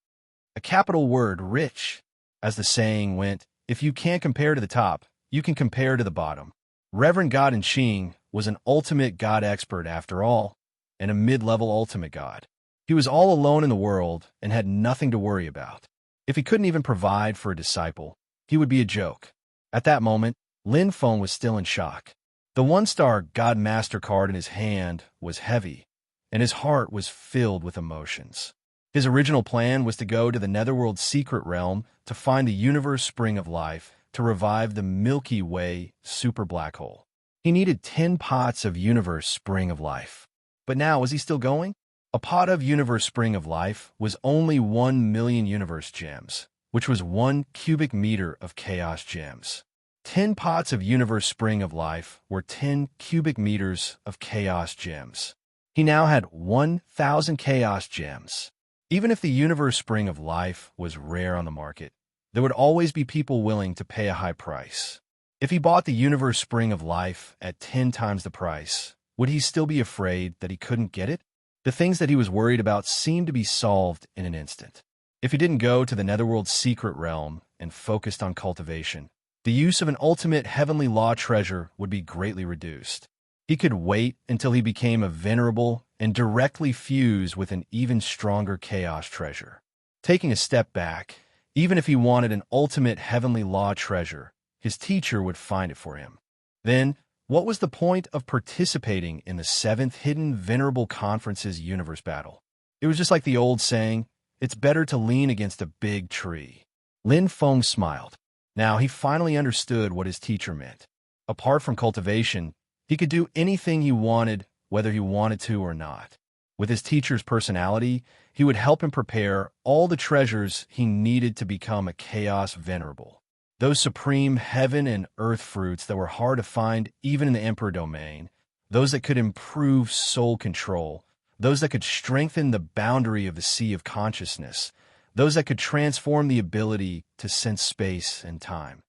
Speaker 1: A capital word, rich. As the saying went, if you can't compare to the top, you can compare to the bottom. Reverend God in Qing was an ultimate God expert after all, and a mid-level ultimate God. He was all alone in the world and had nothing to worry about. If he couldn't even provide for a disciple, he would be a joke. At that moment, Lin Feng was still in shock. The one-star God Master card in his hand was heavy, and his heart was filled with emotions. His original plan was to go to the Netherworld secret realm to find the universe spring of life to revive the Milky Way super black hole. He needed 10 pots of universe spring of life. But now, was he still going? A pot of universe spring of life was only 1 million universe gems, which was 1 cubic meter of chaos gems. 10 pots of universe spring of life were 10 cubic meters of chaos gems. He now had 1,000 chaos gems. Even if the universe spring of life was rare on the market, there would always be people willing to pay a high price. If he bought the universe spring of life at 10 times the price, would he still be afraid that he couldn't get it? The things that he was worried about seemed to be solved in an instant. If he didn't go to the Netherworld secret realm and focused on cultivation, the use of an ultimate heavenly law treasure would be greatly reduced. He could wait until he became a venerable and directly fuse with an even stronger chaos treasure. Taking a step back, even if he wanted an ultimate heavenly law treasure, his teacher would find it for him. Then, what was the point of participating in the 7th Hidden Venerable Conference's universe battle? It was just like the old saying, it's better to lean against a big tree. Lin Feng smiled. Now he finally understood what his teacher meant. Apart from cultivation, he could do anything he wanted, whether he wanted to or not. With his teacher's personality, he would help him prepare all the treasures he needed to become a chaos venerable. Those supreme heaven and earth fruits that were hard to find even in the Emperor domain, those that could improve soul control, those that could strengthen the boundary of the sea of consciousness, those that could transform the ability to sense space and time.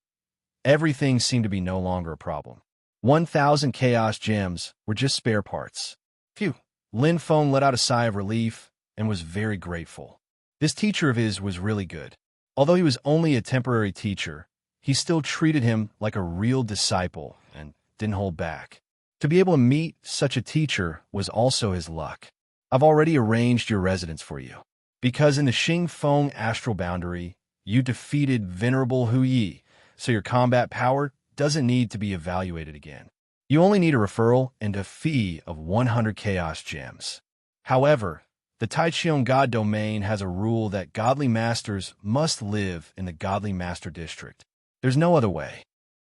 Speaker 1: Everything seemed to be no longer a problem. 1,000 chaos gems were just spare parts. Phew! Lin Feng let out a sigh of relief and was very grateful. This teacher of his was really good. Although he was only a temporary teacher, he still treated him like a real disciple and didn't hold back. To be able to meet such a teacher was also his luck. I've already arranged your residence for you, because in the Xing Feng astral boundary, you defeated Venerable Hu Yi, so your combat power doesn't need to be evaluated again. You only need a referral and a fee of 100 chaos gems. However, the Taiqiong God domain has a rule that godly masters must live in the godly master district. There's no other way.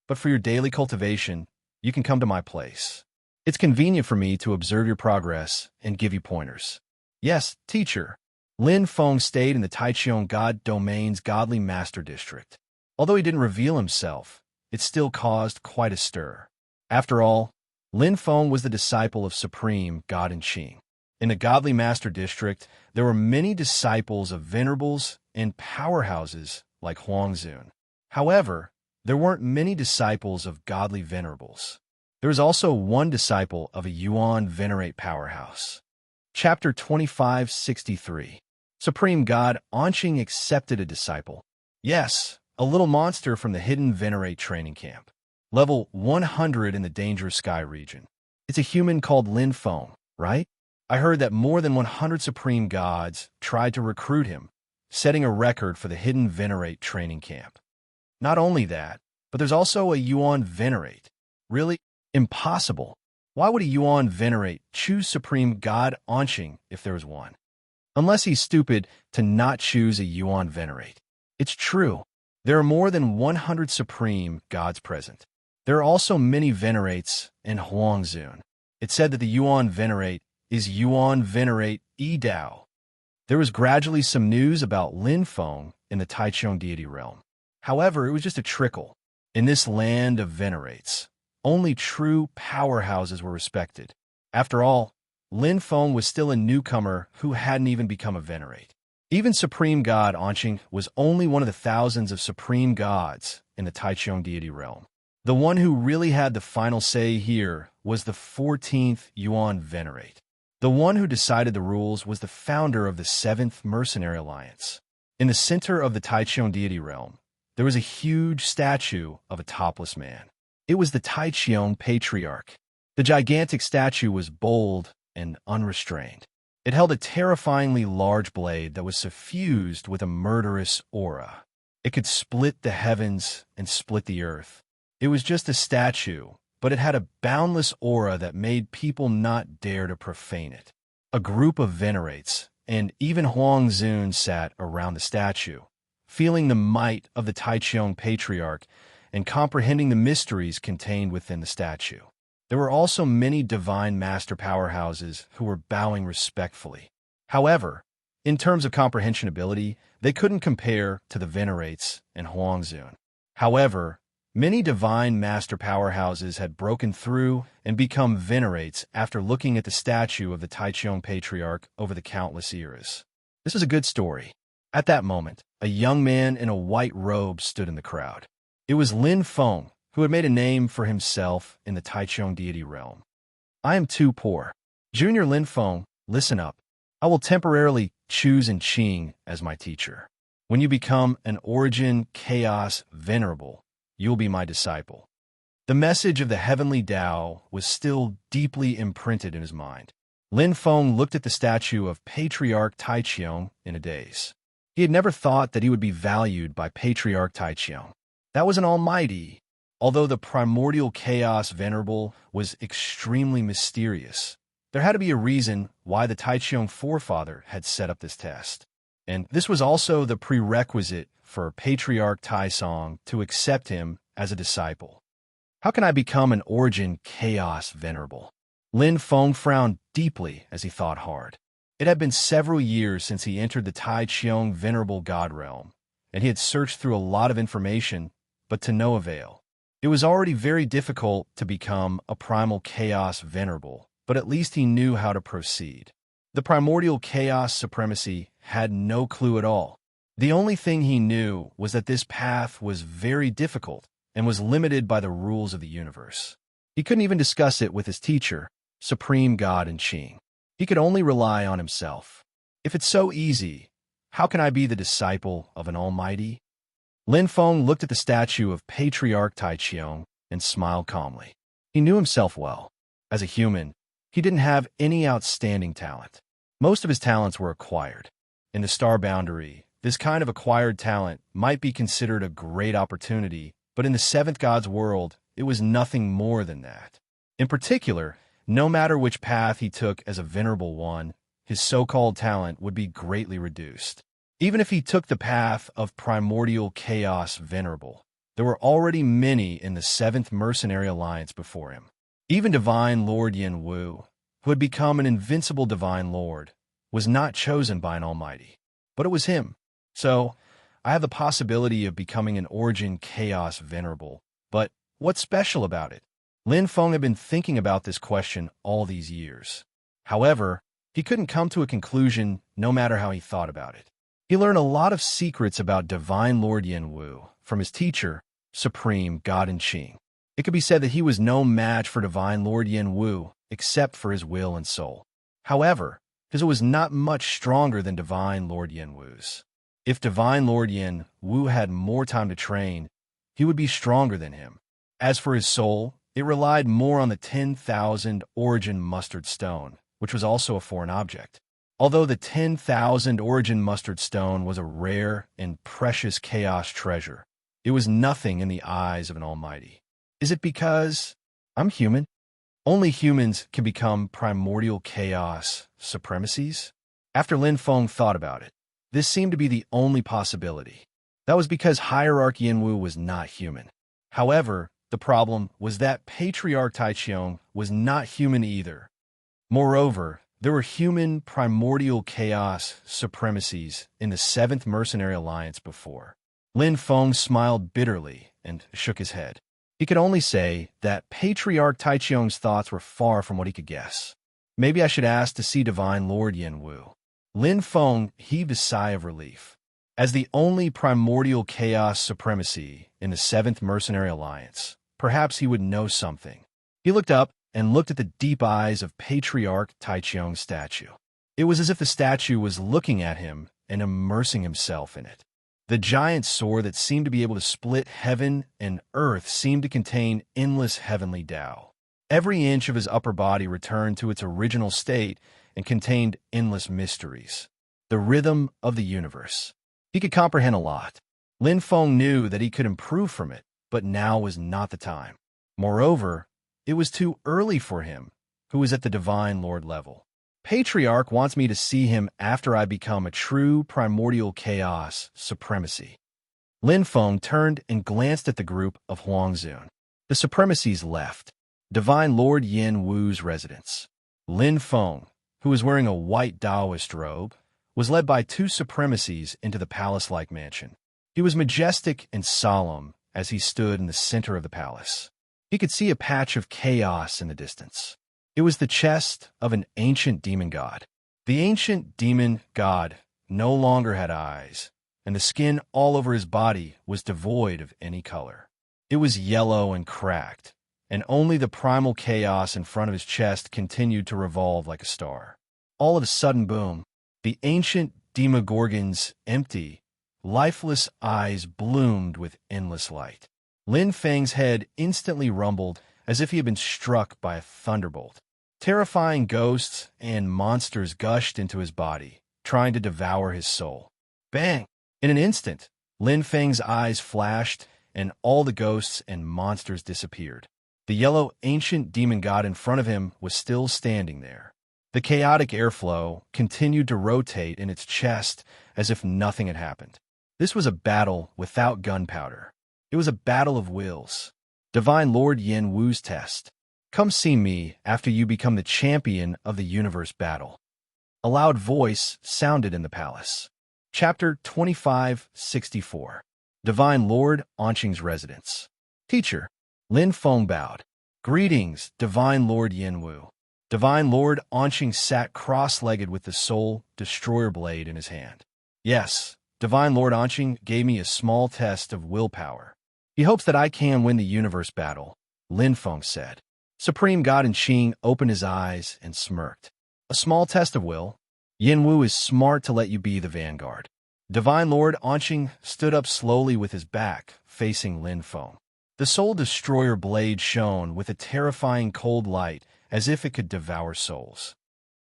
Speaker 1: But for your daily cultivation, you can come to my place. It's convenient for me to observe your progress and give you pointers. Yes, teacher. Lin Feng stayed in the Taiqiong God domain's godly master district. Although he didn't reveal himself, it still caused quite a stir. After all, Lin Feng was the disciple of Supreme God in Qing. In the Godly Master District, there were many disciples of venerables and powerhouses like Huangzun. However, there weren't many disciples of godly venerables. There was also one disciple of a Yuan Venerate powerhouse. Chapter 2563. Supreme God Anqing accepted a disciple. Yes, a little monster from the Hidden Venerate training camp. Level 100 in the Dangerous Sky region. It's a human called Lin Feng, right? I heard that more than 100 supreme gods tried to recruit him, setting a record for the Hidden Venerate training camp. Not only that, but there's also a Yuan Venerate. Really? Impossible. Why would a Yuan Venerate choose Supreme God Anqing if there was one? unless he's stupid to not choose a yuan venerate. It's true. There are more than 100 supreme gods present. There are also many venerates in Huangzun. It's said that the yuan venerate is yuan venerate Yi Dao. There was gradually some news about Lin Feng in the Taichung deity realm. However, it was just a trickle. In this land of venerates, only true powerhouses were respected. After all, Lin Feng was still a newcomer who hadn't even become a venerate. Even Supreme God Anqing was only one of the thousands of supreme gods in the Taichung deity realm. The one who really had the final say here was the 14th Yuan Venerate. The one who decided the rules was the founder of the 7th Mercenary Alliance. In the center of the Taichung deity realm, there was a huge statue of a topless man. It was the Taichung Patriarch. The gigantic statue was bold and unrestrained. It held a terrifyingly large blade that was suffused with a murderous aura. It could split the heavens and split the earth. It was just a statue, but it had a boundless aura that made people not dare to profane it. A group of venerates, and even Huangzun, sat around the statue, feeling the might of the Taichung Patriarch and comprehending the mysteries contained within the statue. There were also many divine master powerhouses who were bowing respectfully. However, in terms of comprehension ability, they couldn't compare to the venerates in Huangzun. However, many divine master powerhouses had broken through and become venerates after looking at the statue of the Taichung Patriarch over the countless eras. This is a good story. At that moment, a young man in a white robe stood in the crowd. It was Lin Feng, who had made a name for himself in the Taichung deity realm. I am too poor. Junior Lin Feng, listen up. I will temporarily choose Qing as my teacher. When you become an origin chaos venerable, you will be my disciple. The message of the heavenly Tao was still deeply imprinted in his mind. Lin Feng looked at the statue of Patriarch Taichung in a daze. He had never thought that he would be valued by Patriarch Taichung. That was an almighty. Although the primordial chaos venerable was extremely mysterious, there had to be a reason why the Taichung forefather had set up this test. And this was also the prerequisite for Patriarch Taisong to accept him as a disciple. How can I become an origin chaos venerable? Lin Feng frowned deeply as he thought hard. It had been several years since he entered the Taichung venerable god realm, and he had searched through a lot of information, but to no avail. It was already very difficult to become a primal chaos venerable, but at least he knew how to proceed. The primordial chaos supremacy had no clue at all. The only thing he knew was that this path was very difficult and was limited by the rules of the universe. He couldn't even discuss it with his teacher, Supreme God Qing. He could only rely on himself. If it's so easy, how can I be the disciple of an almighty? Lin Feng looked at the statue of Patriarch Taichung and smiled calmly. He knew himself well. As a human, he didn't have any outstanding talent. Most of his talents were acquired. In the star boundary, this kind of acquired talent might be considered a great opportunity, but in the seventh god's world, it was nothing more than that. In particular, no matter which path he took as a venerable one, his so-called talent would be greatly reduced. Even if he took the path of primordial chaos venerable, there were already many in the 7th Mercenary Alliance before him. Even Divine Lord Yin Wu, who had become an invincible Divine Lord, was not chosen by an almighty. But it was him. So, I have the possibility of becoming an origin chaos venerable. But what's special about it? Lin Feng had been thinking about this question all these years. However, he couldn't come to a conclusion no matter how he thought about it. He learned a lot of secrets about Divine Lord Yin Wu from his teacher, Supreme God Qing. It could be said that he was no match for Divine Lord Yin Wu except for his will and soul. However, his was not much stronger than Divine Lord Yin Wu's. If Divine Lord Yin Wu had more time to train, he would be stronger than him. As for his soul, it relied more on the 10,000 origin mustard stone, which was also a foreign object. Although the 10,000 origin mustard stone was a rare and precious chaos treasure, it was nothing in the eyes of an almighty. Is it because I'm human? Only humans can become primordial chaos supremacies? After Lin Feng thought about it, this seemed to be the only possibility. That was because Hierarch Yinwu was not human. However, the problem was that Patriarch Taichung was not human either. Moreover, there were human primordial chaos supremacies in the 7th Mercenary Alliance before. Lin Feng smiled bitterly and shook his head. He could only say that Patriarch Taichung's thoughts were far from what he could guess. Maybe I should ask to see Divine Lord Yinwu. Lin Feng heaved a sigh of relief. As the only primordial chaos supremacy in the 7th Mercenary Alliance, perhaps he would know something. He looked up and looked at the deep eyes of Patriarch Taichung's statue. It was as if the statue was looking at him and immersing himself in it. The giant sword that seemed to be able to split heaven and earth seemed to contain endless heavenly Tao. Every inch of his upper body returned to its original state and contained endless mysteries. The rhythm of the universe. He could comprehend a lot. Lin Feng knew that he could improve from it, but now was not the time. Moreover, it was too early for him, who was at the Divine Lord level. Patriarch wants me to see him after I become a true primordial chaos supremacy. Lin Feng turned and glanced at the group of Huangzun. The supremacies left. Divine Lord Yin Wu's residence. Lin Feng, who was wearing a white Taoist robe, was led by 2 supremacies into the palace-like mansion. He was majestic and solemn as he stood in the center of the palace. He could see a patch of chaos in the distance. It was the chest of an ancient demon god. The ancient demon god no longer had eyes, and the skin all over his body was devoid of any color. It was yellow and cracked, and only the primal chaos in front of his chest continued to revolve like a star. All of a sudden, boom, the ancient Demogorgon's empty, lifeless eyes bloomed with endless light. Lin Feng's head instantly rumbled as if he had been struck by a thunderbolt. Terrifying ghosts and monsters gushed into his body, trying to devour his soul. Bang! In an instant, Lin Feng's eyes flashed, and all the ghosts and monsters disappeared. The yellow ancient demon god in front of him was still standing there. The chaotic airflow continued to rotate in its chest as if nothing had happened. This was a battle without gunpowder. It was a battle of wills. Divine Lord Yin Wu's test. Come see me after you become the champion of the universe battle. A loud voice sounded in the palace. Chapter 2564. Divine Lord Anqing's residence. Teacher. Lin Feng bowed. Greetings, Divine Lord Yin Wu. Divine Lord Anqing sat cross-legged with the soul destroyer blade in his hand. Yes, Divine Lord Anqing gave me a small test of willpower. He hopes that I can win the universe battle, Lin Feng said. Supreme God Anqing opened his eyes and smirked. A small test of will? Yin Wu is smart to let you be the vanguard. Divine Lord Anqing stood up slowly with his back, facing Lin Feng. The soul destroyer blade shone with a terrifying cold light as if it could devour souls.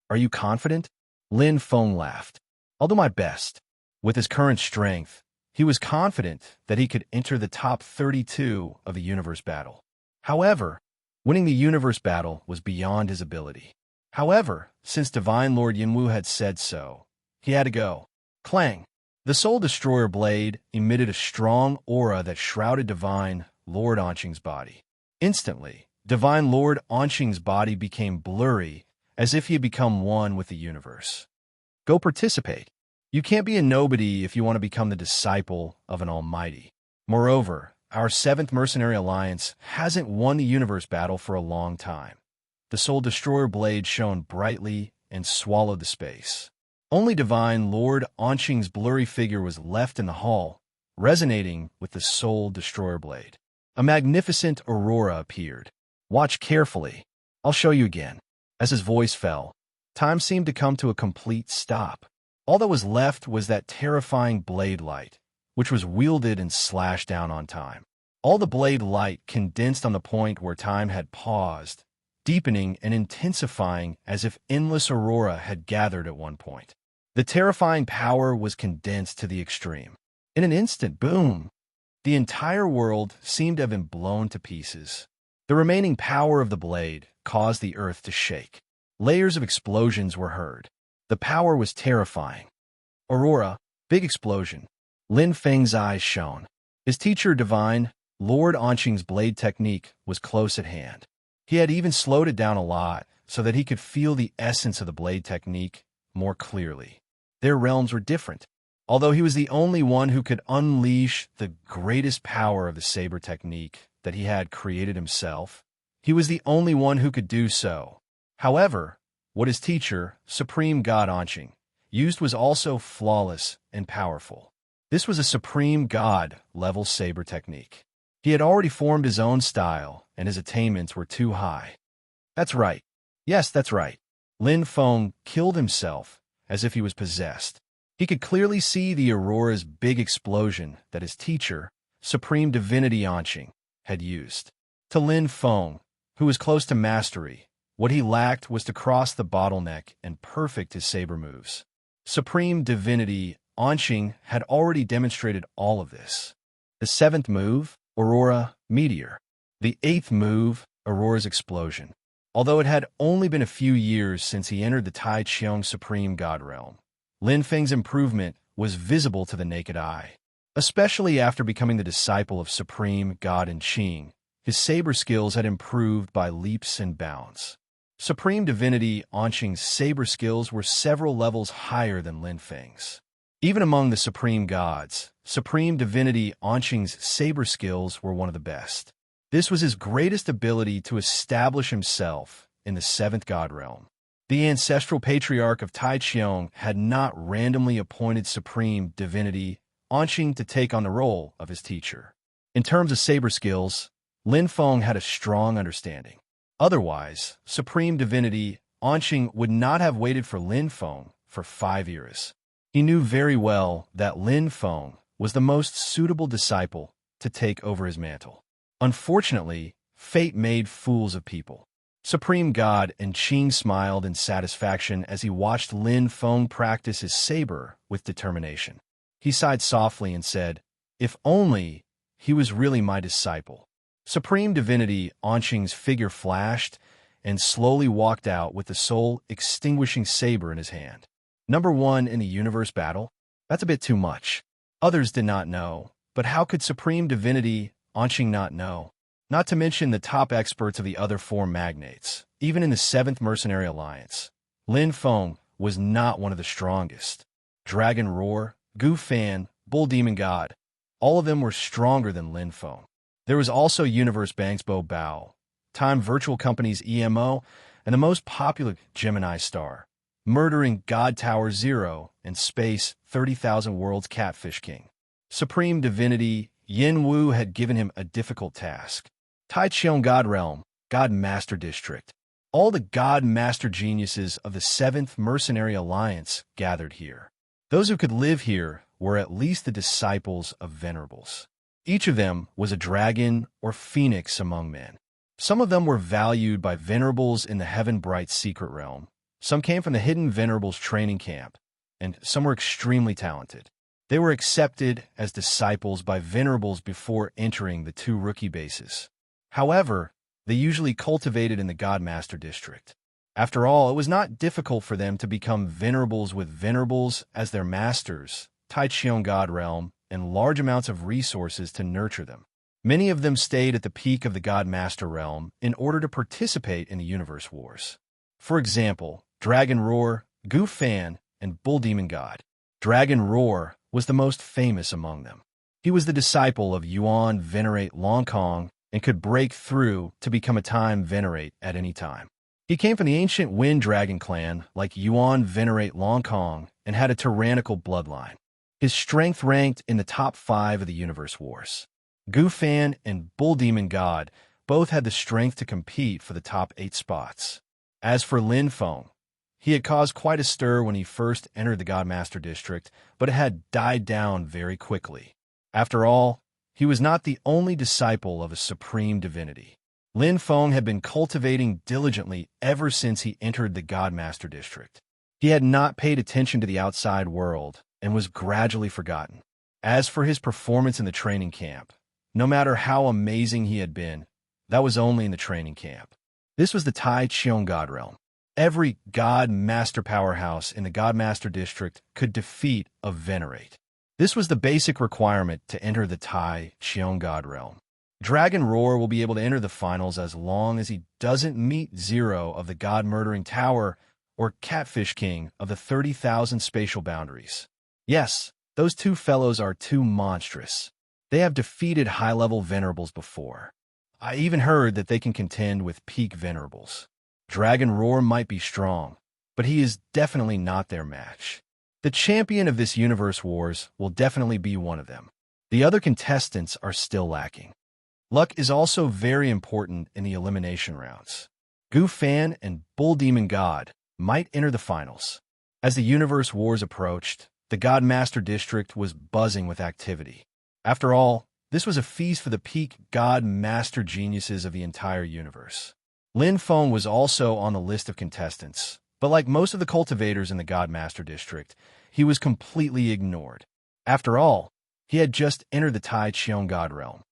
Speaker 1: Are you confident? Lin Feng laughed. I'll do my best. With his current strength, he was confident that he could enter the top 32 of the universe battle. However, winning the universe battle was beyond his ability. However, since Divine Lord Yinwu had said so, he had to go. Clang! The Soul Destroyer blade emitted a strong aura that shrouded Divine Lord Anqing's body. Instantly, Divine Lord Anqing's body became blurry, as if he had become one with the universe. Go participate. You can't be a nobody if you want to become the disciple of an almighty. Moreover, our 7th Mercenary Alliance hasn't won the universe battle for a long time. The Soul Destroyer blade shone brightly and swallowed the space. Only Divine Lord Anqing's blurry figure was left in the hall, resonating with the Soul Destroyer blade. A magnificent aurora appeared. Watch carefully. I'll show you again. As his voice fell, time seemed to come to a complete stop. All that was left was that terrifying blade light, which was wielded and slashed down on time. All the blade light condensed on the point where time had paused, deepening and intensifying as if endless aurora had gathered at one point. The terrifying power was condensed to the extreme. In an instant, boom! The entire world seemed to have been blown to pieces. The remaining power of the blade caused the earth to shake. Layers of explosions were heard. The power was terrifying. Aurora, big explosion. Lin Feng's eyes shone. His teacher, divine, Lord Anqing's blade technique, was close at hand. He had even slowed it down a lot so that he could feel the essence of the blade technique more clearly. Their realms were different. Although he was the only one who could unleash the greatest power of the saber technique that he had created himself, he was the only one who could do so. However, what his teacher, Supreme God Anqing, used was also flawless and powerful. This was a Supreme God-level saber technique. He had already formed his own style, and his attainments were too high. That's right. Yes, that's right. Lin Feng killed himself as if he was possessed. He could clearly see the Aurora's big explosion that his teacher, Supreme Divinity Anqing, had used. To Lin Feng, who was close to mastery, what he lacked was to cross the bottleneck and perfect his saber moves. Supreme Divinity Anqing had already demonstrated all of this. The 7th move, Aurora Meteor. The 8th move, Aurora's Explosion. Although it had only been a few years since he entered the Tai Qiong Supreme God Realm, Lin Feng's improvement was visible to the naked eye. Especially after becoming the disciple of Supreme God Anqing, his saber skills had improved by leaps and bounds. Supreme Divinity Anqing's saber skills were several levels higher than Lin Feng's. Even among the Supreme Gods, Supreme Divinity Anqing's saber skills were one of the best. This was his greatest ability to establish himself in the 7th God Realm. The ancestral patriarch of Tai Qiong had not randomly appointed Supreme Divinity Anqing to take on the role of his teacher. In terms of saber skills, Lin Feng had a strong understanding. Otherwise, Supreme Divinity Anqing would not have waited for Lin Feng for 5 years. He knew very well that Lin Feng was the most suitable disciple to take over his mantle. Unfortunately, fate made fools of people. Supreme God Anqing smiled in satisfaction as he watched Lin Feng practice his saber with determination. He sighed softly and said, "If only he was really my disciple." Supreme Divinity Anqing's figure flashed and slowly walked out with the soul-extinguishing saber in his hand. Number 1 in the universe battle? That's a bit too much. Others did not know, but how could Supreme Divinity Anqing not know? Not to mention the top experts of the other 4 magnates. Even in the 7th Mercenary Alliance, Lin Feng was not one of the strongest. Dragon Roar, Gu Fan, Bull Demon God, all of them were stronger than Lin Feng. There was also Universe Bank's Bo Bao, Time Virtual Company's EMO, and the most popular Gemini Star, Murdering God Tower Zero, and Space 30,000 Worlds Catfish King. Supreme Divinity Yin Wu had given him a difficult task. Tai Qiong God Realm, God Master District. All the God Master geniuses of the 7th Mercenary Alliance gathered here. Those who could live here were at least the disciples of Venerables. Each of them was a dragon or phoenix among men. Some of them were valued by Venerables in the Heaven Bright Secret Realm. Some came from the Hidden Venerables training camp, and some were extremely talented. They were accepted as disciples by Venerables before entering the 2 rookie bases. However, they usually cultivated in the God Master District. After all, it was not difficult for them to become Venerables with Venerables as their masters, Tai Qiong God Realm, and large amounts of resources to nurture them. Many of them stayed at the peak of the God Master Realm in order to participate in the Universe Wars. For example, Dragon Roar, Gu Fan, and Bull Demon God. Dragon Roar was the most famous among them. He was the disciple of Yuan Venerate Long Kong and could break through to become a Time Venerate at any time. He came from the ancient Wind Dragon clan like Yuan Venerate Long Kong and had a tyrannical bloodline. His strength ranked in the top 5 of the Universe Wars. Gu Fan and Bull Demon God both had the strength to compete for the top 8 spots. As for Lin Feng, he had caused quite a stir when he first entered the God Master District, but it had died down very quickly. After all, he was not the only disciple of a supreme divinity. Lin Feng had been cultivating diligently ever since he entered the God Master District. He had not paid attention to the outside world and was gradually forgotten. As for his performance in the training camp, no matter how amazing he had been, that was only in the training camp. This was the Tai Qiong God Realm. Every God Master powerhouse in the God Master district could defeat a Venerate. This was the basic requirement to enter the Tai Cheong God Realm. Dragon Roar will be able to enter the finals as long as he doesn't meet Zero of the God-murdering Tower or Catfish King of the 30,000 spatial boundaries. Yes, those two fellows are too monstrous. They have defeated high-level Venerables before. I even heard that they can contend with peak Venerables. Dragon Roar might be strong, but he is definitely not their match. The champion of this Universe Wars will definitely be one of them. The other contestants are still lacking. Luck is also very important in the elimination rounds. Goofan and Bull Demon God might enter the finals. As the Universe Wars approached, the God Master District was buzzing with activity. After all, this was a feast for the peak God Master geniuses of the entire universe. Lin Feng was also on the list of contestants, but like most of the cultivators in the God Master District, he was completely ignored. After all, he had just entered the Tai Cheong God Realm.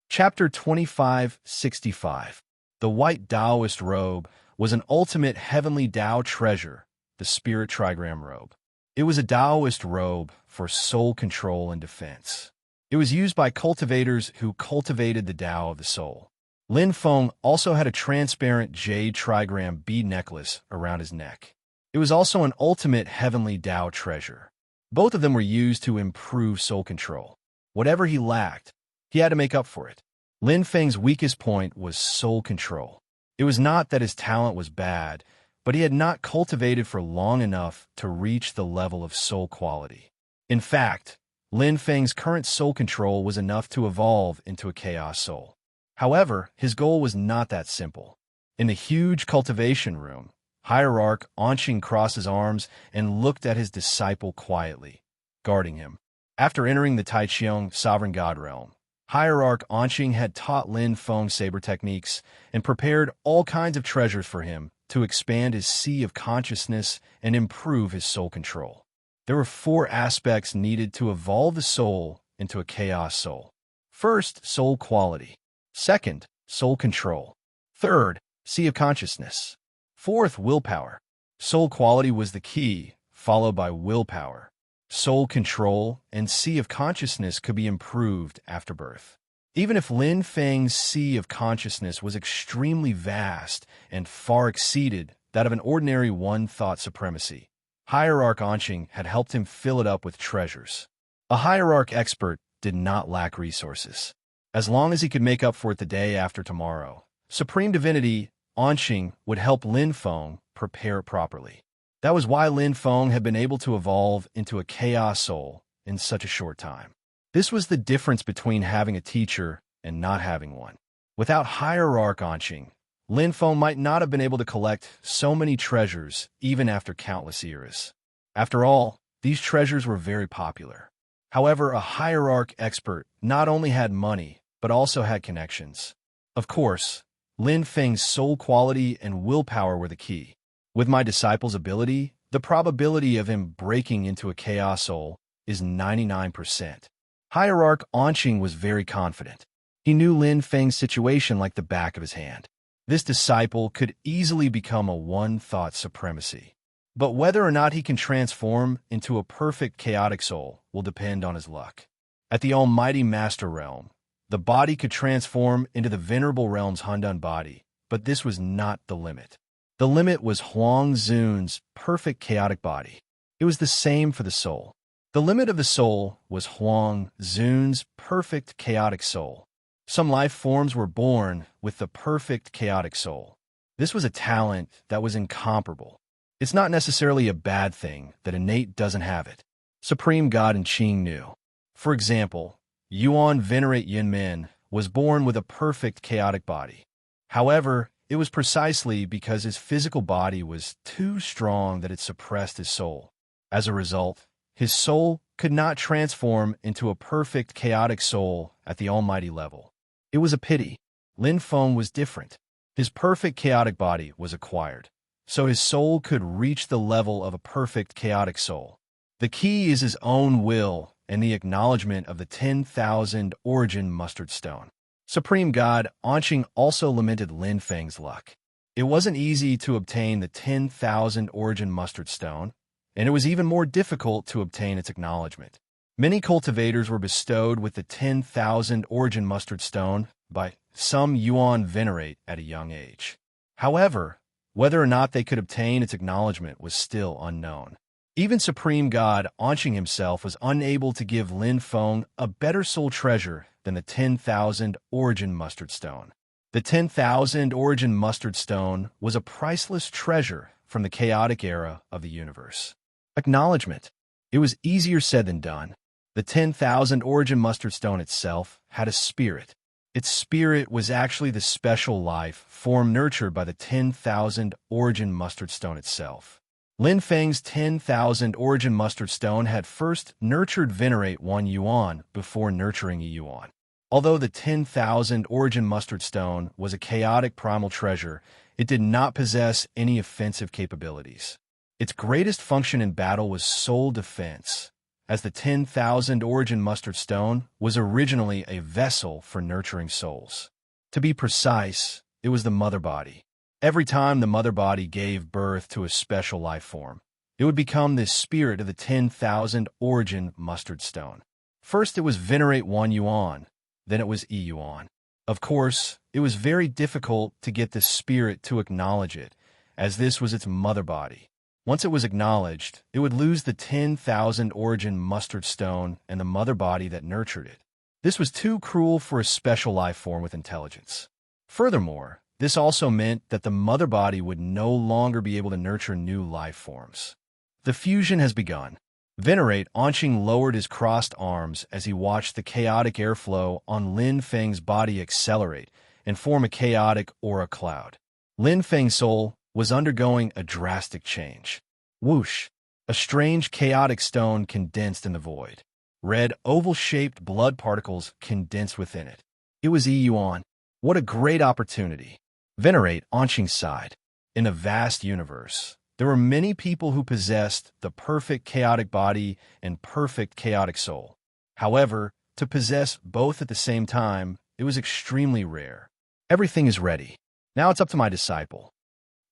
Speaker 1: Chapter 2565. The White Taoist Robe was an ultimate heavenly Tao treasure, the Spirit Trigram Robe. It was a Taoist robe for soul control and defense. It was used by cultivators who cultivated the Tao of the soul. Lin Feng also had a transparent jade trigram bead necklace around his neck. It was also an ultimate heavenly Tao treasure. Both of them were used to improve soul control. Whatever he lacked, he had to make up for it. Lin Feng's weakest point was soul control. It was not that his talent was bad, but he had not cultivated for long enough to reach the level of soul quality. In fact, Lin Feng's current soul control was enough to evolve into a chaos soul. However, his goal was not that simple. In the huge cultivation room, Hierarch Anqing crossed his arms and looked at his disciple quietly, guarding him. After entering the Tai Cheong Sovereign God Realm, Hierarch Anqing had taught Lin Feng saber techniques and prepared all kinds of treasures for him to expand his sea of consciousness and improve his soul control. There were 4 aspects needed to evolve the soul into a chaos soul. First, soul quality. Second, soul control. Third, sea of consciousness. Fourth, willpower. Soul quality was the key, followed by willpower. Soul control and sea of consciousness could be improved after birth. Even if Lin Feng's sea of consciousness was extremely vast and far exceeded that of an ordinary one-thought supremacy, Hierarch Anqing had helped him fill it up with treasures. A Hierarch expert did not lack resources. As long as he could make up for it the day after tomorrow, Supreme Divinity Anqing would help Lin Feng prepare properly. That was why Lin Feng had been able to evolve into a chaos soul in such a short time. This was the difference between having a teacher and not having one. Without Hierarch Anqing, Lin Feng might not have been able to collect so many treasures even after countless eras. After all, these treasures were very popular. However, a Hierarch expert not only had money, but also had connections. Of course, Lin Feng's soul quality and willpower were the key. With my disciple's ability, the probability of him breaking into a chaos soul is 99%. Hierarch Anqing was very confident. He knew Lin Feng's situation like the back of his hand. This disciple could easily become a one-thought supremacy. But whether or not he can transform into a perfect chaotic soul will depend on his luck. At the Almighty Master Realm, the body could transform into the Venerable Realm's Hundun body, but this was not the limit. The limit was Huang Zun's perfect chaotic body. It was the same for the soul. The limit of the soul was Huang Zun's perfect chaotic soul. Some life forms were born with the perfect chaotic soul. This was a talent that was incomparable. It's not necessarily a bad thing that innate doesn't have it. Supreme God Anqing knew. For example, Yuan Venerate Yunmin was born with a perfect chaotic body. However, it was precisely because his physical body was too strong that it suppressed his soul. As a result, his soul could not transform into a perfect chaotic soul at the almighty level. It was a pity. Lin Feng was different. His perfect chaotic body was acquired, so his soul could reach the level of a perfect chaotic soul. The key is his own will and the acknowledgement of the 10,000 origin mustard stone. Supreme God Anqing also lamented Lin Feng's luck. It wasn't easy to obtain the 10,000 origin mustard stone, and it was even more difficult to obtain its acknowledgement. Many cultivators were bestowed with the 10,000 origin mustard stone by some Yuan venerate at a young age. However, whether or not they could obtain its acknowledgement was still unknown. Even Supreme God Anqing himself was unable to give Lin Feng a better soul treasure than the 10,000 origin mustard stone. The 10,000 origin mustard stone was a priceless treasure from the chaotic era of the universe. Acknowledgement. It was easier said than done. The 10,000 origin mustard stone itself had a spirit. Its spirit was actually the special life form nurtured by the 10,000 origin mustard stone itself. Lin Feng's 10,000 origin mustard stone had first nurtured venerate 1 yuan before nurturing a yuan. Although the 10,000 origin mustard stone was a chaotic primal treasure, it did not possess any offensive capabilities. Its greatest function in battle was soul defense, as the 10,000 origin mustard stone was originally a vessel for nurturing souls. To be precise, it was the mother body. Every time the mother body gave birth to a special life form, it would become the spirit of the 10,000 origin mustard stone. First it was venerate 1 yuan, then it was yuan. Of course, it was very difficult to get the spirit to acknowledge it, as this was its mother body. Once it was acknowledged, it would lose the 10,000 origin mustard stone and the mother body that nurtured it. This was too cruel for a special life form with intelligence. Furthermore, this also meant that the mother body would no longer be able to nurture new life forms. The fusion has begun. Venerate Anqing lowered his crossed arms as he watched the chaotic airflow on Lin Feng's body accelerate and form a chaotic aura cloud. Lin Feng's soul was undergoing a drastic change. Whoosh! A strange chaotic stone condensed in the void. Red, oval-shaped blood particles condensed within it. It was Yuan. What a great opportunity! Venerate Anqing sighed. In a vast universe, there were many people who possessed the perfect chaotic body and perfect chaotic soul. However, to possess both at the same time, it was extremely rare. Everything is ready. Now it's up to my disciple.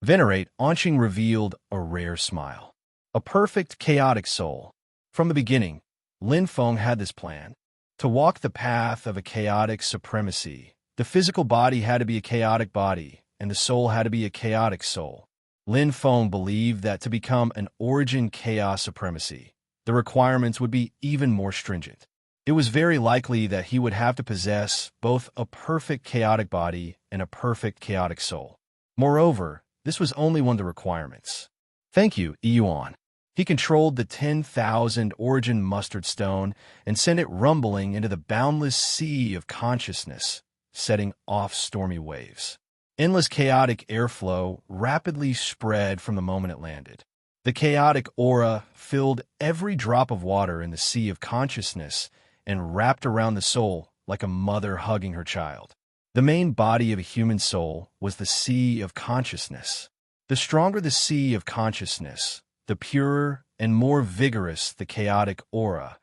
Speaker 1: Venerate Anqing revealed a rare smile. A perfect chaotic soul. From the beginning, Lin Feng had this plan. To walk the path of a chaotic supremacy, the physical body had to be a chaotic body, and the soul had to be a chaotic soul. Lin Feng believed that to become an origin chaos supremacy, the requirements would be even more stringent. It was very likely that he would have to possess both a perfect chaotic body and a perfect chaotic soul. Moreover, this was only one of the requirements. Thank you, Yuan. He controlled the 10,000 origin mustard stone and sent it rumbling into the boundless sea of consciousness, setting off stormy waves. Endless chaotic airflow rapidly spread from the moment it landed. The chaotic aura filled every drop of water in the sea of consciousness and wrapped around the soul like a mother hugging her child. The main body of a human soul was the sea of consciousness. The stronger the sea of consciousness, the purer and more vigorous the chaotic aura,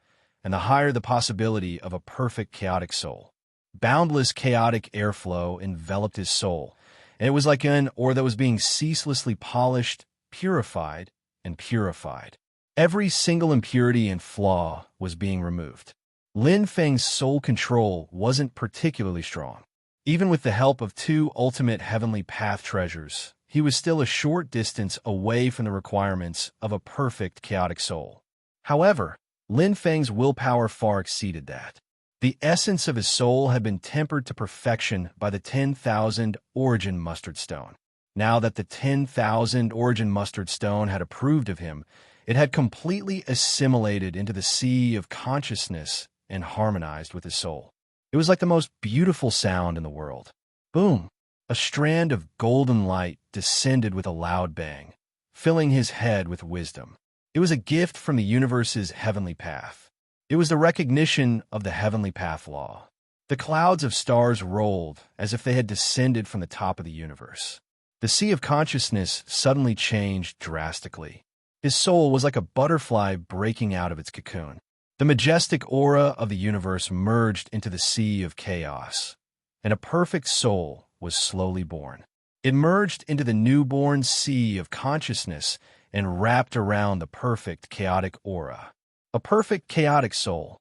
Speaker 1: and the higher the possibility of a perfect chaotic soul. Boundless chaotic airflow enveloped his soul, and it was like an ore that was being ceaselessly polished, purified, and purified. Every single impurity and flaw was being removed. Lin Feng's soul control wasn't particularly strong. Even with the help of 2 ultimate heavenly path treasures, he was still a short distance away from the requirements of a perfect chaotic soul. However, Lin Feng's willpower far exceeded that. The essence of his soul had been tempered to perfection by the 10,000 origin mustard stone. Now that the 10,000 origin mustard stone had approved of him, it had completely assimilated into the sea of consciousness and harmonized with his soul. It was like the most beautiful sound in the world. Boom! A strand of golden light descended with a loud bang, filling his head with wisdom. It was a gift from the universe's heavenly path. It was the recognition of the heavenly path law. The clouds of stars rolled as if they had descended from the top of the universe. The sea of consciousness suddenly changed drastically. His soul was like a butterfly breaking out of its cocoon. The majestic aura of the universe merged into the sea of chaos, and a perfect soul was slowly born. It merged into the newborn sea of consciousness and wrapped around the perfect chaotic aura. A perfect chaotic soul.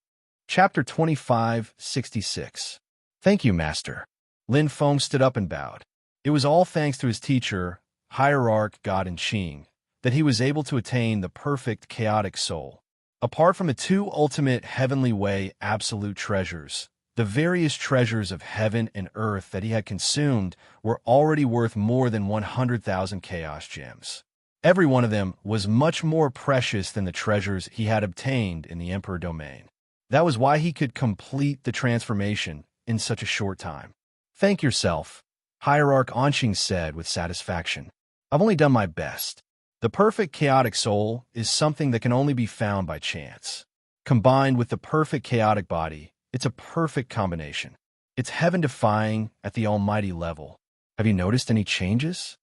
Speaker 1: Chapter 2566. Thank you, Master. Lin Feng stood up and bowed. It was all thanks to his teacher, Hierarch God and Qing, that he was able to attain the perfect chaotic soul. Apart from the two ultimate heavenly way absolute treasures, the various treasures of heaven and earth that he had consumed were already worth more than 100,000 chaos gems. Every one of them was much more precious than the treasures he had obtained in the Emperor domain. That was why he could complete the transformation in such a short time. Thank yourself, Hierarch Anqing said with satisfaction. I've only done my best. The perfect chaotic soul is something that can only be found by chance. Combined with the perfect chaotic body, it's a perfect combination. It's heaven-defying at the almighty level. Have you noticed any changes?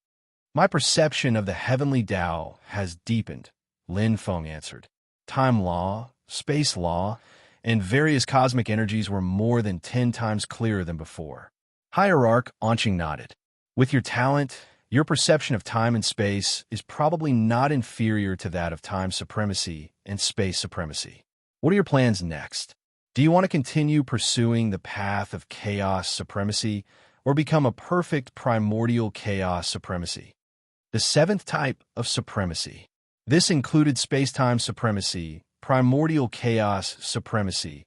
Speaker 1: My perception of the heavenly Tao has deepened, Lin Feng answered. Time law, space law, and various cosmic energies were more than 10 times clearer than before. Hierarch Anqing nodded. With your talent, your perception of time and space is probably not inferior to that of time supremacy and space supremacy. What are your plans next? Do you want to continue pursuing the path of chaos supremacy or become a perfect primordial chaos supremacy? The seventh type of supremacy. This included space-time supremacy, primordial chaos supremacy,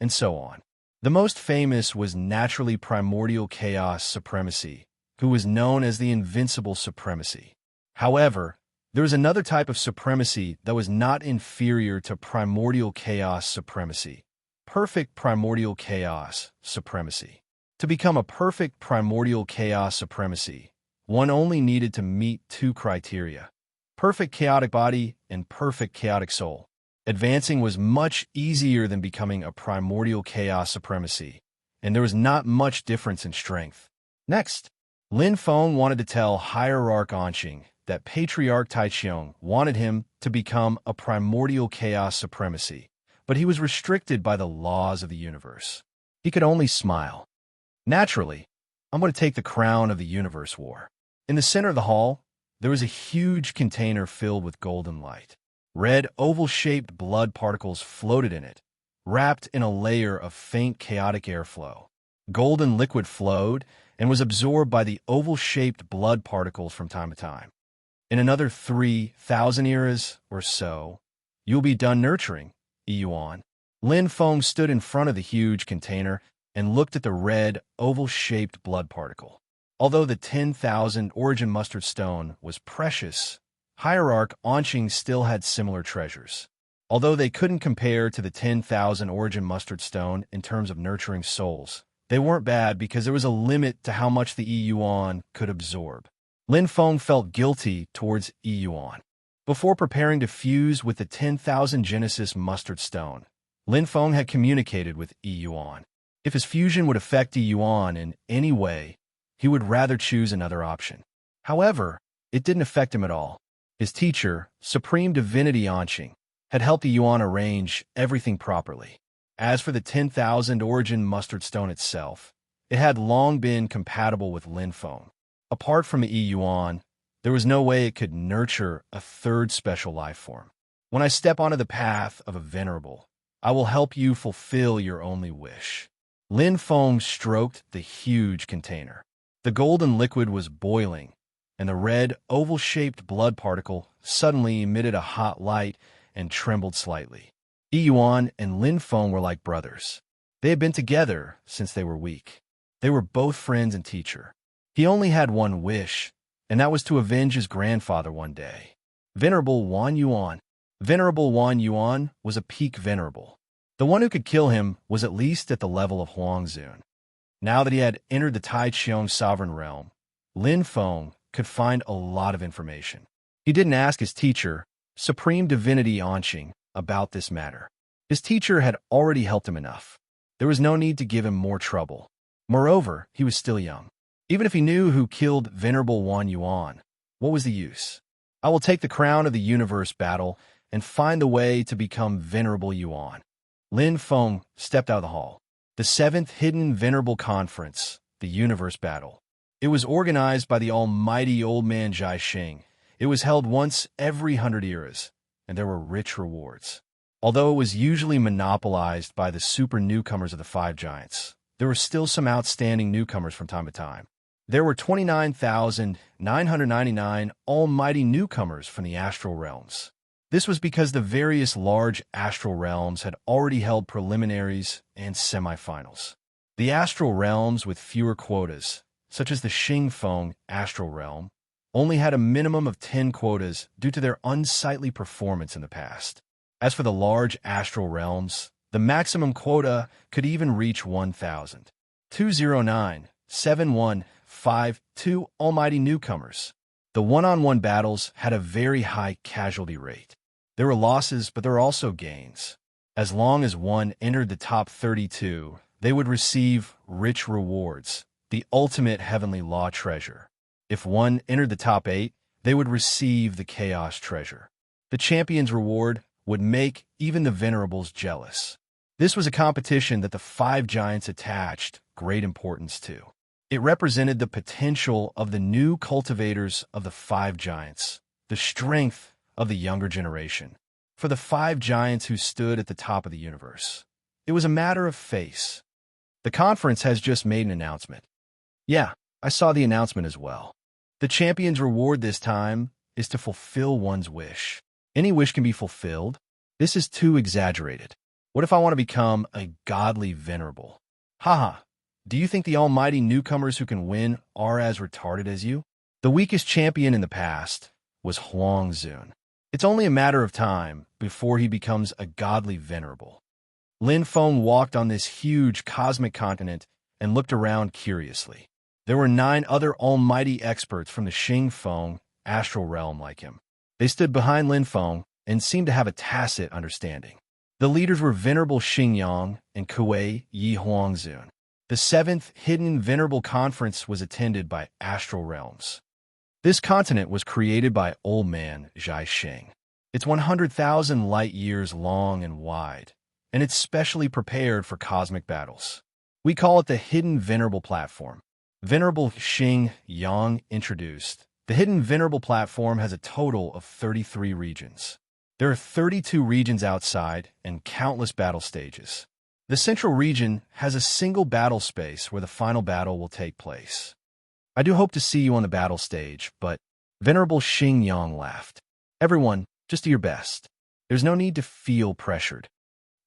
Speaker 1: and so on. The most famous was naturally primordial chaos supremacy, who was known as the invincible supremacy. However, there was another type of supremacy that was not inferior to primordial chaos supremacy, perfect primordial chaos supremacy. To become a perfect primordial chaos supremacy, one only needed to meet two criteria: perfect chaotic body and perfect chaotic soul. Advancing was much easier than becoming a primordial chaos supremacy, and there was not much difference in strength. Next, Lin Feng wanted to tell Hierarch Anqing that Patriarch Taichung wanted him to become a primordial chaos supremacy, but he was restricted by the laws of the universe. He could only smile. Naturally, I'm going to take the crown of the universe war. In the center of the hall, there was a huge container filled with golden light. Red, oval-shaped blood particles floated in it, wrapped in a layer of faint chaotic airflow. Golden liquid flowed and was absorbed by the oval-shaped blood particles from time to time. In another 3,000 eras or so, you'll be done nurturing, Yuan. Lin Feng stood in front of the huge container and looked at the red, oval-shaped blood particle. Although the 10,000 origin mustard stone was precious, Hierarch Anqing still had similar treasures. Although they couldn't compare to the 10,000 origin mustard stone in terms of nurturing souls, they weren't bad because there was a limit to how much the Yuan could absorb. Lin Feng felt guilty towards Yuan. Before preparing to fuse with the 10,000 Genesis mustard stone, Lin Feng had communicated with Yuan. If his fusion would affect Yuan in any way, he would rather choose another option. However, it didn't affect him at all. His teacher, Supreme Divinity Anqing, had helped Yuan arrange everything properly. As for the 10,000 origin mustard stone itself, it had long been compatible with Lin Feng. Apart from Yuan, there was no way it could nurture a third special life form. When I step onto the path of a venerable, I will help you fulfill your only wish. Lin Feng stroked the huge container. The golden liquid was boiling, and the red, oval-shaped blood particle suddenly emitted a hot light and trembled slightly. Yuan and Lin Feng were like brothers. They had been together since they were weak. They were both friends and teacher. He only had one wish, and that was to avenge his grandfather one day. Venerable Wan Yuan. Venerable Wan Yuan was a peak venerable. The one who could kill him was at least at the level of Huangzun. Now that he had entered the Taichung sovereign realm, Lin Feng could find a lot of information. He didn't ask his teacher, Supreme Divinity Anqing, about this matter. His teacher had already helped him enough. There was no need to give him more trouble. Moreover, he was still young. Even if he knew who killed Venerable Wan Yuan, what was the use? I will take the crown of the universe battle and find the way to become Venerable Yuan. Lin Feng stepped out of the hall. The 7th Hidden Venerable Conference, the universe battle. It was organized by the almighty old man Zhai Xing. It was held once every 100 eras, and there were rich rewards. Although it was usually monopolized by the super newcomers of the five giants, there were still some outstanding newcomers from time to time. There were 29,999 almighty newcomers from the astral realms. This was because the various large astral realms had already held preliminaries and semifinals. The astral realms with fewer quotas, such as the Xingfeng astral realm, only had a minimum of 10 quotas due to their unsightly performance in the past. As for the large astral realms, the maximum quota could even reach 1,000. 209,715 almighty newcomers. The one-on-one battles had a very high casualty rate. There were losses, but there were also gains. As long as one entered the top 32, they would receive rich rewards, the ultimate heavenly law treasure. If one entered the top 8, they would receive the chaos treasure. The champion's reward would make even the venerables jealous. This was a competition that the five giants attached great importance to. It represented the potential of the new cultivators of the five giants, the strength of the younger generation. For the five giants who stood at the top of the universe, it was a matter of face. The conference has just made an announcement. Yeah, I saw the announcement as well. The champion's reward this time is to fulfill one's wish. Any wish can be fulfilled. This is too exaggerated. What if I want to become a godly venerable? Haha, do you think the almighty newcomers who can win are as retarded as you? The weakest champion in the past was Huang Zun. It's only a matter of time before he becomes a godly venerable. Lin Feng walked on this huge cosmic continent and looked around curiously. There were 9 other almighty experts from the Xingfeng astral realm like him. They stood behind Lin Feng and seemed to have a tacit understanding. The leaders were Venerable Xingyang and Kuei Yi Huangzun. The 7th Hidden Venerable Conference was attended by astral realms. This continent was created by old man Zhai Xing. It's 100,000 light years long and wide, and it's specially prepared for cosmic battles. We call it the Hidden Venerable Platform. Venerable Xing Yang introduced. The Hidden Venerable Platform has a total of 33 regions. There are 32 regions outside and countless battle stages. The central region has a single battle space where the final battle will take place. I do hope to see you on the battle stage, but Venerable Xing Yang laughed. Everyone, just do your best. There's no need to feel pressured.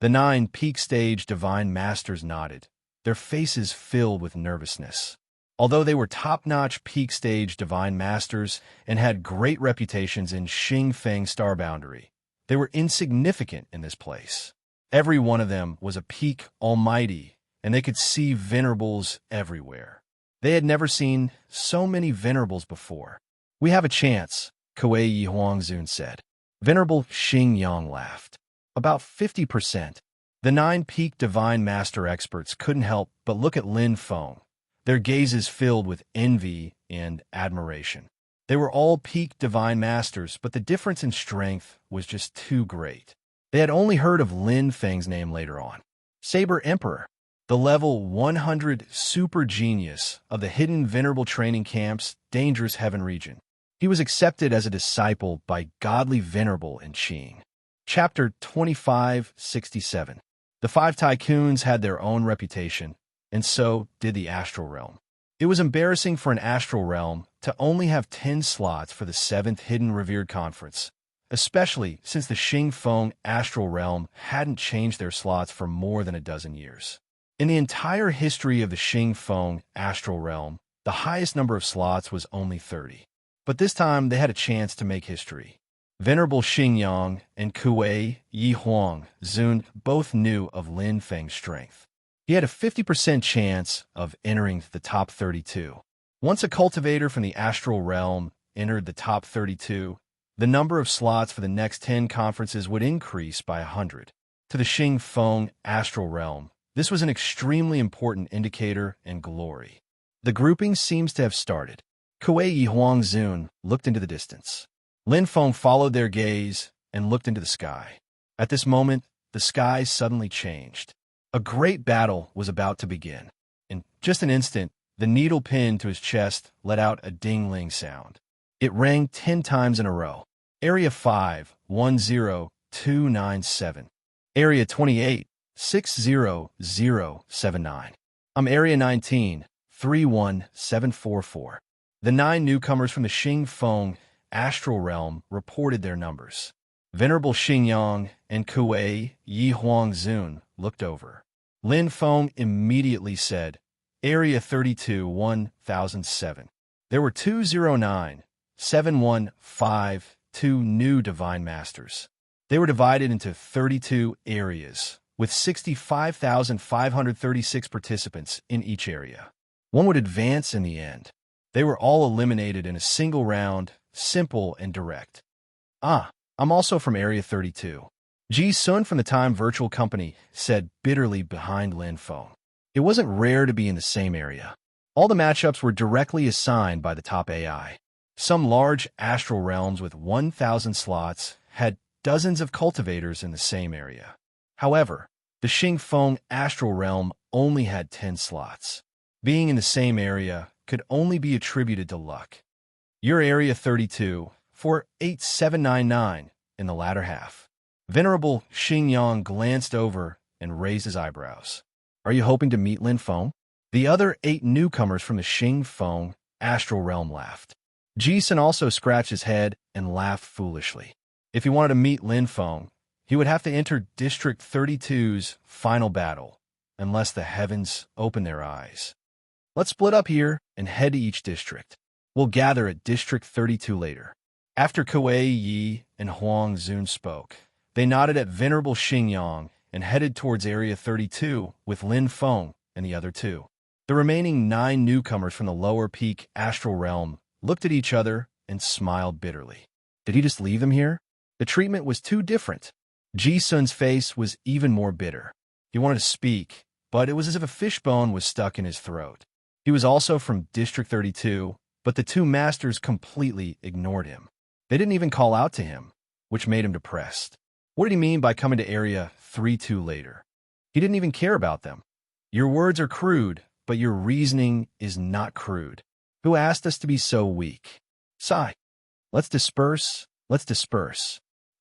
Speaker 1: The 9 peak stage divine masters nodded, their faces filled with nervousness. Although they were top-notch peak stage divine masters and had great reputations in Xingfeng Star Boundary, they were insignificant in this place. Every one of them was a peak almighty, and they could see venerables everywhere. They had never seen so many venerables before. We have a chance, Kuei Yi Huangzun said. Venerable Xing Yang laughed. About 50%. The 9 peak divine master experts couldn't help but look at Lin Feng, their gazes filled with envy and admiration. They were all peak divine masters, but the difference in strength was just too great. They had only heard of Lin Feng's name later on. Saber Emperor, the level 100 super genius of the Hidden Venerable Training Camp's Dangerous Heaven region. He was accepted as a disciple by Godly Venerable in Qing. Chapter 2567. The 5 tycoons had their own reputation, and so did the astral realm. It was embarrassing for an astral realm to only have 10 slots for the 7th Hidden Revered Conference, especially since the Xingfeng astral realm hadn't changed their slots for more than a dozen years. In the entire history of the Xingfeng astral realm, the highest number of slots was only 30. But this time they had a chance to make history. Venerable Xingyang and Kuei Yi Huang Zun both knew of Lin Feng's strength. He had a 50% chance of entering the top 32. Once a cultivator from the astral realm entered the top 32, the number of slots for the next 10 conferences would increase by 100. To the Xingfeng astral realm, this was an extremely important indicator and glory. The grouping seems to have started. Kuei Yi Huangzun looked into the distance. Lin Feng followed their gaze and looked into the sky. At this moment, the sky suddenly changed. A great battle was about to begin. In just an instant, The needle pinned to his chest let out a ding-ling sound. It rang 10 times in a row. Area 5, 10297. Area 28, 60079. I'm Area 19, 31744. The 9 newcomers from the Xing Feng astral realm reported their numbers. Venerable Xingyang and Kuei Yi Huang Zun looked over. Lin Feng immediately said, Area 32, 1007. There were 209,715 new divine masters. They were divided into 32 areas, with 65,536 participants in each area. One would advance in the end. They were all eliminated in a single round, simple and direct. I'm also from Area 32. Ji Sun from the Time Virtual Company said bitterly behind Lin Feng. It wasn't rare to be in the same area. All the matchups were directly assigned by the top AI. Some large astral realms with 1,000 slots had dozens of cultivators in the same area. However, the Xing Feng astral realm only had 10 slots. Being in the same area could only be attributed to luck. Your Area 32, 48799 in the latter half. Venerable Xingyang glanced over and raised his eyebrows. Are you hoping to meet Lin Feng? The other 8 newcomers from the Xing Feng astral realm laughed. Ji-sun also scratched his head and laughed foolishly. If he wanted to meet Lin Feng, he would have to enter District 32's final battle, unless the heavens open their eyes. Let's split up here and head to each district. We'll gather at District 32 later. After Kuei Yi and Huang Zun spoke, they nodded at Venerable Xingyang and headed towards Area 32 with Lin Feng and the other 2. The remaining 9 newcomers from the lower peak astral realm looked at each other and smiled bitterly. Did he just leave them here? The treatment was too different. Ji-sun's face was even more bitter. He wanted to speak, but it was as if a fishbone was stuck in his throat. He was also from District 32, but the 2 masters completely ignored him. They didn't even call out to him, which made him depressed. What did he mean by coming to Area 32 later? He didn't even care about them. Your words are crude, but your reasoning is not crude. Who asked us to be so weak? Sigh. Let's disperse.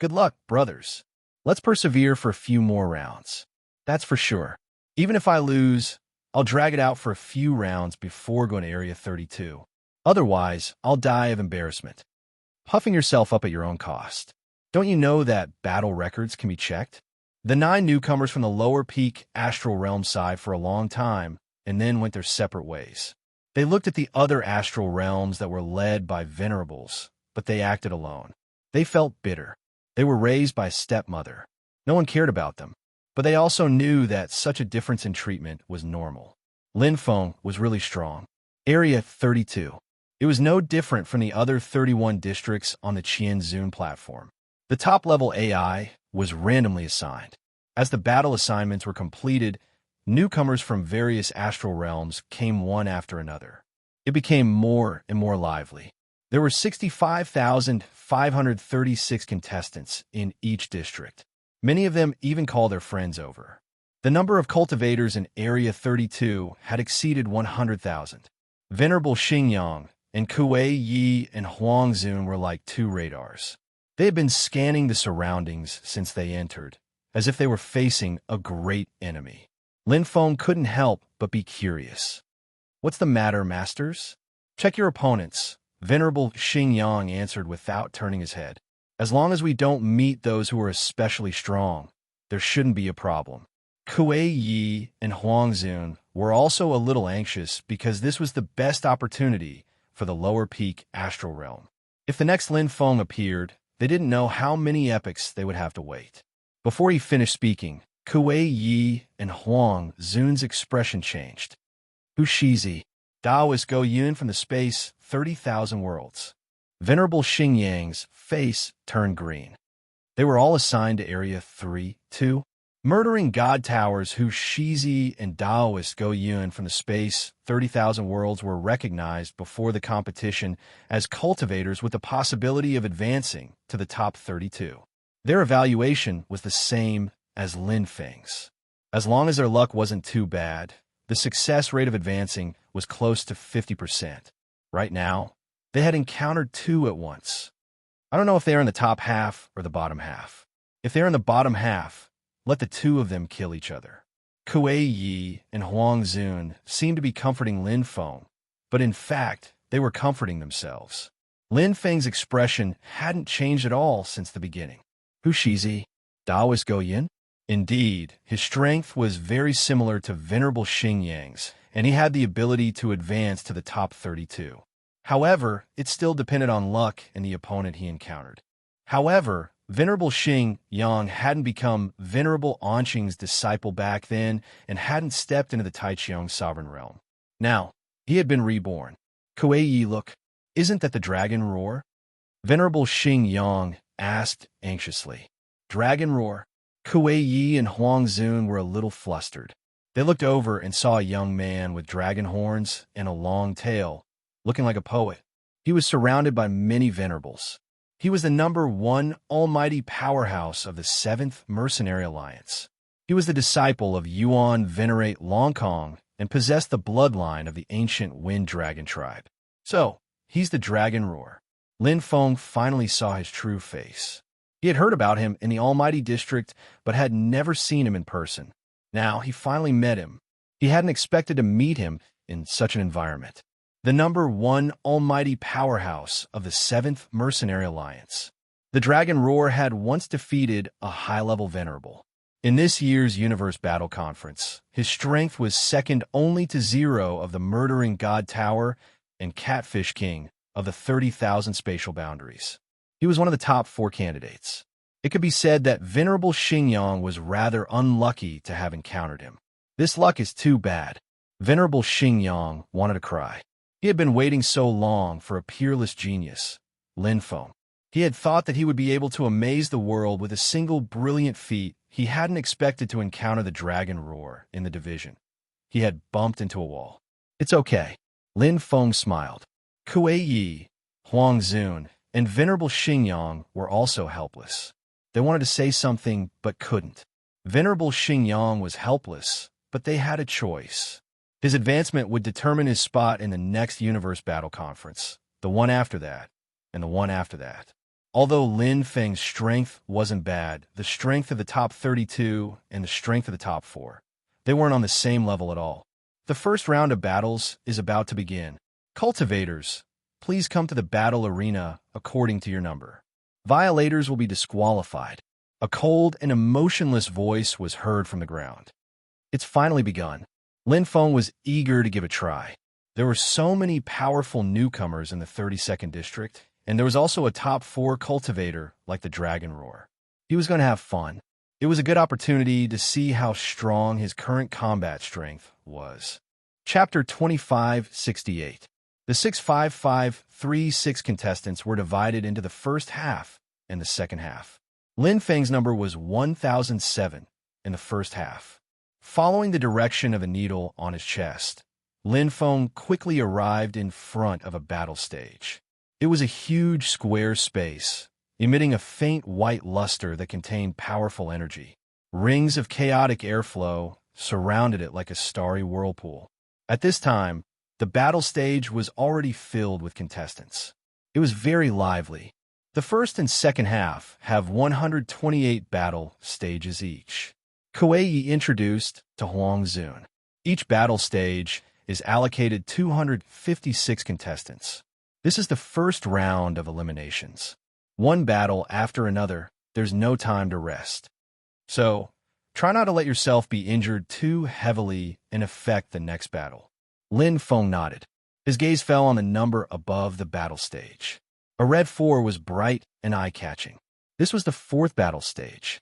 Speaker 1: Good luck, brothers. Let's persevere for a few more rounds. That's for sure. Even if I lose, I'll drag it out for a few rounds before going to Area 32. Otherwise, I'll die of embarrassment. Puffing yourself up at your own cost. Don't you know that battle records can be checked? The 9 newcomers from the lower peak astral realm sighed for a long time and then went their separate ways. They looked at the other astral realms that were led by venerables, but they acted alone. They felt bitter. They were raised by a stepmother. No one cared about them, but they also knew that such a difference in treatment was normal. Lin Feng was really strong. Area 32. It was no different from the other 31 districts on the Qianzun platform. The top-level AI was randomly assigned. As the battle assignments were completed, newcomers from various astral realms came one after another. It became more and more lively. There were 65,536 contestants in each district. Many of them even called their friends over. The number of cultivators in Area 32 had exceeded 100,000. Venerable Xingyang and Kuei Yi and Huang Zun were like 2 radars. They had been scanning the surroundings since they entered, as if they were facing a great enemy. Lin Feng couldn't help but be curious. What's the matter, masters? Check your opponents, Venerable Xingyang answered without turning his head. As long as we don't meet those who are especially strong, there shouldn't be a problem. Kuei Yi and Huang Zun were also a little anxious because this was the best opportunity for the lower peak astral realm. If the next Lin Feng appeared, they didn't know how many epochs they would have to wait. Before he finished speaking, Kuei Yi and Huang Zun's expression changed. Hu Shizi, Taoist Go Yun from the space 30,000 worlds. Venerable Xingyang's face turned green. They were all assigned to Area 3-2. Murdering God Towers Hu Shizi and Taoist Go Yun from the space 30,000 worlds were recognized before the competition as cultivators with the possibility of advancing to the top 32. Their evaluation was the same as Lin Feng's. As long as their luck wasn't too bad, The success rate of advancing was close to 50%. Right now, they had encountered two at once. I don't know if they're in the top half or the bottom half. If they're in the bottom half, let the two of them kill each other. Kuei Yi and Huang Zun seemed to be comforting Lin Feng, but in fact, they were comforting themselves. Lin Feng's expression hadn't changed at all since the beginning. Hu Shizi, Daoist Goyin? Indeed, his strength was very similar to Venerable Xing Yang's, and he had the ability to advance to the top 32. However, it still depended on luck and the opponent he encountered. However, Venerable Xing Yang hadn't become Venerable Anqing's disciple back then and hadn't stepped into the Taiqiang sovereign realm. Now, he had been reborn. Kuei Yi, look, isn't that the dragon roar? Venerable Xing Yang asked anxiously. Dragon roar? Kuei Yi and Huang Zun were a little flustered. They looked over and saw a young man with dragon horns and a long tail, looking like a poet. He was surrounded by many venerables. He was the #1 almighty powerhouse of the 7th Mercenary Alliance. He was the disciple of Yuan Venerate Longkong and possessed the bloodline of the ancient Wind Dragon tribe. So, he's the Dragon Roar. Lin Feng finally saw his true face. He had heard about him in the Almighty District, but had never seen him in person. Now, he finally met him. He hadn't expected to meet him in such an environment. The #1 almighty powerhouse of the 7th Mercenary Alliance. The Dragon Roar had once defeated a high-level venerable. In this year's Universe Battle Conference, his strength was second only to Zero of the Murdering God Tower and Catfish King of the 30,000 Spatial Boundaries. He was one of the top 4 candidates. It could be said that Venerable Xingyang was rather unlucky to have encountered him. This luck is too bad. Venerable Xingyang wanted to cry. He had been waiting so long for a peerless genius, Lin Feng. He had thought that he would be able to amaze the world with a single brilliant feat. He hadn't expected to encounter the Dragon Roar in the division. He had bumped into a wall. It's okay. Lin Feng smiled. Kuei Yi, Huang Zun, and Venerable Xingyang were also helpless. They wanted to say something, but couldn't. Venerable Xingyang was helpless, but they had a choice. His advancement would determine his spot in the next Universe Battle Conference, the one after that, and the one after that. Although Lin Feng's strength wasn't bad, the strength of the top 32 and the strength of the top 4, they weren't on the same level at all. The first round of battles is about to begin. Cultivators, please come to the battle arena according to your number. Violators will be disqualified. A cold and emotionless voice was heard from the ground. It's finally begun. Lin Feng was eager to give a try. There were so many powerful newcomers in the 32nd District, and there was also a top 4 cultivator like the Dragon Roar. He was going to have fun. It was a good opportunity to see how strong his current combat strength was. Chapter 2568. The 65536 contestants were divided into the first half and the second half. Lin Feng's number was 1007 in the first half. Following the direction of a needle on his chest, Lin Feng quickly arrived in front of a battle stage. It was a huge square space, emitting a faint white luster that contained powerful energy. Rings of chaotic airflow surrounded it like a starry whirlpool. At this time, the battle stage was already filled with contestants. It was very lively. The first and second half have 128 battle stages each. Kuei Yi introduced to Huang Zun. Each battle stage is allocated 256 contestants. This is the first round of eliminations. One battle after another, there's no time to rest. So, try not to let yourself be injured too heavily and affect the next battle. Lin Feng nodded. His gaze fell on the number above the battle stage. A red 4 was bright and eye-catching. This was the 4th battle stage.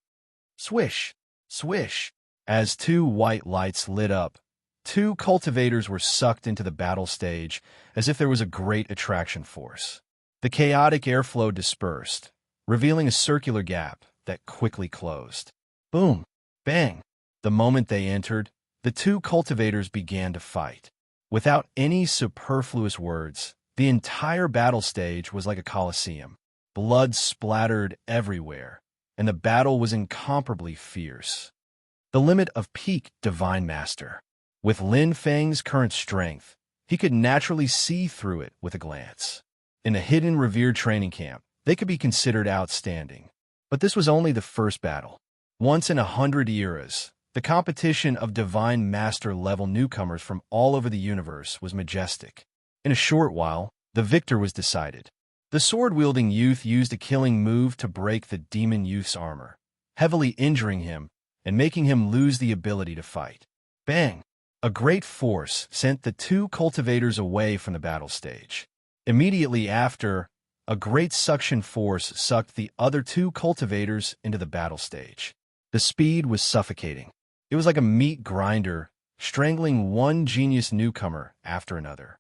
Speaker 1: Swish! Swish! As 2 white lights lit up, 2 cultivators were sucked into the battle stage as if there was a great attraction force. The chaotic airflow dispersed, revealing a circular gap that quickly closed. Boom! Bang! The moment they entered, the 2 cultivators began to fight. Without any superfluous words, the entire battle stage was like a coliseum. Blood splattered everywhere, and the battle was incomparably fierce. The limit of peak Divine Master. With Lin Feng's current strength, he could naturally see through it with a glance. In a hidden revered training camp, they could be considered outstanding. But this was only the first battle. Once in 100 eras, the competition of divine master-level newcomers from all over the universe was majestic. In a short while, the victor was decided. The sword-wielding youth used a killing move to break the demon youth's armor, heavily injuring him and making him lose the ability to fight. Bang! A great force sent the two cultivators away from the battle stage. Immediately after, a great suction force sucked the other two cultivators into the battle stage. The speed was suffocating. It was like a meat grinder, strangling one genius newcomer after another.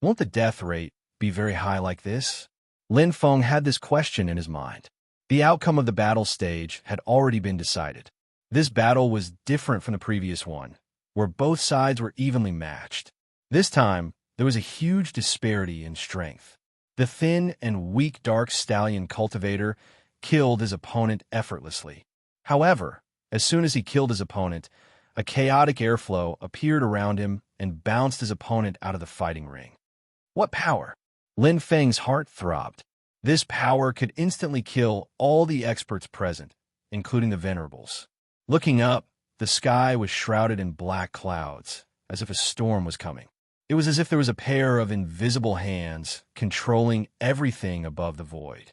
Speaker 1: Won't the death rate be very high like this? Lin Feng had this question in his mind. The outcome of the battle stage had already been decided. This battle was different from the previous one, where both sides were evenly matched. This time, there was a huge disparity in strength. The thin and weak dark stallion cultivator killed his opponent effortlessly. However, as soon as he killed his opponent, a chaotic airflow appeared around him and bounced his opponent out of the fighting ring. What power! Lin Feng's heart throbbed. This power could instantly kill all the experts present, including the venerables. Looking up, the sky was shrouded in black clouds, as if a storm was coming. It was as if there was a pair of invisible hands controlling everything above the void.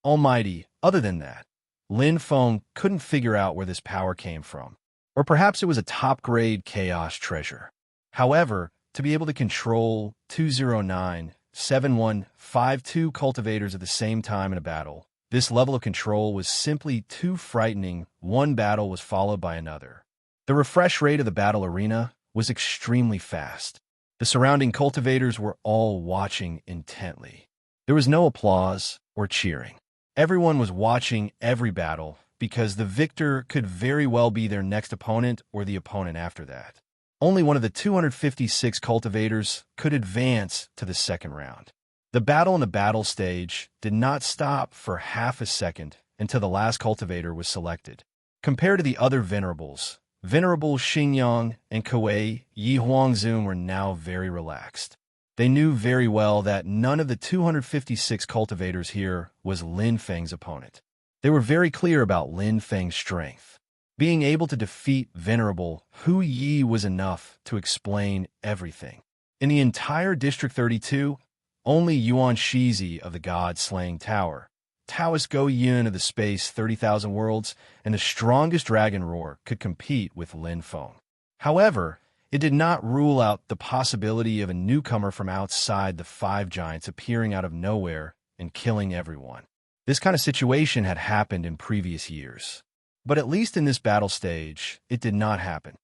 Speaker 1: Almighty, other than that, Lin Feng couldn't figure out where this power came from. Or perhaps it was a top-grade chaos treasure. However, to be able to control 209-7152 cultivators at the same time in a battle, this level of control was simply too frightening. One battle was followed by another. The refresh rate of the battle arena was extremely fast. The surrounding cultivators were all watching intently. There was no applause or cheering. Everyone was watching every battle because the victor could very well be their next opponent or the opponent after that. Only one of the 256 cultivators could advance to the second round. The battle in the battle stage did not stop for half a second until the last cultivator was selected. Compared to the other venerables, Venerable Xingyang and Kuei Yi Huangzun were now very relaxed. They knew very well that none of the 256 cultivators here was Lin Feng's opponent. They were very clear about Lin Feng's strength. Being able to defeat Venerable Hu Yi was enough to explain everything. In the entire District 32, only Yuan Shizi of the God-Slaying Tower, Taoist Go Yun of the Space 30,000 Worlds, and the strongest Dragon Roar could compete with Lin Feng. However, it did not rule out the possibility of a newcomer from outside the five giants appearing out of nowhere and killing everyone. This kind of situation had happened in previous years. But at least in this battle stage, it did not happen.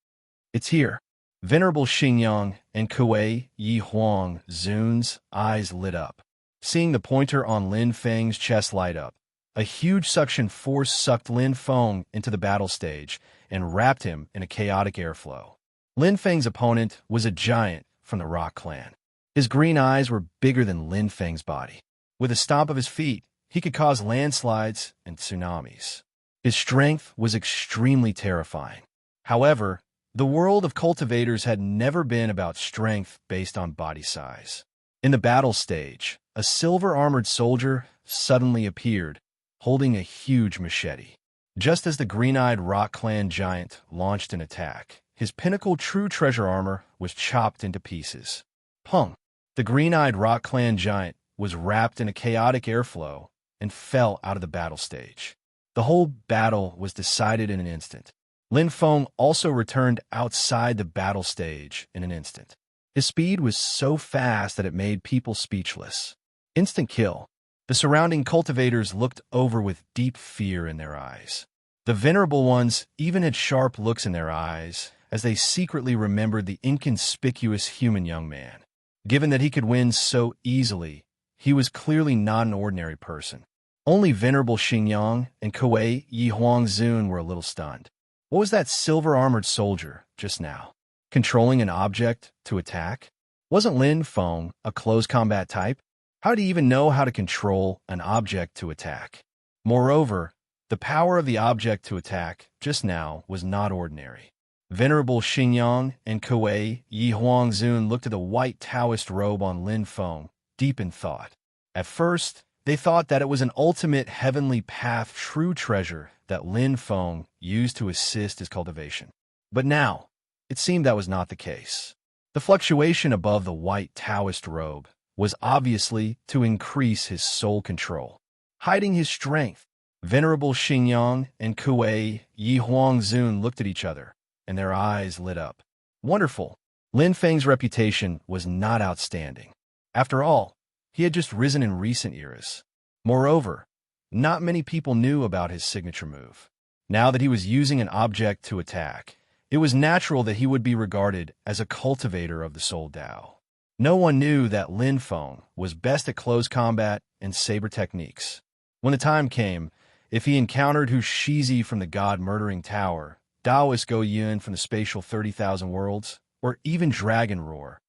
Speaker 1: It's here. Venerable Xingyang and Kuei Yi Huang Zun's eyes lit up. Seeing the pointer on Lin Feng's chest light up, a huge suction force sucked Lin Feng into the battle stage and wrapped him in a chaotic airflow. Lin Feng's opponent was a giant from the Rock Clan. His green eyes were bigger than Lin Feng's body. With a stomp of his feet, he could cause landslides and tsunamis. His strength was extremely terrifying. However, the world of cultivators had never been about strength based on body size. In the battle stage, a silver-armored soldier suddenly appeared, holding a huge machete. Just as the green-eyed Rock Clan giant launched an attack, his pinnacle true treasure armor was chopped into pieces. Pung! The green-eyed Rock Clan giant was wrapped in a chaotic airflow and fell out of the battle stage. The whole battle was decided in an instant. Lin Feng also returned outside the battle stage in an instant. His speed was so fast that it made people speechless. Instant kill. The surrounding cultivators looked over with deep fear in their eyes. The venerable ones even had sharp looks in their eyes as they secretly remembered the inconspicuous human young man. Given that he could win so easily, he was clearly not an ordinary person. Only Venerable Xingyang and Kuei Yi Huangzun were a little stunned. What was that silver-armored soldier just now? Controlling an object to attack? Wasn't Lin Feng a close combat type? How did he even know how to control an object to attack? Moreover, the power of the object to attack just now was not ordinary. Venerable Xingyang and Kuei Yi Huangzun looked at the white Taoist robe on Lin Feng, deep in thought. At first, they thought that it was an ultimate heavenly path true treasure that Lin Feng used to assist his cultivation. But now, it seemed that was not the case. The fluctuation above the white Taoist robe was obviously to increase his soul control, hiding his strength. Venerable Xingyang and Kuei Yi Huangzun looked at each other, and their eyes lit up. Wonderful! Lin Feng's reputation was not outstanding. After all, he had just risen in recent eras. Moreover, not many people knew about his signature move. Now that he was using an object to attack, it was natural that he would be regarded as a cultivator of the Soul Dao. No one knew that Lin Feng was best at close combat and saber techniques. When the time came, if he encountered Hu Shizi from the God-murdering tower, Daoist Go Yun from the spatial 30,000 worlds, or even Dragon Roar,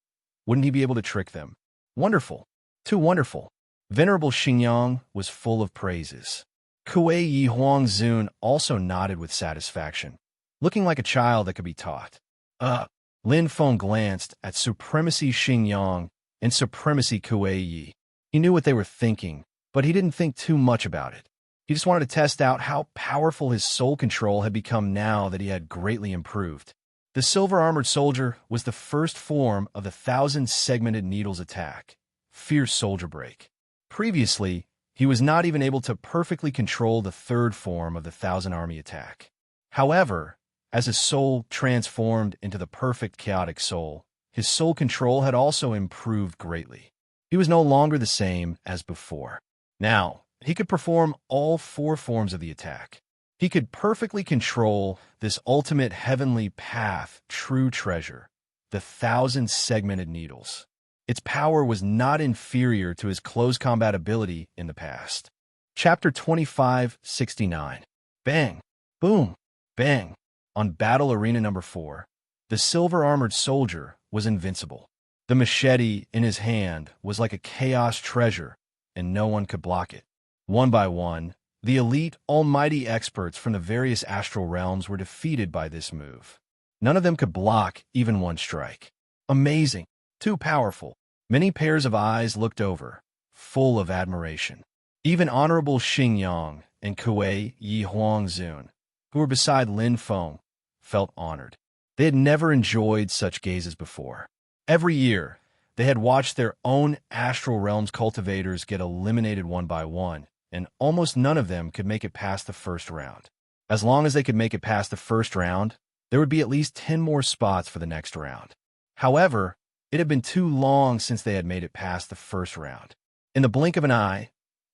Speaker 1: wouldn't he be able to trick them? Wonderful. Too wonderful. Venerable Xingyang was full of praises. Kuei Yi Huangzun also nodded with satisfaction, looking like a child that could be taught. Lin Feng glanced at Supremacy Xingyang and Supremacy Kuei Yi. He knew what they were thinking, but he didn't think too much about it. He just wanted to test out how powerful his soul control had become now that he had greatly improved. The silver-armored soldier was the first form of the 1,000-segmented needles attack, Fierce Soldier Break. Previously, he was not even able to perfectly control the third form of the 1,000-army attack. However, as his soul transformed into the perfect chaotic soul, his soul control had also improved greatly. He was no longer the same as before. Now, he could perform all 4 forms of the attack. He could perfectly control this ultimate heavenly path, true treasure, the 1,000-segmented needles. Its power was not inferior to his close combat ability in the past. Chapter 2569. Bang! Boom! Bang! On Battle Arena number 4, the silver-armored soldier was invincible. The machete in his hand was like a chaos treasure, and no one could block it. One by one, the elite, almighty experts from the various astral realms were defeated by this move. None of them could block even one strike. Amazing! Too powerful. Many pairs of eyes looked over, full of admiration. Even Honorable Xingyang and Kuei Yi Huangzun, who were beside Lin Feng, felt honored. They had never enjoyed such gazes before. Every year, they had watched their own astral realms cultivators get eliminated one by one, and almost none of them could make it past the first round. As long as they could make it past the first round, there would be at least 10 more spots for the next round. However, it had been too long since they had made it past the first round. In the blink of an eye,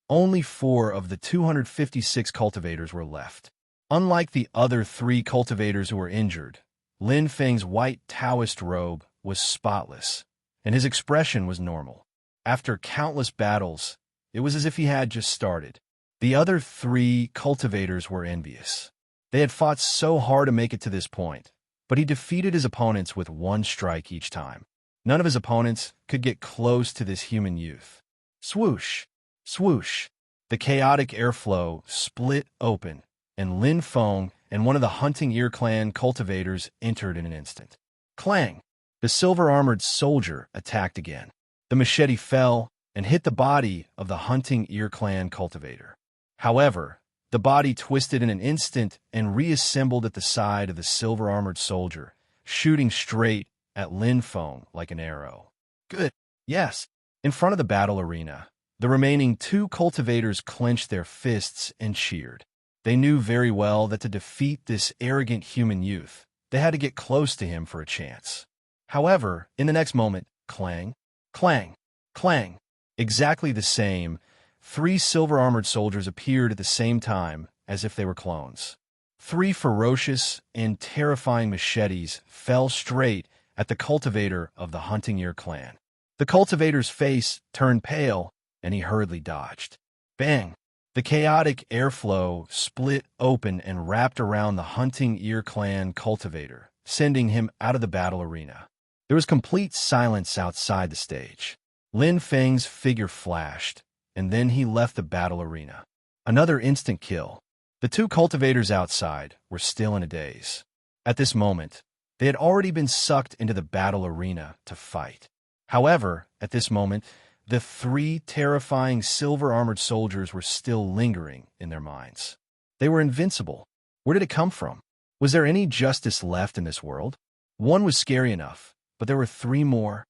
Speaker 1: only 4 of the 256 cultivators were left. Unlike the other 3 cultivators who were injured, Lin Feng's white Taoist robe was spotless, and his expression was normal. After countless battles, it was as if he had just started. The other 3 cultivators were envious. They had fought so hard to make it to this point, but he defeated his opponents with 1 strike each time. None of his opponents could get close to this human youth. Swoosh! Swoosh! The chaotic airflow split open, and Lin Feng and one of the Hunting Ear Clan cultivators entered in an instant. Clang! The silver-armored soldier attacked again. The machete fell and hit the body of the Hunting Ear Clan cultivator. However, the body twisted in an instant and reassembled at the side of the silver-armored soldier, shooting straight at Lin Feng like an arrow. Good. Yes. In front of the battle arena, the remaining 2 cultivators clenched their fists and cheered. They knew very well that to defeat this arrogant human youth, they had to get close to him for a chance. However, in the next moment, clang, clang, clang, exactly the same, 3 silver-armored soldiers appeared at the same time as if they were clones. 3 ferocious and terrifying machetes fell straight at the cultivator of the Hunting Ear Clan. The cultivator's face turned pale, and he hurriedly dodged. Bang! The chaotic airflow split open and wrapped around the Hunting Ear Clan cultivator, sending him out of the battle arena. There was complete silence outside the stage. Lin Feng's figure flashed, and then he left the battle arena. Another instant kill. The 2 cultivators outside were still in a daze. At this moment, They had already been sucked into the battle arena to fight. However, at this moment, the three terrifying silver-armored soldiers were still lingering in their minds. They were invincible. Where did it come from? Was there any justice left in this world? One was scary enough, but there were three more.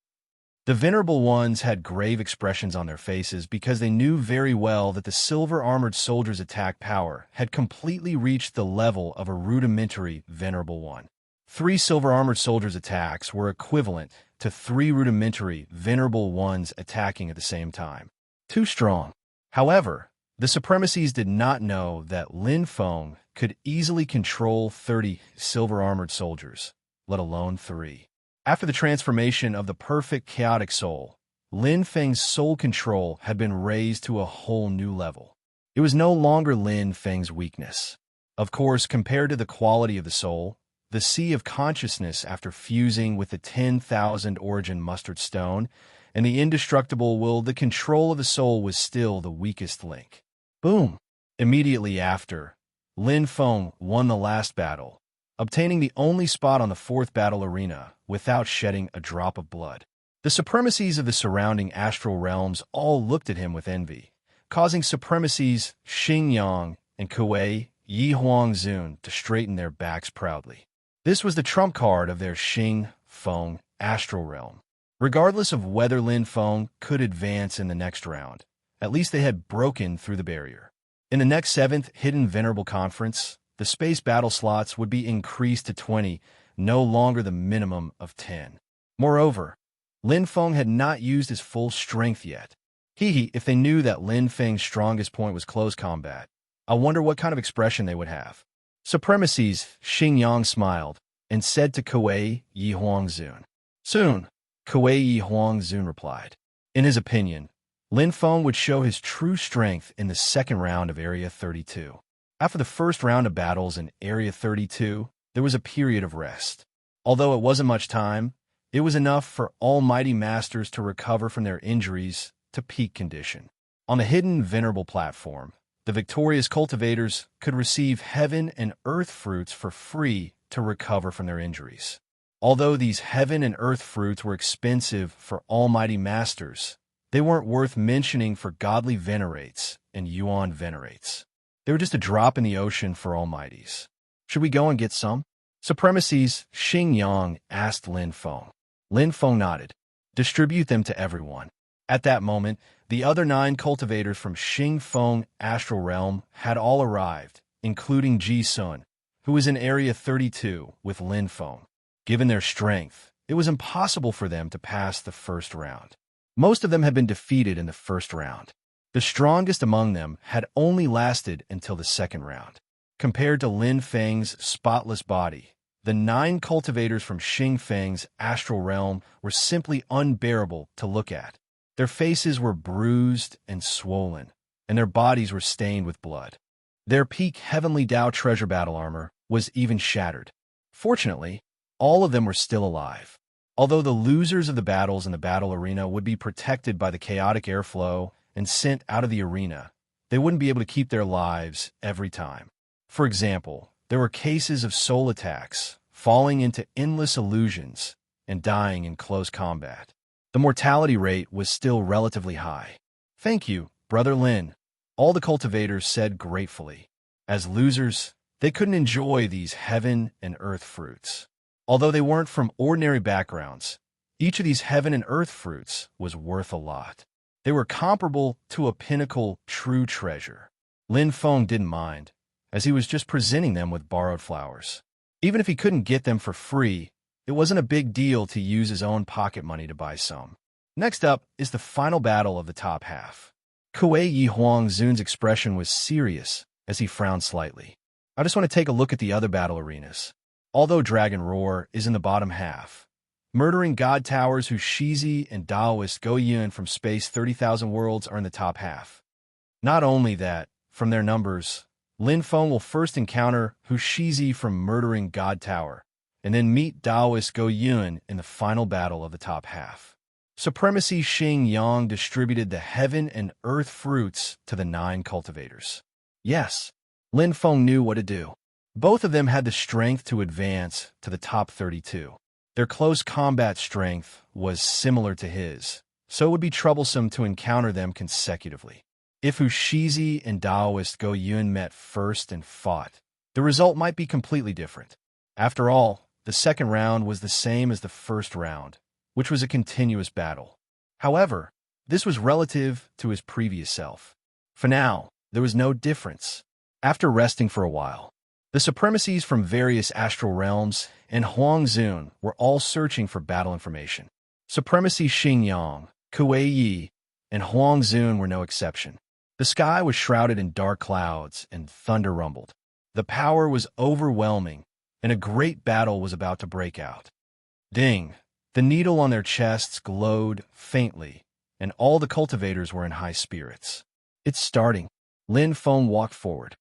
Speaker 1: The venerable ones had grave expressions on their faces because they knew very well that the silver-armored soldiers' attack power had completely reached the level of a rudimentary venerable one. 3 silver-armored soldiers' attacks were equivalent to 3 rudimentary venerable ones attacking at the same time. Too strong. However, the supremacies did not know that Lin Feng could easily control 30 silver-armored soldiers, let alone 3. After the transformation of the perfect chaotic soul, Lin Feng's soul control had been raised to a whole new level. It was no longer Lin Feng's weakness. Of course, compared to the quality of the soul, the sea of consciousness after fusing with the 10,000 origin mustard stone, and the indestructible will, the control of the soul was still the weakest link. Boom! Immediately after, Lin Feng won the last battle, obtaining the only spot on the 4th battle arena without shedding a drop of blood. The supremacies of the surrounding astral realms all looked at him with envy, causing supremacies Xing Yang and Kuei Yi Huang Zun to straighten their backs proudly. This was the trump card of their Xing Feng astral realm. Regardless of whether Lin Feng could advance in the next round, at least they had broken through the barrier. In the next 7th Hidden Venerable Conference, the space battle slots would be increased to 20, no longer the minimum of 10. Moreover, Lin Feng had not used his full strength yet. If they knew that Lin Feng's strongest point was close combat, I wonder what kind of expression they would have. Supremacies, Xing Yang smiled and said to Kuei Yi Huang Zun. Soon, Kuei Yi Huang Zun replied. In his opinion, Lin Feng would show his true strength in the 2nd round of Area 32. After the first round of battles in Area 32, there was a period of rest. Although it wasn't much time, it was enough for almighty masters to recover from their injuries to peak condition. On the hidden venerable platform, the victorious cultivators could receive heaven and earth fruits for free to recover from their injuries. Although these heaven and earth fruits were expensive for almighty masters, they weren't worth mentioning for godly venerates and yuan venerates. They were just a drop in the ocean for almighties. Should we go and get some? Supremacies, Xing Yang asked Lin Feng. Lin Feng nodded. Distribute them to everyone. At that moment, the other 9 cultivators from Xing Feng Astral Realm had all arrived, including Ji Sun, who was in Area 32 with Lin Feng. Given their strength, it was impossible for them to pass the first round. Most of them had been defeated in the first round. The strongest among them had only lasted until the 2nd round. Compared to Lin Feng's spotless body, the 9 cultivators from Xing Feng's astral realm were simply unbearable to look at. Their faces were bruised and swollen, and their bodies were stained with blood. Their peak Heavenly Tao treasure battle armor was even shattered. Fortunately, all of them were still alive. Although the losers of the battles in the battle arena would be protected by the chaotic airflow and sent out of the arena, they wouldn't be able to keep their lives every time. For example, there were cases of soul attacks, falling into endless illusions, and dying in close combat. The mortality rate was still relatively high. Thank you, Brother Lin, all the cultivators said gratefully. As losers, they couldn't enjoy these heaven and earth fruits. Although they weren't from ordinary backgrounds, each of these heaven and earth fruits was worth a lot. They were comparable to a pinnacle true treasure. Lin Feng didn't mind, as he was just presenting them with borrowed flowers. Even if he couldn't get them for free, it wasn't a big deal to use his own pocket money to buy some. Next up is the final battle of the top half. Kuei Yi Huang Zun's expression was serious as he frowned slightly. I just want to take a look at the other battle arenas. Although Dragon Roar is in the bottom half, murdering god towers who Shizi and Daoist Go Yun from Space 30,000 Worlds are in the top half. Not only that, from their numbers, Lin Feng will first encounter Hushizi from Murdering God Tower, and then meet Daoist Go Yun in the final battle of the top half. Supremacy Xing Yang distributed the heaven and earth fruits to the 9 cultivators. Yes, Lin Feng knew what to do. Both of them had the strength to advance to the top 32. Their close combat strength was similar to his, so it would be troublesome to encounter them consecutively. If Ushizi and Daoist Go Yun met first and fought, the result might be completely different. After all, the second round was the same as the first round, which was a continuous battle. However, this was relative to his previous self. For now, there was no difference. After resting for a while, the supremacies from various astral realms and Huangzun were all searching for battle information. Supremacy Xingyang, Kuei Yi, and Huangzun were no exception. The sky was shrouded in dark clouds and thunder rumbled. The power was overwhelming, and a great battle was about to break out. Ding! The needle on their chests glowed faintly, and all the cultivators were in high spirits. It's starting. Lin Feng walked forward.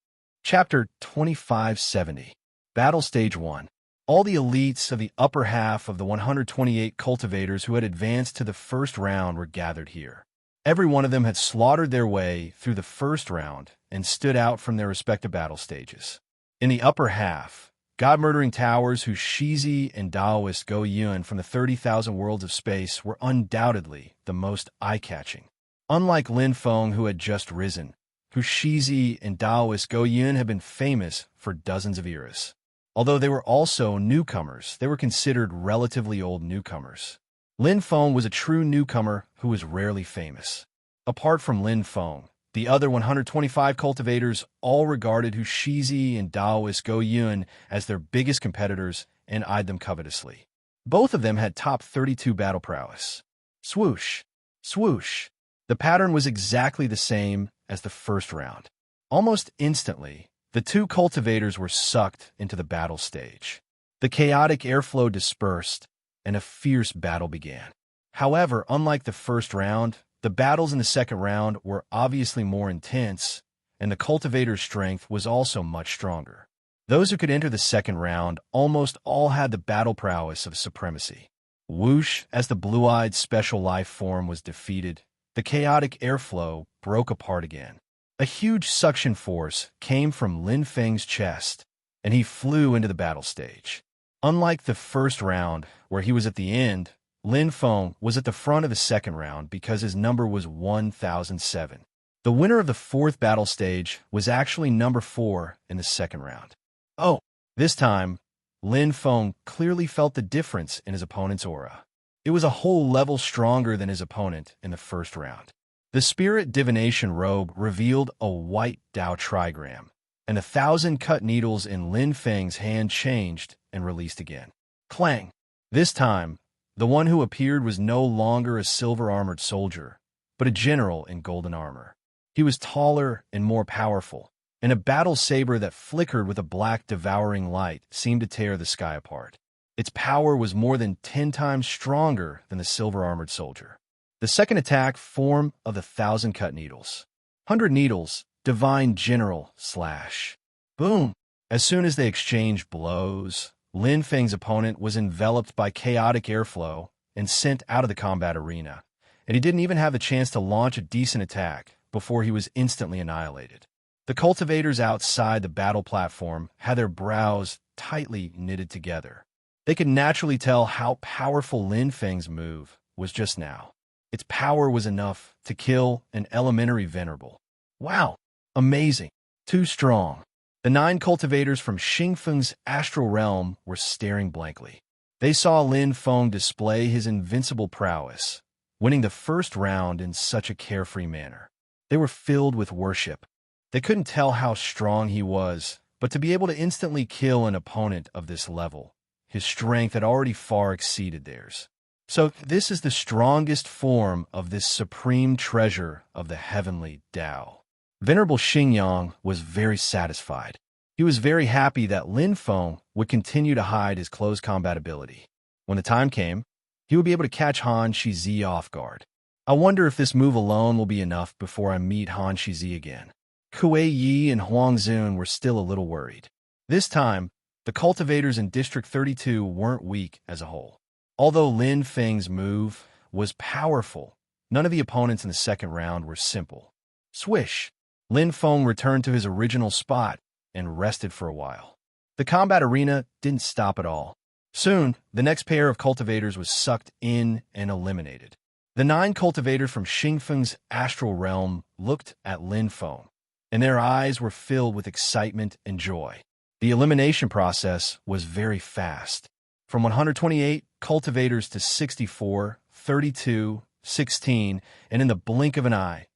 Speaker 1: Chapter 2570. Battle Stage 1. All the elites of the upper half of the 128 cultivators who had advanced to the first round were gathered here. Every one of them had slaughtered their way through the first round and stood out from their respective battle stages. In the upper half, God-murdering towers whose Shizi and Daoist Go Yun from the 30,000 worlds of space were undoubtedly the most eye-catching. Unlike Lin Feng, who had just risen, whose Shizi and Daoist Go Yun had been famous for dozens of eras. Although they were also newcomers, they were considered relatively old newcomers. Lin Feng was a true newcomer who was rarely famous. Apart from Lin Feng, the other 125 cultivators all regarded Hushizi and Daoist Go Yun as their biggest competitors and eyed them covetously. Both of them had top 32 battle prowess. Swoosh! Swoosh! The pattern was exactly the same as the first round. Almost instantly, the two cultivators were sucked into the battle stage. The chaotic airflow dispersed, and a fierce battle began. However, unlike the first round, the battles in the second round were obviously more intense, and the cultivator's strength was also much stronger. Those who could enter the second round almost all had the battle prowess of supremacy. Whoosh! As the blue-eyed special life form was defeated, the chaotic airflow broke apart again. A huge suction force came from Lin Feng's chest, and he flew into the battle stage. Unlike the first round, where he was at the end, Lin Feng was at the front of the second round because his number was 1007. The winner of the fourth battle stage was actually number 4 in the second round. Oh, this time, Lin Feng clearly felt the difference in his opponent's aura. It was a whole level stronger than his opponent in the first round. The spirit divination robe revealed a white Dao trigram, and 1,000 cut needles in Lin Feng's hand changed and released again. Clang! This time, the one who appeared was no longer a silver-armored soldier, but a general in golden armor. He was taller and more powerful, and a battle saber that flickered with a black devouring light seemed to tear the sky apart. Its power was more than 10 times stronger than the silver-armored soldier. The second attack form of the 1,000 cut needles. 100 needles, divine general, slash. Boom! As soon as they exchanged blows, Lin Feng's opponent was enveloped by chaotic airflow and sent out of the combat arena, and he didn't even have the chance to launch a decent attack before he was instantly annihilated. The cultivators outside the battle platform had their brows tightly knitted together. They could naturally tell how powerful Lin Feng's move was just now. Its power was enough to kill an elementary venerable. Wow! Amazing! Too strong. The 9 cultivators from Xingfeng's astral realm were staring blankly. They saw Lin Feng display his invincible prowess, winning the first round in such a carefree manner. They were filled with worship. They couldn't tell how strong he was, but to be able to instantly kill an opponent of this level, his strength had already far exceeded theirs. So this is the strongest form of this supreme treasure of the heavenly Tao. Venerable Xingyang was very satisfied. He was very happy that Lin Feng would continue to hide his close combat ability. When the time came, he would be able to catch Han Shizi off guard. I wonder if this move alone will be enough before I meet Han Shizi again. Kuei Yi and Huangzun were still a little worried. This time, the cultivators in District 32 weren't weak as a whole. Although Lin Feng's move was powerful, none of the opponents in the second round were simple. Swish! Lin Feng returned to his original spot and rested for a while. The combat arena didn't stop at all. Soon, the next pair of cultivators was sucked in and eliminated. The 9 cultivators from Xingfeng's astral realm looked at Lin Feng, and their eyes were filled with excitement and joy. The elimination process was very fast. From 128 cultivators to 64, 32, 16, and in the blink of an eye,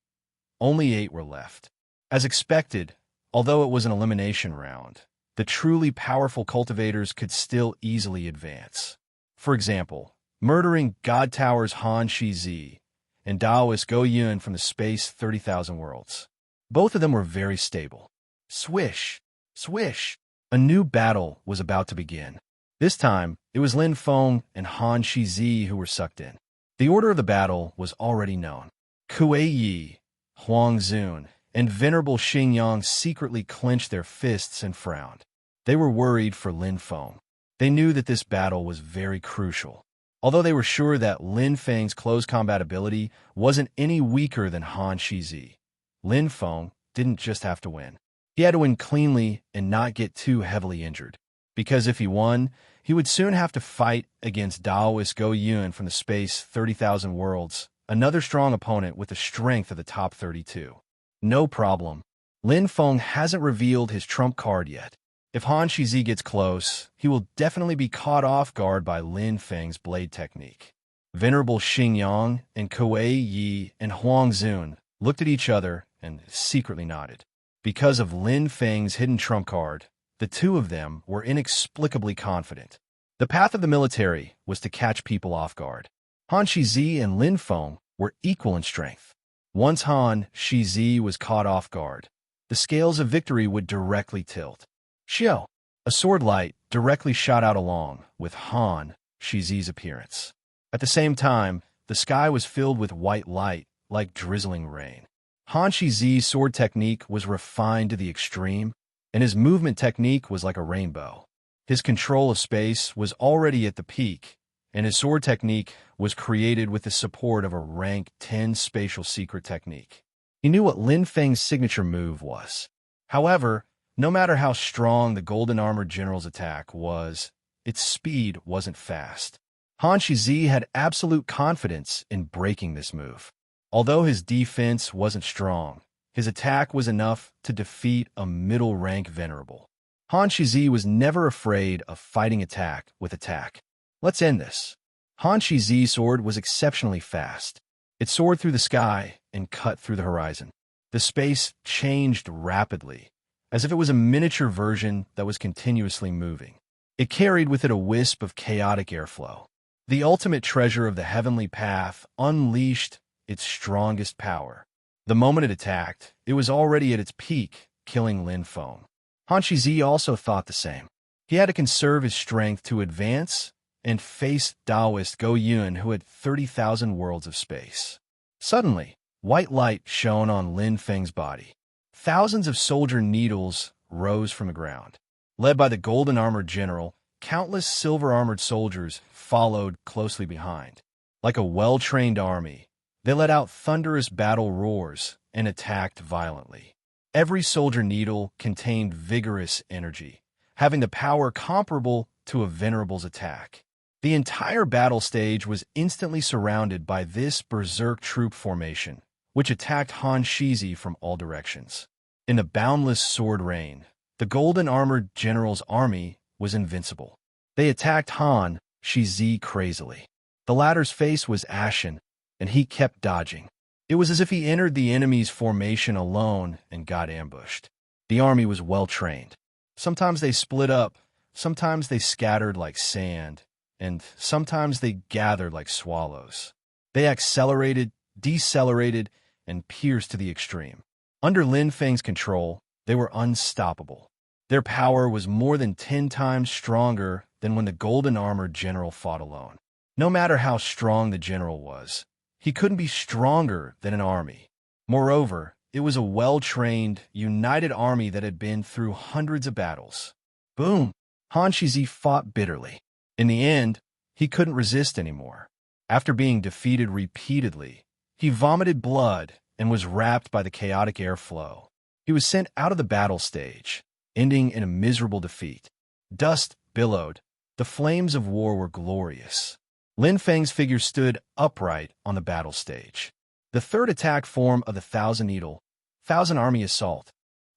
Speaker 1: only 8 were left. As expected, although it was an elimination round, the truly powerful cultivators could still easily advance. For example, murdering God Tower's Han Shizi and Taoist Go Yun from the space 30,000 worlds. Both of them were very stable. Swish, swish. A new battle was about to begin. This time, it was Lin Feng and Han Shizi who were sucked in. The order of the battle was already known. Kuei Yi, Huang Zun, and Venerable Xingyang secretly clenched their fists and frowned. They were worried for Lin Feng. They knew that this battle was very crucial. Although they were sure that Lin Feng's close combat ability wasn't any weaker than Han Shizi, Lin Feng didn't just have to win. He had to win cleanly and not get too heavily injured. Because if he won, he would soon have to fight against Taoist Go Yun from the space 30,000 worlds, another strong opponent with the strength of the top 32. No problem. Lin Feng hasn't revealed his trump card yet. If Han Shizi gets close, he will definitely be caught off guard by Lin Feng's blade technique. Venerable Xingyang and Kuei Yi and Huang Zun looked at each other and secretly nodded. Because of Lin Feng's hidden trump card, the two of them were inexplicably confident. The path of the military was to catch people off guard. Han Shizi and Lin Feng were equal in strength. Once Han Shizi was caught off guard, the scales of victory would directly tilt. Xiao, a sword light, directly shot out along with Han Shizi's appearance. At the same time, the sky was filled with white light, like drizzling rain. Han Shizi's sword technique was refined to the extreme, and his movement technique was like a rainbow. His control of space was already at the peak, and his sword technique was created with the support of a rank 10 spatial secret technique. He knew what Lin Feng's signature move was. However, no matter how strong the Golden Armored General's attack was, its speed wasn't fast. Han Shizi had absolute confidence in breaking this move. Although his defense wasn't strong, his attack was enough to defeat a middle-rank venerable. Han Shizi was never afraid of fighting attack with attack. Let's end this. Han Shizi's sword was exceptionally fast. It soared through the sky and cut through the horizon. The space changed rapidly, as if it was a miniature version that was continuously moving. It carried with it a wisp of chaotic airflow. The ultimate treasure of the heavenly path unleashed its strongest power. The moment it attacked, it was already at its peak, killing Lin Feng. Han Shizi also thought the same. He had to conserve his strength to advance and face Taoist Go Yun, who had 30,000 worlds of space. Suddenly, white light shone on Lin Feng's body. Thousands of soldier needles rose from the ground. Led by the Golden Armored General, countless silver-armored soldiers followed closely behind. Like a well-trained army, they let out thunderous battle roars and attacked violently. Every soldier needle contained vigorous energy, having the power comparable to a venerable's attack. The entire battle stage was instantly surrounded by this berserk troop formation, which attacked Han Shizi from all directions. In the boundless sword rain, the Golden Armored General's army was invincible. They attacked Han Shizi crazily. The latter's face was ashen, and he kept dodging. It was as if he entered the enemy's formation alone and got ambushed. The army was well trained. Sometimes they split up, sometimes they scattered like sand, and sometimes they gathered like swallows. They accelerated, decelerated, and pierced to the extreme. Under Lin Feng's control, they were unstoppable. Their power was more than 10 times stronger than when the Golden Armored General fought alone. No matter how strong the general was, he couldn't be stronger than an army. Moreover, it was a well-trained, united army that had been through hundreds of battles. Boom! Han Shizi fought bitterly. In the end, he couldn't resist anymore. After being defeated repeatedly, he vomited blood and was wrapped by the chaotic airflow. He was sent out of the battle stage, ending in a miserable defeat. Dust billowed. The flames of war were glorious. Lin Feng's figure stood upright on the battle stage. The third attack form of the Thousand Needle, Thousand Army Assault.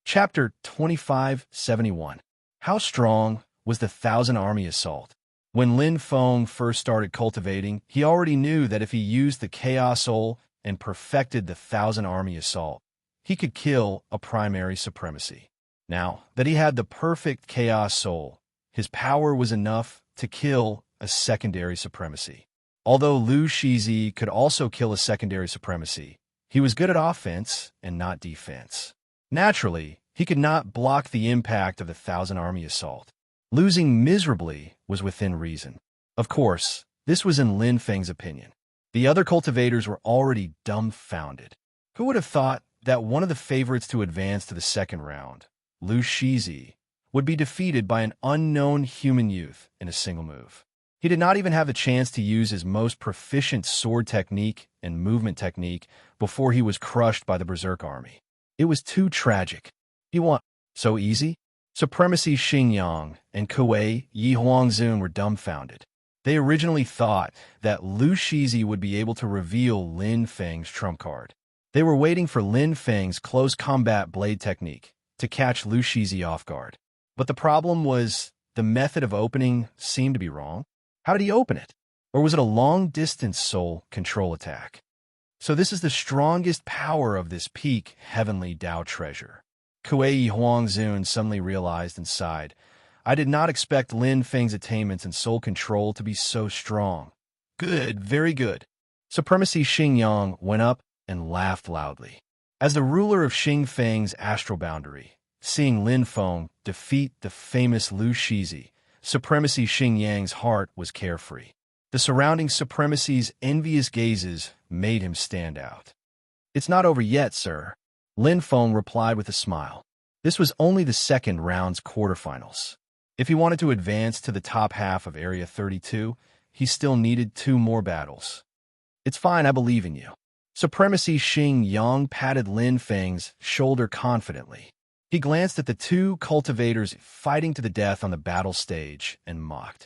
Speaker 1: Chapter 2571. How strong was the Thousand Army Assault? When Lin Feng first started cultivating, he already knew that if he used the Chaos Soul and perfected the Thousand Army Assault, he could kill a primary supremacy. Now that he had the perfect Chaos Soul, his power was enough to kill a secondary supremacy. Although Lu Shizi could also kill a secondary supremacy, he was good at offense and not defense. Naturally, he could not block the impact of the Thousand Army Assault. Losing miserably was within reason. Of course, this was in Lin Feng's opinion. The other cultivators were already dumbfounded. Who would have thought that one of the favorites to advance to the second round, Lu Shizi, would be defeated by an unknown human youth in a single move? He did not even have the chance to use his most proficient sword technique and movement technique before he was crushed by the Berserk army. It was too tragic. He won. So easy? Supremacy Xingyang and Kuei Yi Huangzun were dumbfounded. They originally thought that Lu Shizi would be able to reveal Lin Feng's trump card. They were waiting for Lin Feng's close combat blade technique to catch Lu Shizi off guard. But the problem was the method of opening seemed to be wrong. How did he open it? Or was it a long-distance soul control attack? So this is the strongest power of this peak heavenly Dao treasure. Kuei Huangzun suddenly realized and sighed. I did not expect Lin Feng's attainments in soul control to be so strong. Good, very good. Supremacy Xingyang went up and laughed loudly. As the ruler of Xing Feng's astral boundary, seeing Lin Feng defeat the famous Lu Shizi, Supremacy Xingyang's heart was carefree. The surrounding supremacy's envious gazes made him stand out. It's not over yet, sir, Lin Feng replied with a smile. This was only the second round's quarterfinals. If he wanted to advance to the top half of Area 32, he still needed 2 more battles. It's fine, I believe in you. Supremacy Xingyang patted Lin Feng's shoulder confidently. He glanced at the 2 cultivators fighting to the death on the battle stage and mocked.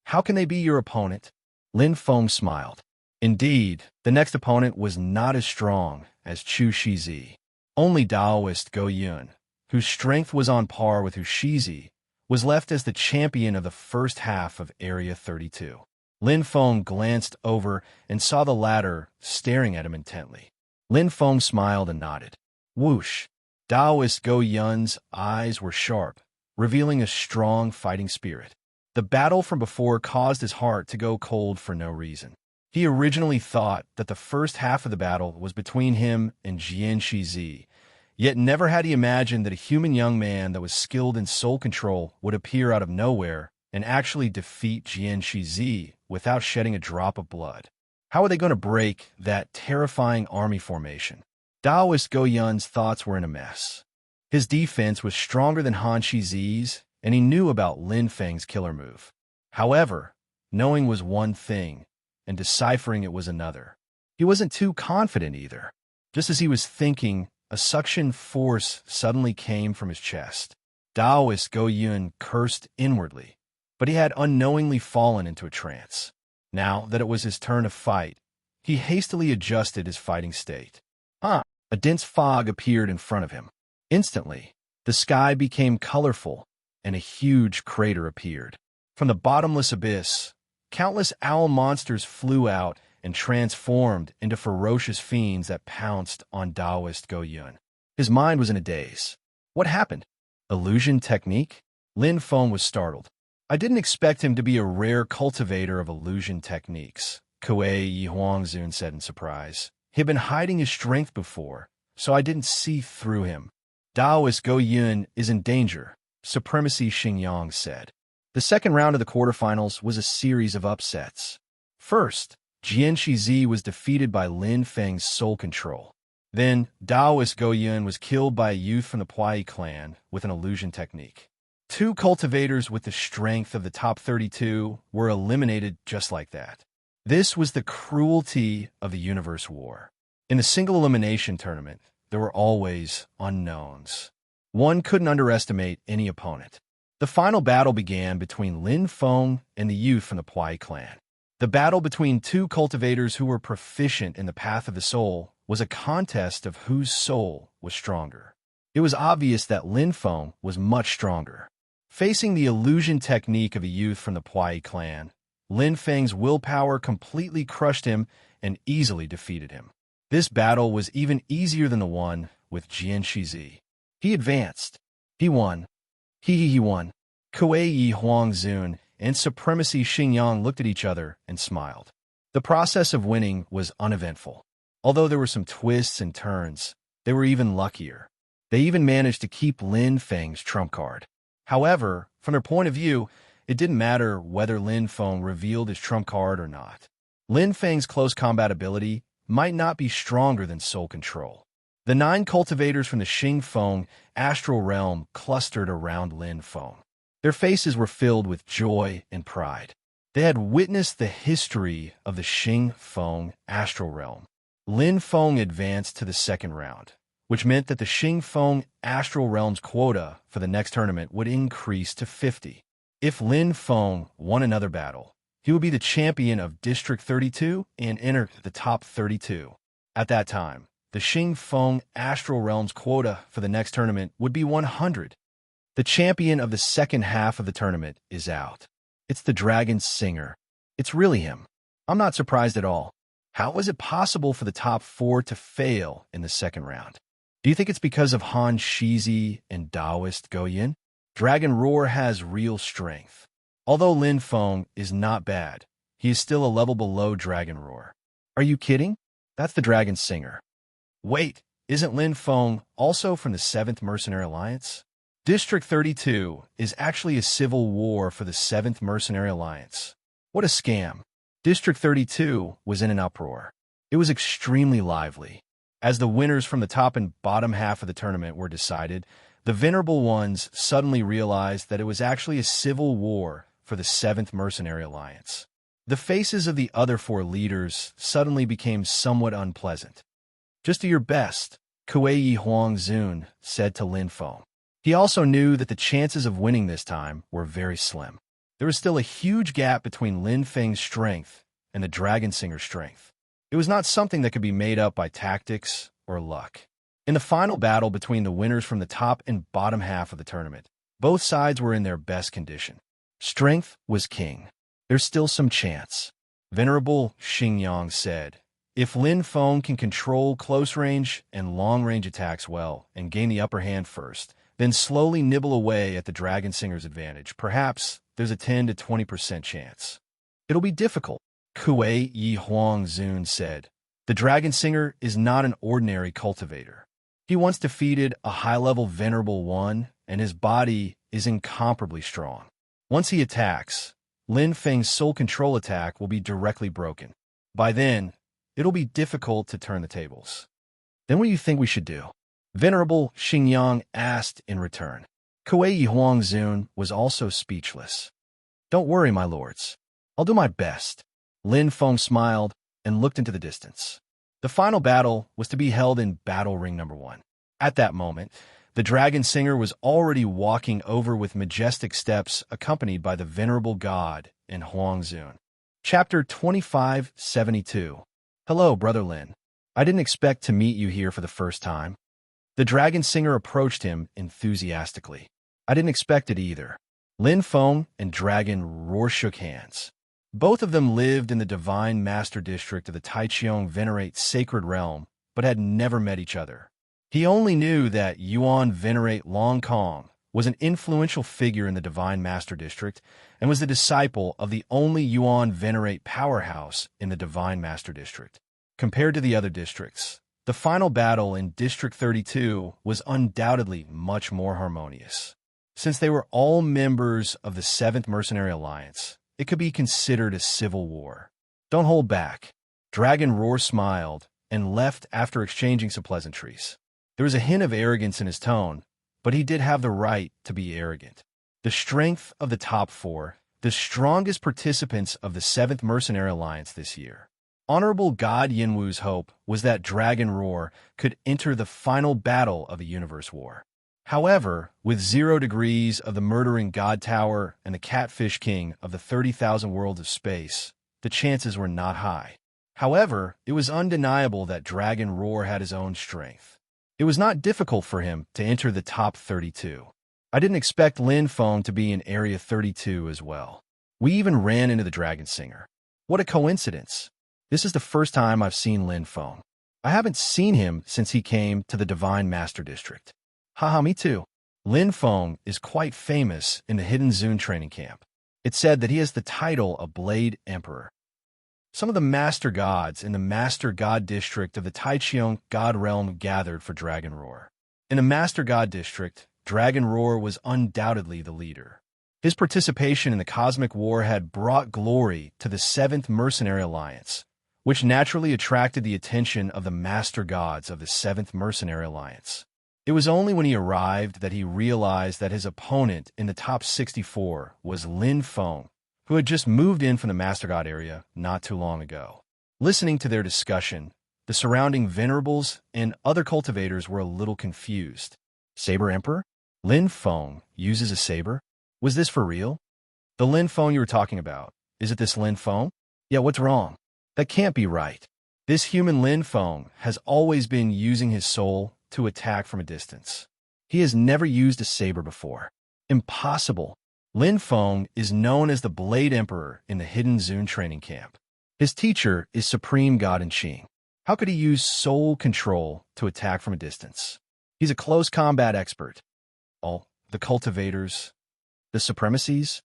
Speaker 1: How can they be your opponent? Lin Feng smiled. Indeed, the next opponent was not as strong as Chu Shizi. Only Daoist Go Yun, whose strength was on par with Hu Shizi, was left as the champion of the first half of Area 32. Lin Feng glanced over and saw the latter staring at him intently. Lin Feng smiled and nodded. Whoosh! Daoist Go Yun's eyes were sharp, revealing a strong fighting spirit. The battle from before caused his heart to go cold for no reason. He originally thought that the first half of the battle was between him and Jian Shizi, yet never had he imagined that a human young man that was skilled in soul control would appear out of nowhere and actually defeat Jian Shizi without shedding a drop of blood. How are they going to break that terrifying army formation? Daoist Go Yun's thoughts were in a mess. His defense was stronger than Han Shizi's, and he knew about Lin Feng's killer move. However, knowing was one thing, and deciphering it was another. He wasn't too confident either. Just as he was thinking, a suction force suddenly came from his chest. Daoist Go Yun cursed inwardly, but he had unknowingly fallen into a trance. Now that it was his turn to fight, he hastily adjusted his fighting state. A dense fog appeared in front of him. Instantly, the sky became colorful, and a huge crater appeared. From the bottomless abyss, countless owl monsters flew out and transformed into ferocious fiends that pounced on Daoist Go Yun. His mind was in a daze. What happened? Illusion technique? Lin Feng was startled. I didn't expect him to be a rare cultivator of illusion techniques, Kuei Yi Huangzun said in surprise. He had been hiding his strength before, so I didn't see through him. Daoist Go Yun is in danger, Supremacy Xingyang said. The second round of the quarterfinals was a series of upsets. First, Jian Shizi was defeated by Lin Feng's soul control. Then, Daoist Go Yun was killed by a youth from the Puai clan with an illusion technique. 2 cultivators with the strength of the top 32 were eliminated just like that. This was the cruelty of the universe war. In the single elimination tournament, there were always unknowns. One couldn't underestimate any opponent. The final battle began between Lin Feng and the youth from the Puai clan. The battle between two cultivators who were proficient in the path of the soul was a contest of whose soul was stronger. It was obvious that Lin Feng was much stronger. Facing the illusion technique of a youth from the Puai clan, Lin Feng's willpower completely crushed him and easily defeated him. This battle was even easier than the one with Jian Shizi. He advanced. He won. He won. Kuei Huang Zun and Supremacy Xingyang looked at each other and smiled. The process of winning was uneventful. Although there were some twists and turns, they were even luckier. They even managed to keep Lin Feng's trump card. However, from their point of view, it didn't matter whether Lin Feng revealed his trump card or not. Lin Feng's close combat ability might not be stronger than soul control. The 9 cultivators from the Xing Feng astral realm clustered around Lin Feng. Their faces were filled with joy and pride. They had witnessed the history of the Xing Feng astral realm. Lin Feng advanced to the second round, which meant that the Xing Feng astral realm's quota for the next tournament would increase to 50. If Lin Feng won another battle, he would be the champion of District 32 and enter the top 32. At that time, the Xing Feng astral realm's quota for the next tournament would be 100. The champion of the second half of the tournament is out. It's the Dragon Singer. It's really him. I'm not surprised at all. How was it possible for the top 4 to fail in the second round? Do you think it's because of Han Shizi and Taoist Goyin? Dragon Roar has real strength. Although Lin Feng is not bad, he is still a level below Dragon Roar. Are you kidding? That's the Dragon Singer. Wait, isn't Lin Feng also from the 7th Mercenary Alliance? District 32 is actually a civil war for the 7th Mercenary Alliance. What a scam. District 32 was in an uproar. It was extremely lively. As the winners from the top and bottom half of the tournament were decided, the Venerable Ones suddenly realized that it was actually a civil war for the 7th Mercenary Alliance. The faces of the other 4 leaders suddenly became somewhat unpleasant. Just do your best, Kuei Huang Zun said to Lin Feng. He also knew that the chances of winning this time were very slim. There was still a huge gap between Lin Feng's strength and the Dragon Singer's strength. It was not something that could be made up by tactics or luck. In the final battle between the winners from the top and bottom half of the tournament, both sides were in their best condition. Strength was king. There's still some chance. Venerable Xingyang said, if Lin Feng can control close-range and long-range attacks well and gain the upper hand first, then slowly nibble away at the Dragon Singer's advantage, perhaps there's a 10 to 20% chance. It'll be difficult, Kuei Huang Zun said. The Dragon Singer is not an ordinary cultivator. He once defeated a high-level Venerable One, and his body is incomparably strong. Once he attacks, Lin Feng's soul control attack will be directly broken. By then, it'll be difficult to turn the tables. Then what do you think we should do? Venerable Xingyang asked in return. Kuei Huang Zun was also speechless. Don't worry, my lords. I'll do my best. Lin Feng smiled and looked into the distance. The final battle was to be held in Battle Ring Number 1. At that moment, the Dragon Singer was already walking over with majestic steps accompanied by the Venerable God and Huang Zun. Chapter 2572. Hello, Brother Lin. I didn't expect to meet you here for the first time. The Dragon Singer approached him enthusiastically. I didn't expect it either. Lin Feng and Dragon Roar shook hands. Both of them lived in the Divine Master District of the Taichung Venerate Sacred Realm, but had never met each other. He only knew that Yuan Venerate Long Kong was an influential figure in the Divine Master District and was the disciple of the only Yuan Venerate powerhouse in the Divine Master District. Compared to the other districts, the final battle in District 32 was undoubtedly much more harmonious. Since they were all members of the 7th Mercenary Alliance, it could be considered a civil war. Don't hold back. Dragon Roar smiled and left after exchanging some pleasantries. There was a hint of arrogance in his tone, but he did have the right to be arrogant. The strength of the top 4, the strongest participants of the 7th Mercenary Alliance this year. Honorable God Yinwu's hope was that Dragon Roar could enter the final battle of the Universe War. However, with 0 degrees of the murdering God Tower and the Catfish King of the 30,000 worlds of space, the chances were not high. However, it was undeniable that Dragon Roar had his own strength. It was not difficult for him to enter the top 32. I didn't expect Lin Feng to be in Area 32 as well. We even ran into the Dragon Singer. What a coincidence. This is the first time I've seen Lin Feng. I haven't seen him since he came to the Divine Master District. Haha, me too. Lin Feng is quite famous in the Hidden Zone training camp. It's said that he has the title of Blade Emperor. Some of the Master Gods in the Master God District of the Taichung God Realm gathered for Dragon Roar. In the Master God District, Dragon Roar was undoubtedly the leader. His participation in the Cosmic War had brought glory to the 7th Mercenary Alliance, which naturally attracted the attention of the Master Gods of the 7th Mercenary Alliance. It was only when he arrived that he realized that his opponent in the top 64 was Lin Feng, who had just moved in from the Master God area not too long ago. Listening to their discussion, the surrounding venerables and other cultivators were a little confused. Saber Emperor? Lin Feng uses a saber? Was this for real? The Lin Feng you were talking about, is it this Lin Feng? Yeah, what's wrong? That can't be right. This human Lin Feng has always been using his soul to attack from a distance. He has never used a saber before. Impossible. Lin Feng is known as the Blade Emperor in the Hidden Zone training camp. His teacher is Supreme God in Qing. How could he use soul control to attack from a distance? He's a close combat expert. All the cultivators, the supremacies,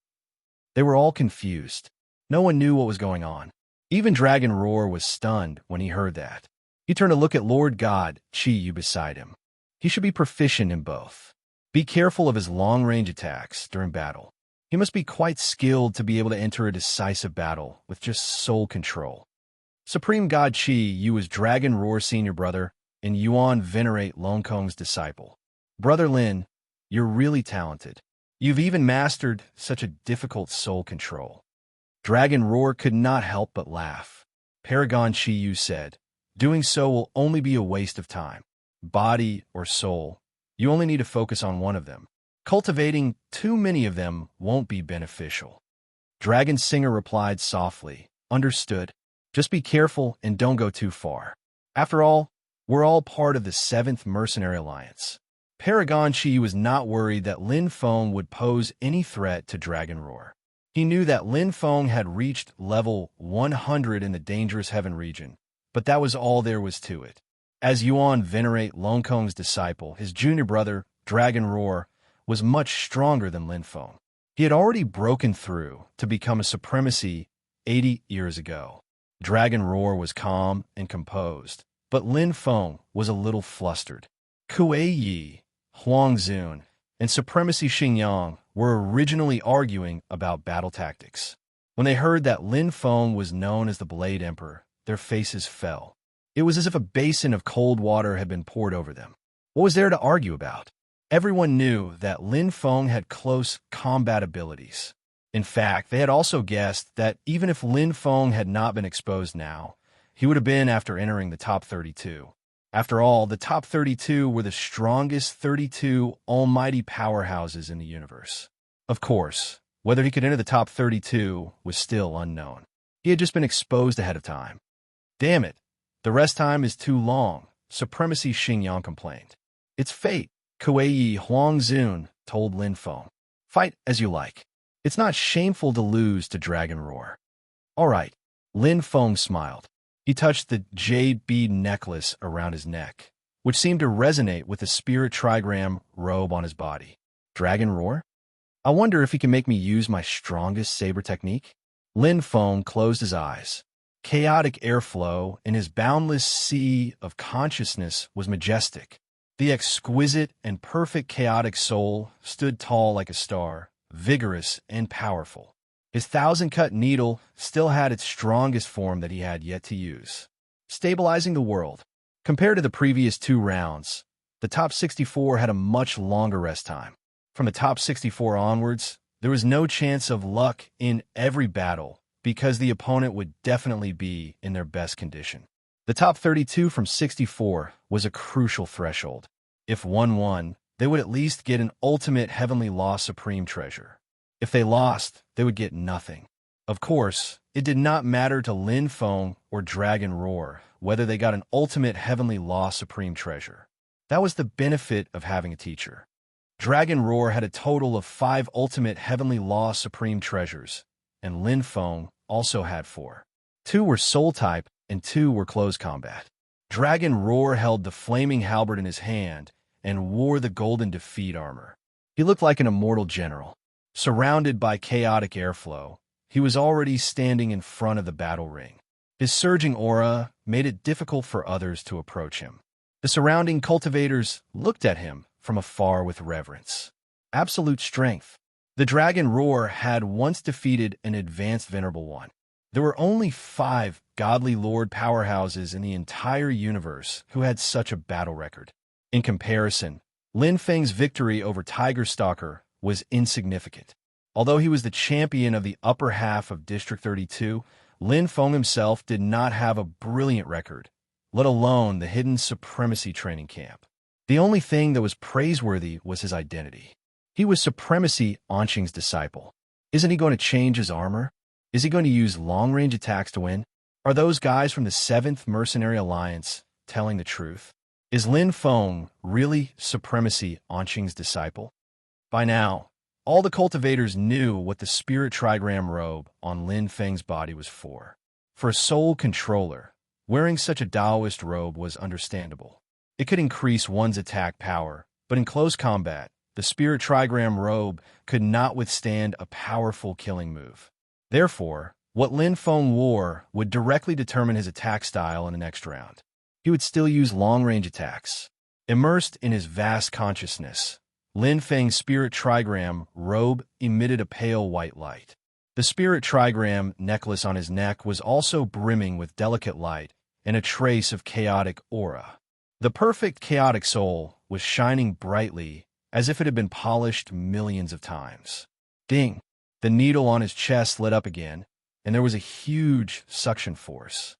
Speaker 1: they were all confused. No one knew what was going on. Even Dragon Roar was stunned when he heard that. He turned to look at Lord God Chi Yu beside him. He should be proficient in both. Be careful of his long-range attacks during battle. He must be quite skilled to be able to enter a decisive battle with just soul control. Supreme God Chi Yu is Dragon Roar's senior brother, and Yuan venerate Long Kong's disciple. Brother Lin, you're really talented. You've even mastered such a difficult soul control. Dragon Roar could not help but laugh. Paragon Chi Yu said, doing so will only be a waste of time. Body or soul, you only need to focus on one of them. Cultivating too many of them won't be beneficial. Dragon Singer replied softly, understood. Just be careful and don't go too far. After all, we're all part of the 7th Mercenary Alliance. Paragon Chi was not worried that Lin Feng would pose any threat to Dragon Roar. He knew that Lin Feng had reached level 100 in the Dangerous Heaven region, but that was all there was to it. As Yuan venerate Long Kong's disciple, his junior brother, Dragon Roar, was much stronger than Lin Feng. He had already broken through to become a supremacy 80 years ago. Dragon Roar was calm and composed, but Lin Feng was a little flustered. Kuei Yi, Huang Zun, and Supremacy Xingyang were originally arguing about battle tactics. When they heard that Lin Feng was known as the Blade Emperor, their faces fell. It was as if a basin of cold water had been poured over them. What was there to argue about? Everyone knew that Lin Feng had close combat abilities. In fact, they had also guessed that even if Lin Feng had not been exposed now, he would have been after entering the top 32. After all, the top 32 were the strongest 32 almighty powerhouses in the universe. Of course, whether he could enter the top 32 was still unknown. He had just been exposed ahead of time. Damn it, the rest time is too long, Supremacy Xingyang complained. It's fate, Kuei Huang Zun told Lin Feng. Fight as you like. It's not shameful to lose to Dragon Roar. All right, Lin Feng smiled. He touched the jade bead necklace around his neck, which seemed to resonate with the spirit trigram robe on his body. Dragon Roar? I wonder if he can make me use my strongest saber technique? Lin Feng closed his eyes. Chaotic airflow in his boundless sea of consciousness was majestic. The exquisite and perfect chaotic soul stood tall like a star, vigorous and powerful. His 1,000-cut needle still had its strongest form that he had yet to use. Stabilizing the world. Compared to the previous 2 rounds, the top 64 had a much longer rest time. From the top 64 onwards, there was no chance of luck in every battle because the opponent would definitely be in their best condition. The top 32 from 64 was a crucial threshold. If one won, they would at least get an ultimate heavenly law supreme treasure. If they lost, they would get nothing. Of course, it did not matter to Lin Feng or Dragon Roar whether they got an ultimate heavenly law supreme treasure. That was the benefit of having a teacher. Dragon Roar had a total of 5 ultimate heavenly law supreme treasures, and Lin Feng also had 4. 2 were soul type, and 2 were close combat. Dragon Roar held the flaming halberd in his hand and wore the golden defeat armor. He looked like an immortal general. Surrounded by chaotic airflow, he was already standing in front of the battle ring. His surging aura made it difficult for others to approach him. The surrounding cultivators looked at him from afar with reverence. Absolute strength. The Dragon Roar had once defeated an advanced Venerable One. There were only 5 godly lord powerhouses in the entire universe who had such a battle record. In comparison, Lin Feng's victory over Tiger Stalker was insignificant. Although he was the champion of the upper half of District 32, Lin Feng himself did not have a brilliant record, let alone the hidden supremacy training camp. The only thing that was praiseworthy was his identity. He was Supremacy Anqing's disciple. Isn't he going to change his armor? Is he going to use long-range attacks to win? Are those guys from the 7th Mercenary Alliance telling the truth? Is Lin Feng really Supremacy Anqing's disciple? By now, all the cultivators knew what the spirit trigram robe on Lin Feng's body was for. For a soul controller, wearing such a Taoist robe was understandable. It could increase one's attack power, but in close combat, the spirit trigram robe could not withstand a powerful killing move. Therefore, what Lin Feng wore would directly determine his attack style in the next round. He would still use long-range attacks. Immersed in his vast consciousness, Lin Feng's spirit trigram robe emitted a pale white light. The spirit trigram necklace on his neck was also brimming with delicate light and a trace of chaotic aura. The perfect chaotic soul was shining brightly as if it had been polished millions of times. Ding! The needle on his chest lit up again, and there was a huge suction force.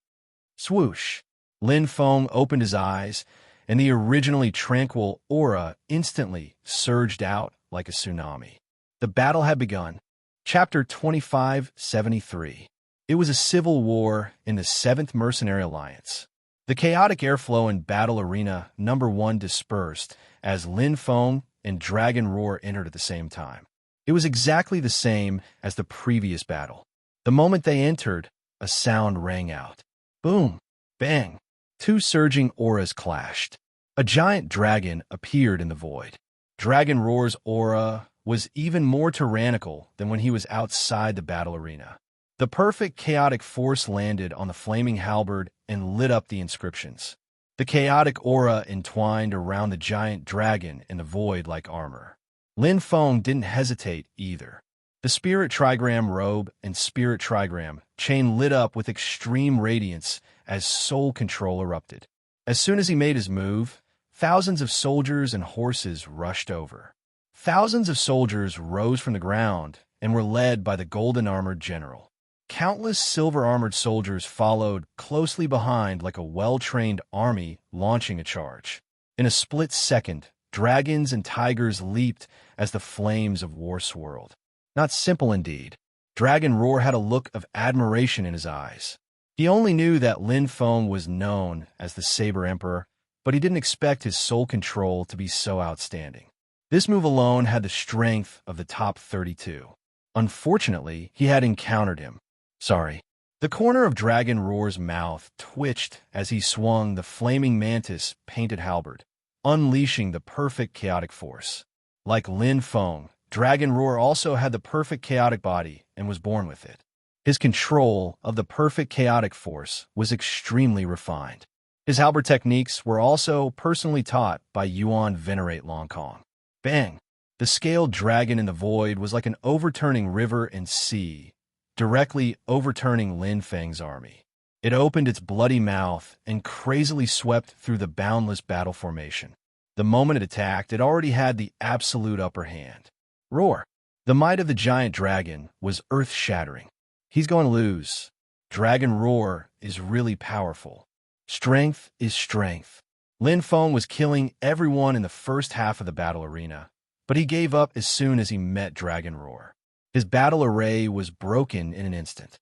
Speaker 1: Swoosh! Lin Feng opened his eyes, and the originally tranquil aura instantly surged out like a tsunami. The battle had begun. Chapter 2573. It was a civil war in the 7th Mercenary Alliance. The chaotic airflow in Battle Arena Number 1 dispersed as Lin Feng and Dragon Roar entered at the same time. It was exactly the same as the previous battle. The moment they entered, a sound rang out. Boom! Bang! 2 surging auras clashed. A giant dragon appeared in the void. Dragon Roar's aura was even more tyrannical than when he was outside the battle arena. The perfect chaotic force landed on the flaming halberd and lit up the inscriptions. The chaotic aura entwined around the giant dragon in the void like armor. Lin Feng didn't hesitate either. The spirit trigram robe and spirit trigram chain lit up with extreme radiance as soul control erupted. As soon as he made his move, thousands of soldiers and horses rushed over. Thousands of soldiers rose from the ground and were led by the golden-armored general. Countless silver-armored soldiers followed closely behind like a well-trained army launching a charge. In a split second, dragons and tigers leaped as the flames of war swirled. Not simple indeed. Dragon Roar had a look of admiration in his eyes. He only knew that Lin Feng was known as the Saber Emperor, but he didn't expect his soul control to be so outstanding. This move alone had the strength of the top 32. Unfortunately, he had encountered him. Sorry. The corner of Dragon Roar's mouth twitched as he swung the flaming mantis painted halberd, unleashing the perfect chaotic force. Like Lin Feng, Dragon Roar also had the perfect chaotic body and was born with it. His control of the perfect chaotic force was extremely refined. His halberd techniques were also personally taught by Yuan Venerate Long Kong. Bang! The scaled dragon in the void was like an overturning river and sea, directly overturning Lin Feng's army. It opened its bloody mouth and crazily swept through the boundless battle formation. The moment it attacked, it already had the absolute upper hand. Roar! The might of the giant dragon was earth-shattering. He's going to lose. Dragon Roar is really powerful. Strength is strength. Lin Feng was killing everyone in the first half of the battle arena, but he gave up as soon as he met Dragon Roar. His battle array was broken in an instant.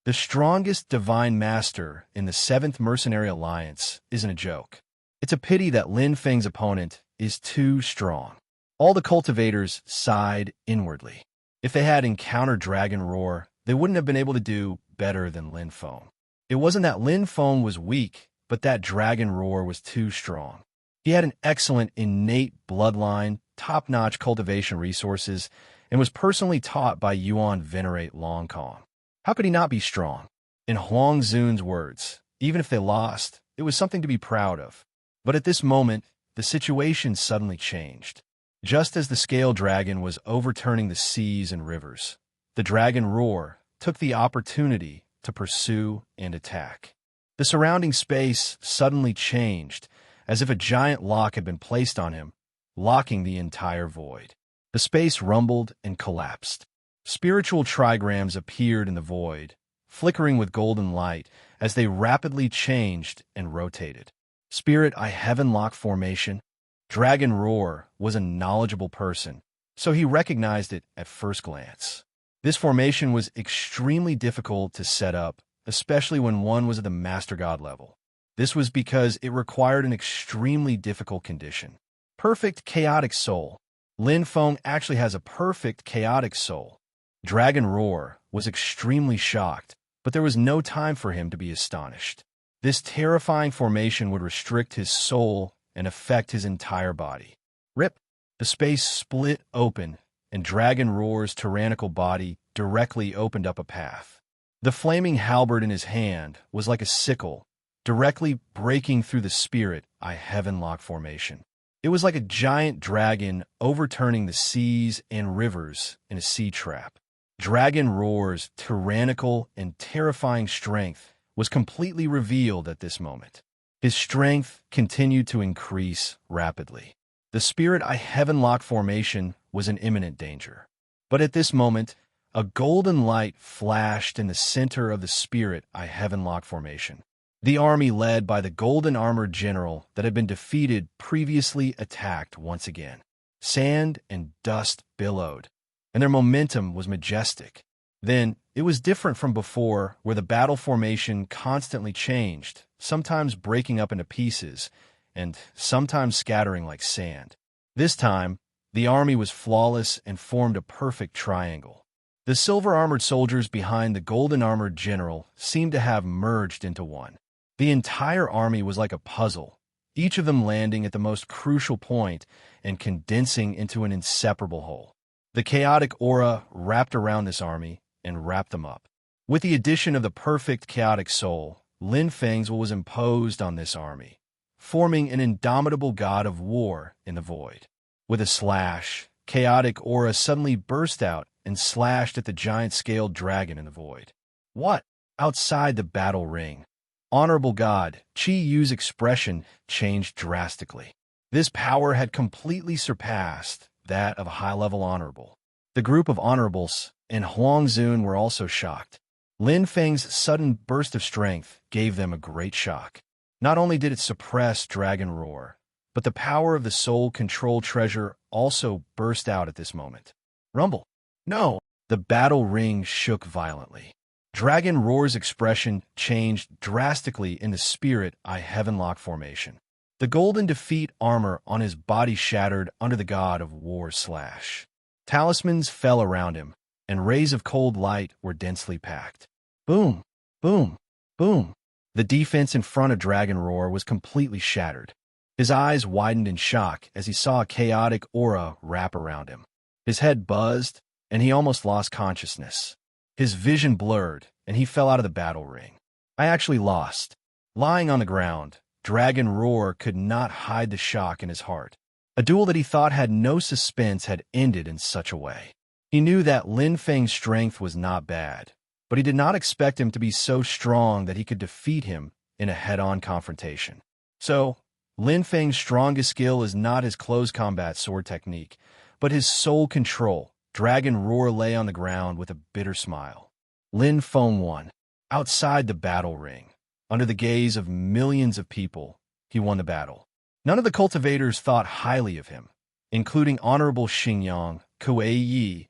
Speaker 1: The strongest divine master in the 7th Mercenary Alliance isn't a joke. It's a pity that Lin Feng's opponent is too strong. All the cultivators sighed inwardly. If they had encountered Dragon Roar, they wouldn't have been able to do better than Lin Feng. It wasn't that Lin Feng was weak, but that Dragon Roar was too strong. He had an excellent innate bloodline, top-notch cultivation resources, and was personally taught by Yuan Venerate Longkong. How could he not be strong? In Huang Zun's words, even if they lost, it was something to be proud of. But at this moment, the situation suddenly changed. Just as the scale dragon was overturning the seas and rivers, the Dragon Roar took the opportunity to pursue and attack. The surrounding space suddenly changed, as if a giant lock had been placed on him, locking the entire void. The space rumbled and collapsed. Spiritual trigrams appeared in the void, flickering with golden light as they rapidly changed and rotated. Spirit I Heaven Lock formation. Dragon Roar was a knowledgeable person, so he recognized it at first glance. This formation was extremely difficult to set up, especially when one was at the Master God level. This was because it required an extremely difficult condition. Perfect Chaotic Soul. Lin Feng actually has a perfect Chaotic Soul. Dragon Roar was extremely shocked, but there was no time for him to be astonished. This terrifying formation would restrict his soul and affect his entire body. Rip! The space split open, and Dragon Roar's tyrannical body directly opened up a path. The flaming halberd in his hand was like a sickle, directly breaking through the Spirit I Heaven Lock formation. It was like a giant dragon overturning the seas and rivers in a sea trap. Dragon Roar's tyrannical and terrifying strength was completely revealed at this moment. His strength continued to increase rapidly. The Spirit I Heaven Lock formation was in imminent danger. But at this moment, a golden light flashed in the center of the Spirit I Heaven Lock formation. The army led by the golden armored general that had been defeated previously attacked once again. Sand and dust billowed, and their momentum was majestic. Then, it was different from before, where the battle formation constantly changed, sometimes breaking up into pieces, and sometimes scattering like sand. This time, the army was flawless and formed a perfect triangle. The silver-armored soldiers behind the golden-armored general seemed to have merged into one. The entire army was like a puzzle, each of them landing at the most crucial point and condensing into an inseparable whole. The chaotic aura wrapped around this army and wrapped them up. With the addition of the perfect chaotic soul, Lin Feng's will was imposed on this army, forming an indomitable god of war in the void. With a slash, chaotic aura suddenly burst out and slashed at the giant-scaled dragon in the void. What? Outside the battle ring. Honorable God, Qi Yu's expression changed drastically. This power had completely surpassed that of a high-level honorable. The group of honorables and Huang Zun were also shocked. Lin Feng's sudden burst of strength gave them a great shock. Not only did it suppress Dragon Roar, but the power of the soul control treasure also burst out at this moment. Rumble. No! The battle ring shook violently. Dragon Roar's expression changed drastically in the Spirit I Heaven Lock formation. The golden defeat armor on his body shattered under the god of war slash. Talismans fell around him, and rays of cold light were densely packed. Boom! Boom! Boom! The defense in front of Dragon Roar was completely shattered. His eyes widened in shock as he saw a chaotic aura wrap around him. His head buzzed, and he almost lost consciousness. His vision blurred, and he fell out of the battle ring. I actually lost. Lying on the ground, Dragon Roar could not hide the shock in his heart. A duel that he thought had no suspense had ended in such a way. He knew that Lin Feng's strength was not bad, but he did not expect him to be so strong that he could defeat him in a head-on confrontation. So, Lin Feng's strongest skill is not his close combat sword technique, but his soul control. Dragon Roar lay on the ground with a bitter smile. Lin Feng won. Outside the battle ring, under the gaze of millions of people, he won the battle. None of the cultivators thought highly of him, including Honorable Xingyang, Kuei Yi,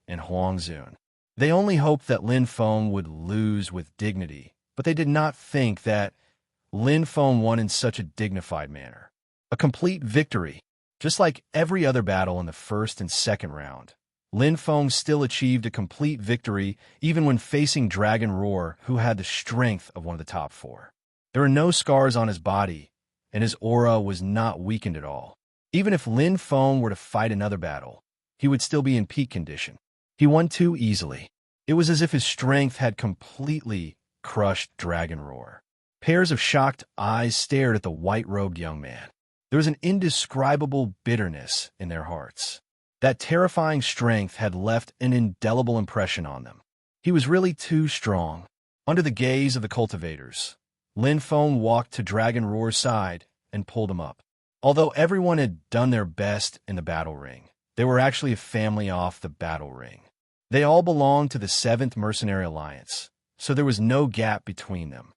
Speaker 1: and Huang Zun. They only hoped that Lin Feng would lose with dignity, but they did not think that Lin Feng won in such a dignified manner. A complete victory. Just like every other battle in the first and second round, Lin Feng still achieved a complete victory even when facing Dragon Roar, who had the strength of one of the top four. There were no scars on his body, and his aura was not weakened at all. Even if Lin Feng were to fight another battle, he would still be in peak condition. He won too easily. It was as if his strength had completely crushed Dragon Roar. Pairs of shocked eyes stared at the white-robed young man. There was an indescribable bitterness in their hearts. That terrifying strength had left an indelible impression on them. He was really too strong. Under the gaze of the cultivators, Lin Feng walked to Dragon Roar's side and pulled him up. Although everyone had done their best in the battle ring, they were actually a family off the battle ring. They all belonged to the 7th Mercenary Alliance, so there was no gap between them.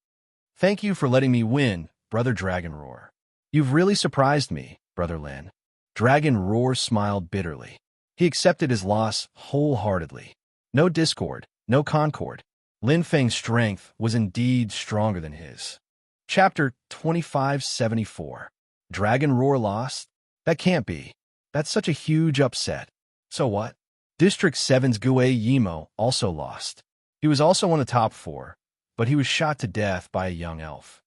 Speaker 1: "Thank you for letting me win, Brother Dragon Roar. You've really surprised me, Brother Lin." Dragon Roar smiled bitterly. He accepted his loss wholeheartedly. No discord, no concord. Lin Feng's strength was indeed stronger than his. Chapter 2574. Dragon Roar lost? That can't be. That's such a huge upset. So what? District 7's Guei Yimo also lost. He was also one of the top four, but he was shot to death by a young elf.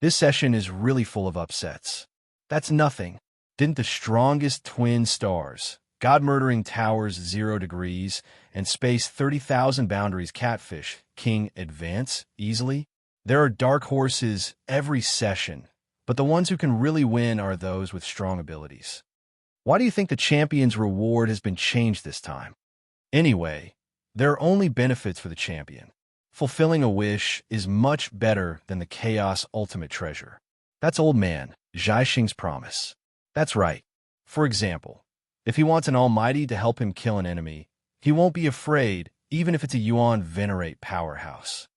Speaker 1: This session is really full of upsets. That's nothing. Didn't the strongest twin stars, God-murdering towers 0 degrees, and space 30,000 boundaries catfish king advance easily? There are dark horses every session, but the ones who can really win are those with strong abilities. Why do you think the champion's reward has been changed this time? Anyway, there are only benefits for the champion. Fulfilling a wish is much better than the Chaos Ultimate Treasure. That's old man Zhaixing's promise. That's right. For example, if he wants an almighty to help him kill an enemy, he won't be afraid even if it's a Yuan Venerate powerhouse.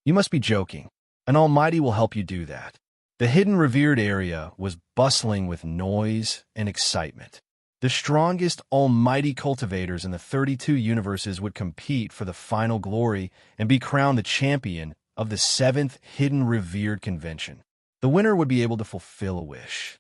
Speaker 1: You must be joking. An almighty will help you do that. The hidden revered area was bustling with noise and excitement. The strongest almighty cultivators in the 32 universes would compete for the final glory and be crowned the champion of the 7th Hidden Revered Convention. The winner would be able to fulfill a wish.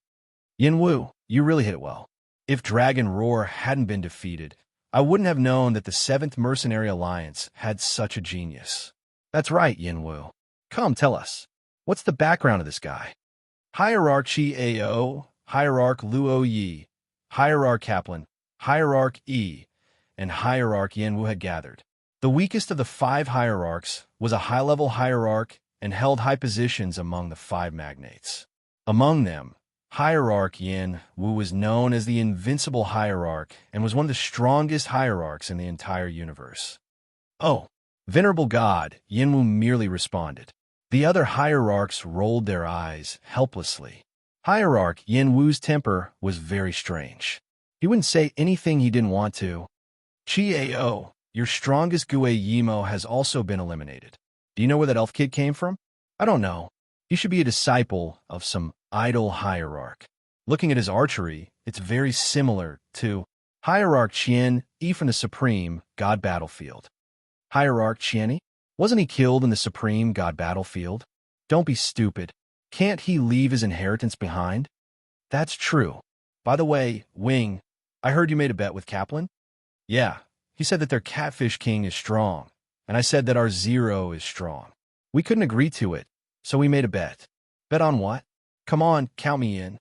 Speaker 1: Yin Wu, you really hit it well. If Dragon Roar hadn't been defeated, I wouldn't have known that the 7th Mercenary Alliance had such a genius. That's right, Yin Wu. Come, tell us. What's the background of this guy? Hierarch Chi Ao, Hierarch Luo Yi, Hierarch Kaplan, Hierarch E, and Hierarch Yin Wu had gathered. The weakest of the 5 hierarchs was a high-level hierarch and held high positions among the 5 magnates. Among them, Hierarch Yin Wu was known as the Invincible Hierarch and was one of the strongest hierarchs in the entire universe. "Oh, Venerable God," Yin Wu merely responded. The other hierarchs rolled their eyes helplessly. Hierarch Yin Wu's temper was very strange. He wouldn't say anything he didn't want to. "Chi Ao, your strongest Guei Yimo has also been eliminated. Do you know where that elf kid came from?" "I don't know. He should be a disciple of some idol hierarch. Looking at his archery, it's very similar to Hierarch Qian E from the Supreme God Battlefield." "Hierarch Qian? Wasn't he killed in the Supreme God Battlefield?" "Don't be stupid. Can't he leave his inheritance behind?" "That's true. By the way, Wing, I heard you made a bet with Kaplan?" "Yeah, he said that their Catfish King is strong, and I said that our 0 is strong. We couldn't agree to it, so we made a bet." "Bet on what?" "Come on, count me in."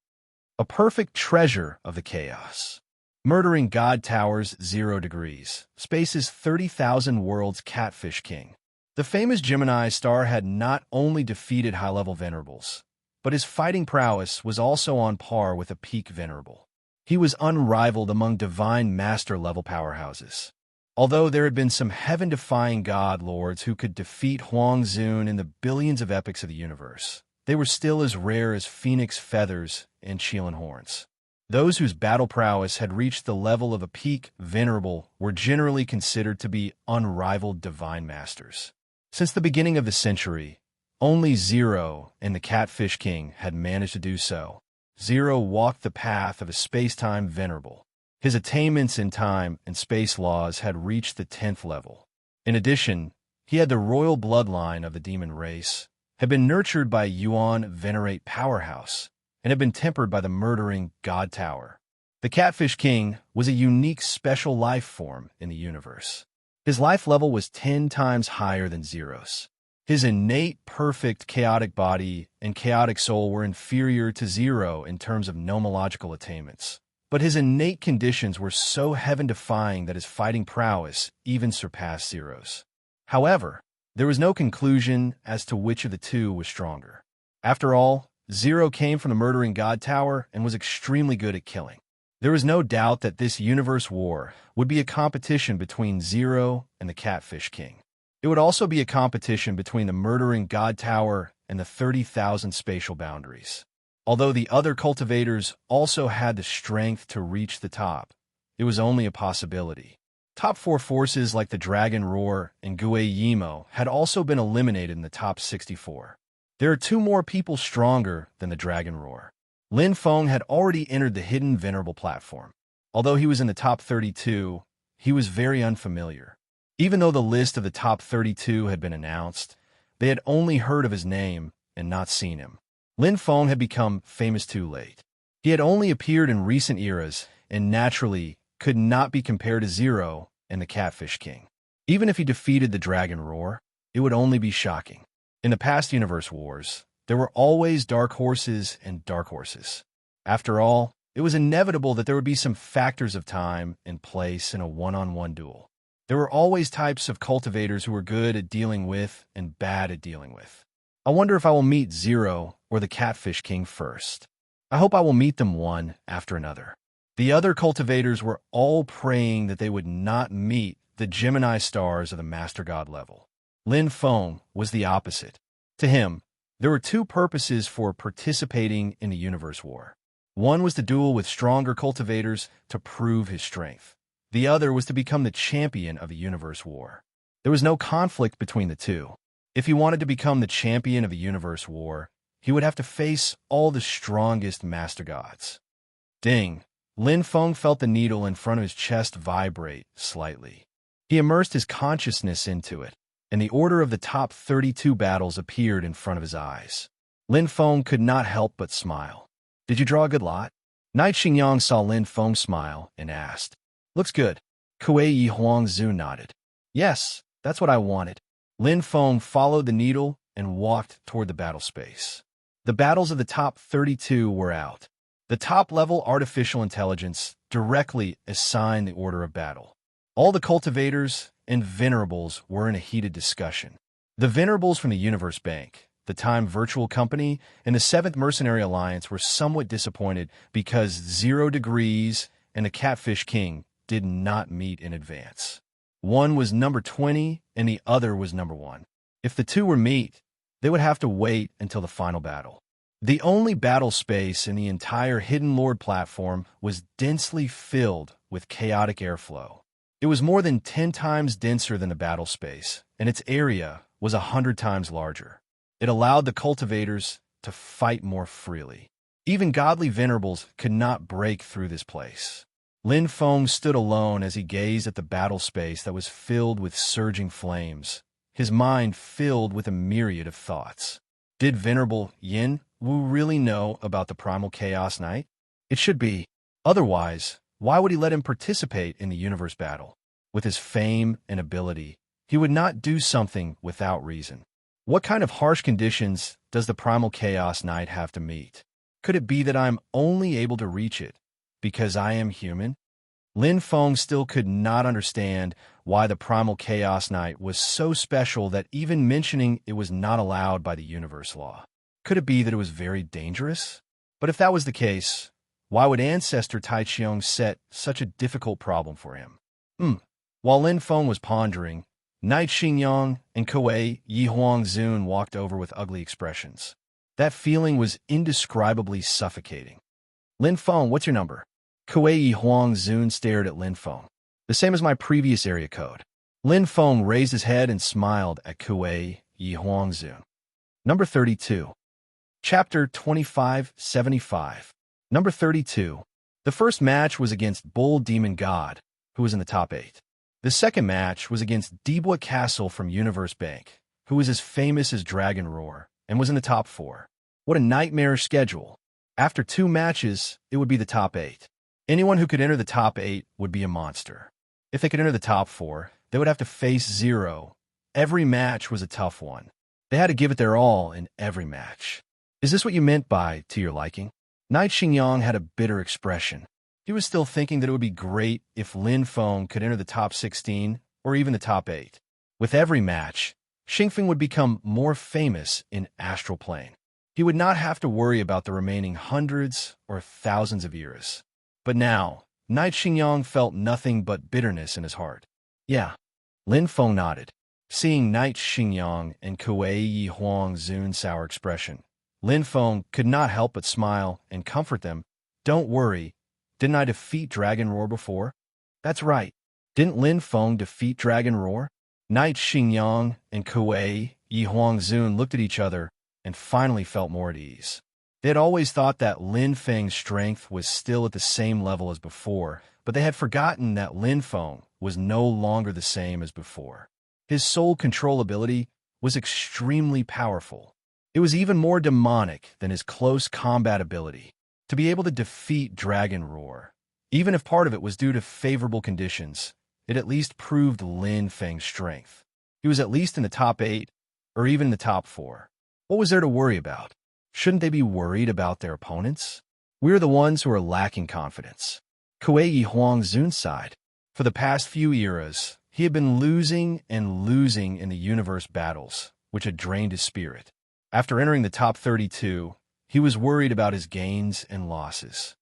Speaker 1: "A perfect treasure of the chaos. Murdering God Towers 0 degrees. Space's 30,000 worlds Catfish King." The famous Gemini star had not only defeated high-level venerables, but his fighting prowess was also on par with a peak venerable. He was unrivaled among divine master-level powerhouses. Although there had been some heaven-defying god lords who could defeat Huang Zun in the billions of epics of the universe, they were still as rare as phoenix feathers and Chilan horns. Those whose battle prowess had reached the level of a peak venerable were generally considered to be unrivaled divine masters. Since the beginning of the century, only 0 and the Catfish King had managed to do so. Zero walked the path of a space-time venerable. His attainments in time and space laws had reached the 10th level. In addition, he had the royal bloodline of the demon race, had been nurtured by Yuan Venerate Powerhouse, and had been tempered by the murdering God Tower. The Catfish King was a unique special life form in the universe. His life level was 10 times higher than Zero's. His innate, perfect, chaotic body and chaotic soul were inferior to Zero in terms of nomological attainments. But his innate conditions were so heaven-defying that his fighting prowess even surpassed Zero's. However, there was no conclusion as to which of the two was stronger. After all, Zero came from the murdering God Tower and was extremely good at killing. There was no doubt that this universe war would be a competition between Zero and the Catfish King. It would also be a competition between the murdering God Tower and the 30,000 spatial boundaries. Although the other cultivators also had the strength to reach the top, it was only a possibility. Top 4 forces like the Dragon Roar and Gue Yimo had also been eliminated in the top 64. There are 2 more people stronger than the Dragon Roar. Lin Feng had already entered the hidden venerable platform. Although he was in the top 32, he was very unfamiliar. Even though the list of the top 32 had been announced, they had only heard of his name and not seen him. Lin Feng had become famous too late. He had only appeared in recent eras and naturally could not be compared to Zero and the Catfish King. Even if he defeated the Dragon Roar, it would only be shocking. In the past universe wars, there were always dark horses and dark horses. After all, it was inevitable that there would be some factors of time and place in a one-on-one duel. There were always types of cultivators who were good at dealing with and bad at dealing with. I wonder if I will meet Zero or the Catfish King first. I hope I will meet them one after another. The other cultivators were all praying that they would not meet the Gemini stars of the Master God level. Lin Feng was the opposite. To him, there were 2 purposes for participating in the universe war. One was to duel with stronger cultivators to prove his strength. The other was to become the champion of the universe war. There was no conflict between the two. If he wanted to become the champion of the universe war, he would have to face all the strongest master gods. Ding! Lin Feng felt the needle in front of his chest vibrate slightly. He immersed his consciousness into it, and the order of the top 32 battles appeared in front of his eyes. Lin Feng could not help but smile. Did you draw a good lot? Night Xingyang saw Lin Feng smile and asked. Looks good. Kuei Huangzu nodded. Yes, that's what I wanted. Lin Feng followed the needle and walked toward the battle space. The battles of the top 32 were out. The top-level artificial intelligence directly assigned the order of battle. All the cultivators and venerables were in a heated discussion. The venerables from the Universe Bank, the Time Virtual Company, and the 7th Mercenary Alliance were somewhat disappointed because 0 Degrees and the Catfish King did not meet in advance. One was number 20 and the other was number 1. If the two were meet, they would have to wait until the final battle. The only battle space in the entire Hidden Lord platform was densely filled with chaotic airflow. It was more than 10 times denser than the battle space, and its area was 100 times larger. It allowed the cultivators to fight more freely. Even godly venerables could not break through this place. Lin Feng stood alone as he gazed at the battle space that was filled with surging flames, his mind filled with a myriad of thoughts. Did Venerable Yin Wu really know about the Primal Chaos Knight? It should be. Otherwise, why would he let him participate in the universe battle? With his fame and ability, he would not do something without reason. What kind of harsh conditions does the Primal Chaos Knight have to meet? Could it be that I'm only able to reach it because I am human? Lin Feng still could not understand why the Primal Chaos Knight was so special that even mentioning it was not allowed by the universe law. Could it be that it was very dangerous? But if that was the case, why would Ancestor Taichung set such a difficult problem for him? While Lin Feng was pondering, Night Xingyang and Kuei Yihuangzun walked over with ugly expressions. That feeling was indescribably suffocating. Lin Feng, what's your number? Kuei Yihuangzun stared at Lin Feng. The same as my previous area code. Lin Feng raised his head and smiled at Kuei Yihuangzun. Number 32. Chapter 2575. Number 32. The first match was against Bull Demon God, who was in the top 8. The second match was against Dibwa Castle from Universe Bank, who was as famous as Dragon Roar, and was in the top 4. What a nightmarish schedule. After 2 matches, it would be the top 8. Anyone who could enter the top 8 would be a monster. If they could enter the top 4, they would have to face 0. Every match was a tough one. They had to give it their all in every match. Is this what you meant by to your liking? Knight Xingyang had a bitter expression. He was still thinking that it would be great if Lin Feng could enter the top 16 or even the top 8. With every match, Xingfeng would become more famous in Astral Plane. He would not have to worry about the remaining hundreds or thousands of years. But now, Knight Xingyang felt nothing but bitterness in his heart. Yeah, Lin Feng nodded. Seeing Knight Xingyang and Kuei Yi Huang's sour expression, Lin Feng could not help but smile and comfort them. Don't worry, didn't I defeat Dragon Roar before? That's right. Didn't Lin Feng defeat Dragon Roar? Knight Xingyang and Kuei Yi Huang looked at each other and finally felt more at ease. They had always thought that Lin Feng's strength was still at the same level as before, but they had forgotten that Lin Feng was no longer the same as before. His soul control ability was extremely powerful. It was even more demonic than his close combat ability. To be able to defeat Dragon Roar, even if part of it was due to favorable conditions, it at least proved Lin Feng's strength. He was at least in the top 8, or even in the top 4. What was there to worry about? Shouldn't they be worried about their opponents? We're the ones who are lacking confidence. Kuei Yi Huang's side. For the past few eras, he had been losing and losing in the universe battles, which had drained his spirit. After entering the top 32, he was worried about his gains and losses.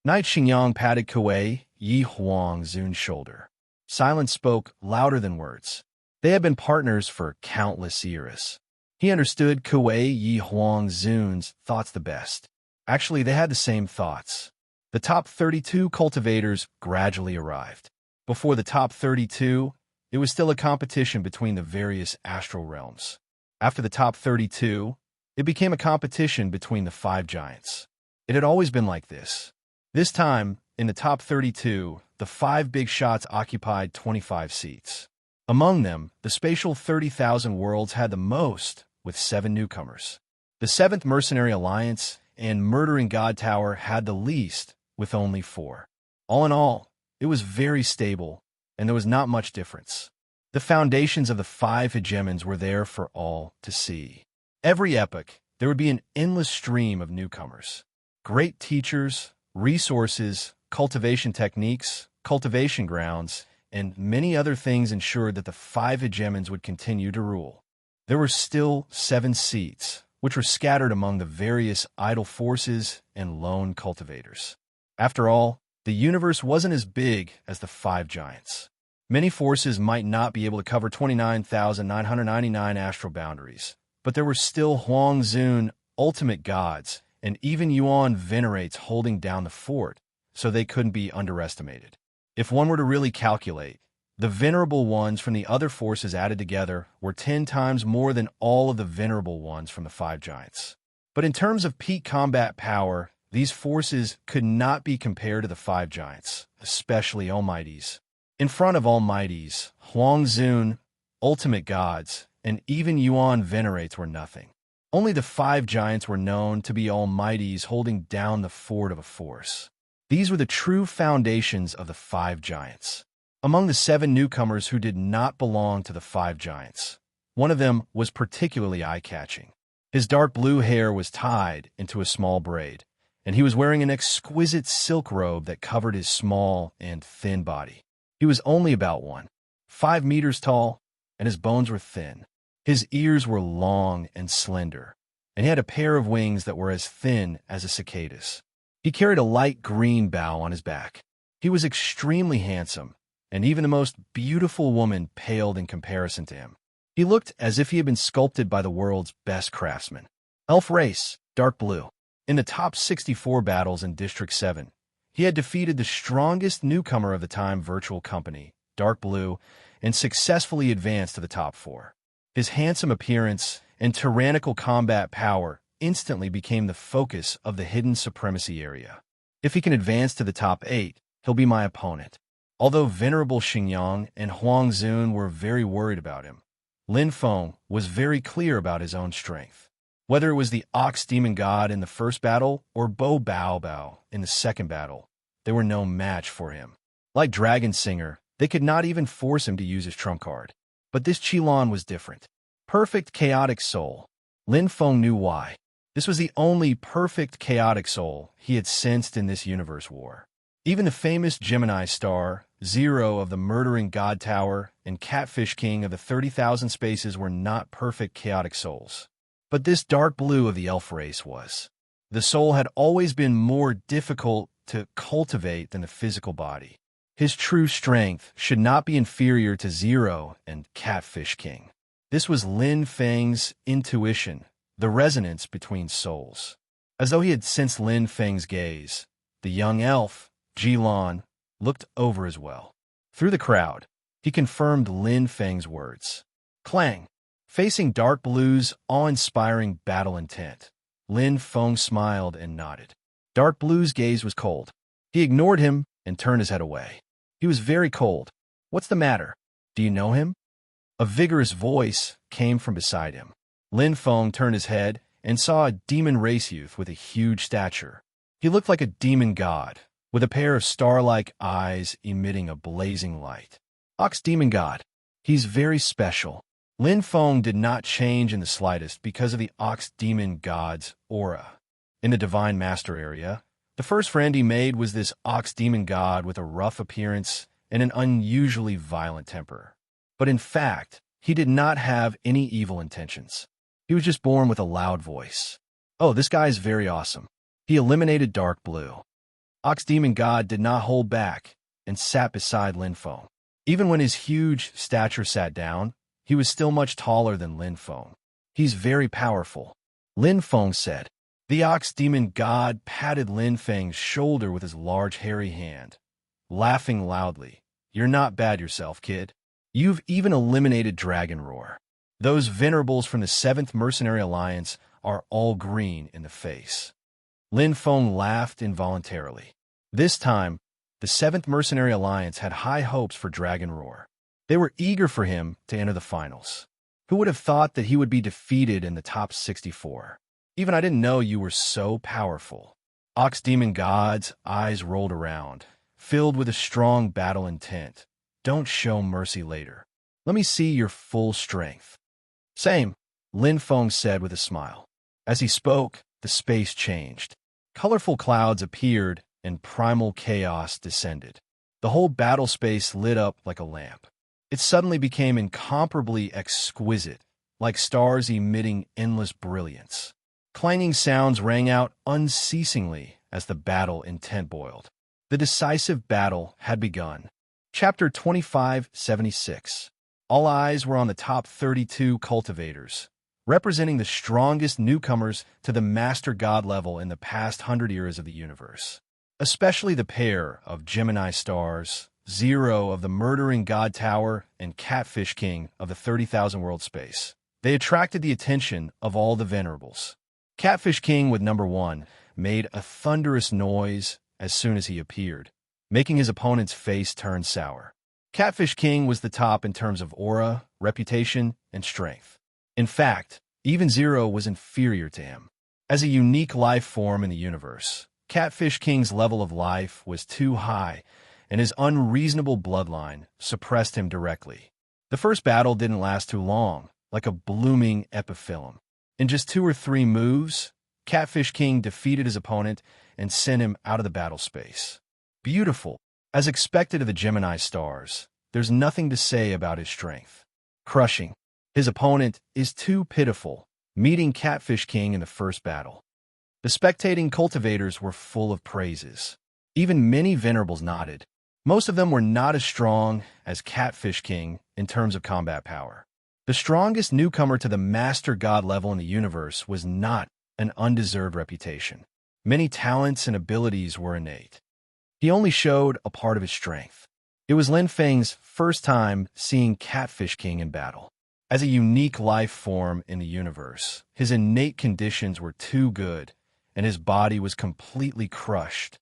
Speaker 1: Knight Xingyang patted Kuei Yi Huang's shoulder. Silence spoke louder than words. They had been partners for countless eras. He understood Kuei Yi Huang's thoughts the best. Actually, they had the same thoughts. The top 32 cultivators gradually arrived. Before the top 32, it was still a competition between the various astral realms. After the top 32, it became a competition between the 5 giants. It had always been like this. This time, in the top 32, the 5 big shots occupied 25 seats. Among them, the spatial 30,000 worlds had the most, with 7 newcomers. The 7th Mercenary Alliance and Murdering God Tower had the least, with only 4. All in all, it was very stable, and there was not much difference. The foundations of the 5 hegemons were there for all to see. Every epoch, there would be an endless stream of newcomers. Great teachers, resources, cultivation techniques, cultivation grounds, and many other things ensured that the 5 hegemons would continue to rule. There were still 7 seats, which were scattered among the various idle forces and lone cultivators. After all, the universe wasn't as big as the 5 giants. Many forces might not be able to cover 29,999 astral boundaries, but there were still Huangzun ultimate gods and even Yuan venerates holding down the fort, so they couldn't be underestimated. If one were to really calculate, the venerable ones from the other forces added together were 10 times more than all of the venerable ones from the 5 giants. But in terms of peak combat power, these forces could not be compared to the 5 giants, especially Almighties. In front of Almighties, Huangzun, ultimate gods, and even Yuan venerates were nothing. Only the 5 giants were known to be Almighties holding down the fort of a force. These were the true foundations of the 5 giants. Among the 7 newcomers who did not belong to the 5 giants, one of them was particularly eye-catching. His dark blue hair was tied into a small braid, and he was wearing an exquisite silk robe that covered his small and thin body. He was only about 1.5 meters tall, and his bones were thin. His ears were long and slender, and he had a pair of wings that were as thin as a cicada's. He carried a light green bow on his back. He was extremely handsome, and even the most beautiful woman paled in comparison to him. He looked as if he had been sculpted by the world's best craftsmen. Elf race, dark blue. In the top 64 battles in District 7, he had defeated the strongest newcomer of the time virtual company, dark blue, and successfully advanced to the top 4. His handsome appearance and tyrannical combat power instantly became the focus of the hidden supremacy area. If he can advance to the top 8, he'll be my opponent. Although Venerable Xingyang and Huang Zun were very worried about him, Lin Feng was very clear about his own strength. Whether it was the Ox Demon God in the first battle or Bo Bao Bao in the second battle, they were no match for him. Like Dragon Singer, they could not even force him to use his trump card. But this Qilin was different. Perfect chaotic soul. Lin Feng knew why. This was the only perfect chaotic soul he had sensed in this universe war. Even the famous Gemini star, Zero of the Murdering God Tower, and Catfish King of the 30,000 Spaces were not perfect chaotic souls. But this dark blue of the elf race was. The soul had always been more difficult to cultivate than the physical body. His true strength should not be inferior to Zero and Catfish King. This was Lin Feng's intuition, the resonance between souls. As though he had sensed Lin Feng's gaze, the young elf, Jilin, looked over as well. Through the crowd, he confirmed Lin Feng's words. Clang! Facing Dark Blue's awe-inspiring battle intent, Lin Feng smiled and nodded. Dark Blue's gaze was cold. He ignored him and turned his head away. He was very cold. What's the matter? Do you know him? A vigorous voice came from beside him. Lin Feng turned his head and saw a demon race youth with a huge stature. He looked like a demon god, with a pair of star-like eyes emitting a blazing light. Ox Demon God. He's very special. Lin Feng did not change in the slightest because of the Ox Demon God's aura. In the Divine Master area, the first friend he made was this Ox Demon God with a rough appearance and an unusually violent temper. But in fact, he did not have any evil intentions. He was just born with a loud voice. Oh, this guy is very awesome. He eliminated Dark Blue. Ox Demon God did not hold back and sat beside Lin Feng. Even when his huge stature sat down, he was still much taller than Lin Feng. He's very powerful, Lin Feng said. The Ox Demon God patted Lin Feng's shoulder with his large hairy hand, laughing loudly. You're not bad yourself, kid. You've even eliminated Dragon Roar. Those venerables from the 7th Mercenary Alliance are all green in the face. Lin Feng laughed involuntarily. This time, the 7th Mercenary Alliance had high hopes for Dragon Roar. They were eager for him to enter the finals. Who would have thought that he would be defeated in the top 64? Even I didn't know you were so powerful. Ox Demon God's eyes rolled around, filled with a strong battle intent. Don't show mercy later. Let me see your full strength. Same, Lin Feng said with a smile. As he spoke, the space changed. Colorful clouds appeared and primal chaos descended. The whole battle space lit up like a lamp. It suddenly became incomparably exquisite, like stars emitting endless brilliance. Clanging sounds rang out unceasingly as the battle intent boiled. The decisive battle had begun. Chapter 2576. All eyes were on the top 32 cultivators, representing the strongest newcomers to the Master God level in the past 100 years of the universe. Especially the pair of Gemini stars, Zero of the Murdering God Tower and Catfish King of the 30,000 World Space. They attracted the attention of all the venerables. Catfish King with number 1 made a thunderous noise as soon as he appeared, making his opponent's face turn sour. Catfish King was the top in terms of aura, reputation, and strength. In fact, even Zero was inferior to him. As a unique life form in the universe, Catfish King's level of life was too high, and his unreasonable bloodline suppressed him directly. The first battle didn't last too long, like a blooming epiphyllum. In just 2 or 3 moves, Catfish King defeated his opponent and sent him out of the battle space. Beautiful. As expected of the Gemini stars, there's nothing to say about his strength. Crushing. His opponent is too pitiful, meeting Catfish King in the first battle. The spectating cultivators were full of praises. Even many venerables nodded. Most of them were not as strong as Catfish King in terms of combat power. The strongest newcomer to the Master God level in the universe was not an undeserved reputation. Many talents and abilities were innate. He only showed a part of his strength. It was Lin Feng's first time seeing Catfish King in battle. As a unique life form in the universe, his innate conditions were too good, and his body was completely crushed.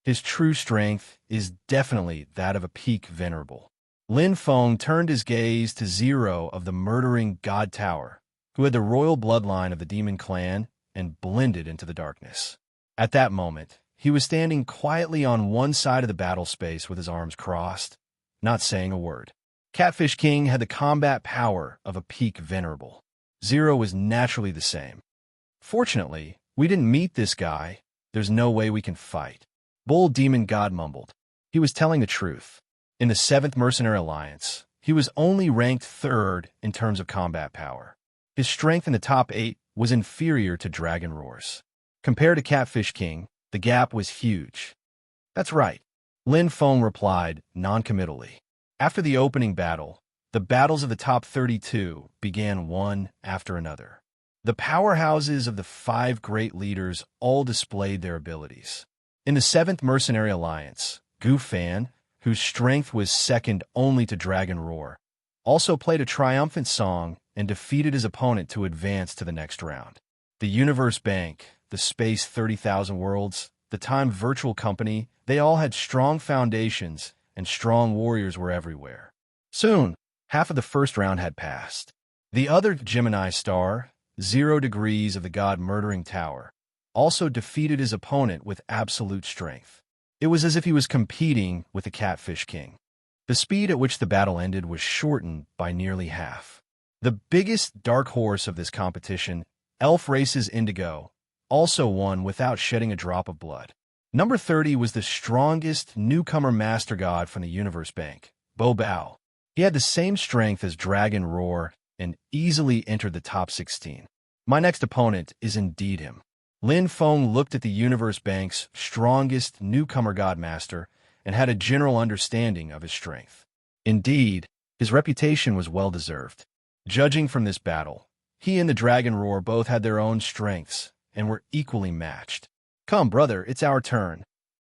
Speaker 1: His true strength is definitely that of a peak venerable. Lin Feng turned his gaze to Zero of the murdering God Tower, who had the royal bloodline of the demon clan and blended into the darkness. At that moment, he was standing quietly on one side of the battle space with his arms crossed, not saying a word. Catfish King had the combat power of a peak venerable. Zero was naturally the same. Fortunately, we didn't meet this guy. There's no way we can fight. Bull Demon God mumbled. He was telling the truth. In the 7th Mercenary Alliance, he was only ranked 3rd in terms of combat power. His strength in the top 8 was inferior to Dragon Roar's. Compared to Catfish King, the gap was huge. That's right, Lin Feng replied noncommittally. After the opening battle, the battles of the top 32 began one after another. The powerhouses of the 5 great leaders all displayed their abilities. In the 7th Mercenary Alliance, Gu Fan, whose strength was second only to Dragon Roar, also played a triumphant song and defeated his opponent to advance to the next round. The Universe Bank, the Space 30,000 Worlds, the Time Virtual Company, they all had strong foundations, and strong warriors were everywhere. Soon, half of the first round had passed. The other Gemini star, 0 degrees of the God-murdering tower, also defeated his opponent with absolute strength. It was as if he was competing with the Catfish King. The speed at which the battle ended was shortened by nearly half. The biggest dark horse of this competition, Elf Race's Indigo, also won without shedding a drop of blood. Number 30 was the strongest newcomer master god from the Universe Bank, Bo Bao. He had the same strength as Dragon Roar and easily entered the top 16. My next opponent is indeed him. Lin Feng looked at the Universe Bank's strongest newcomer god master and had a general understanding of his strength. Indeed, his reputation was well-deserved. Judging from this battle, he and the Dragon Roar both had their own strengths and were equally matched. Come, brother, it's our turn.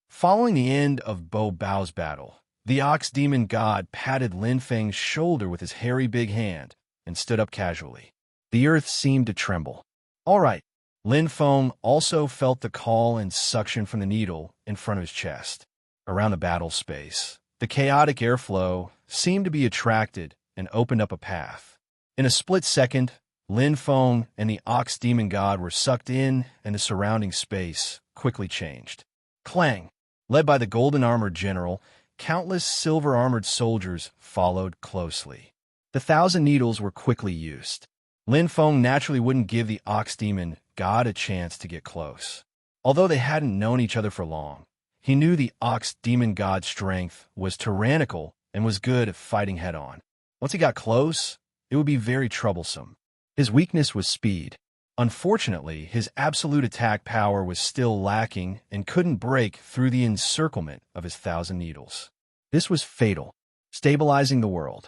Speaker 1: Following the end of Bo Bao's battle, the Ox Demon God patted Lin Feng's shoulder with his hairy big hand and stood up casually. The earth seemed to tremble. All right. Lin Feng also felt the call and suction from the needle in front of his chest. Around the battle space, the chaotic airflow seemed to be attracted and opened up a path. In a split second, Lin Feng and the Ox Demon God were sucked in, and the surrounding space quickly changed. Clang! Led by the golden-armored general, countless silver-armored soldiers followed closely. The 1,000 needles were quickly used. Lin Feng naturally wouldn't give the Ox Demon God a chance to get close. Although they hadn't known each other for long, he knew the Ox Demon God's strength was tyrannical and was good at fighting head-on. Once he got close, it would be very troublesome. His weakness was speed. Unfortunately, his absolute attack power was still lacking and couldn't break through the encirclement of his 1,000 needles. This was fatal, stabilizing the world.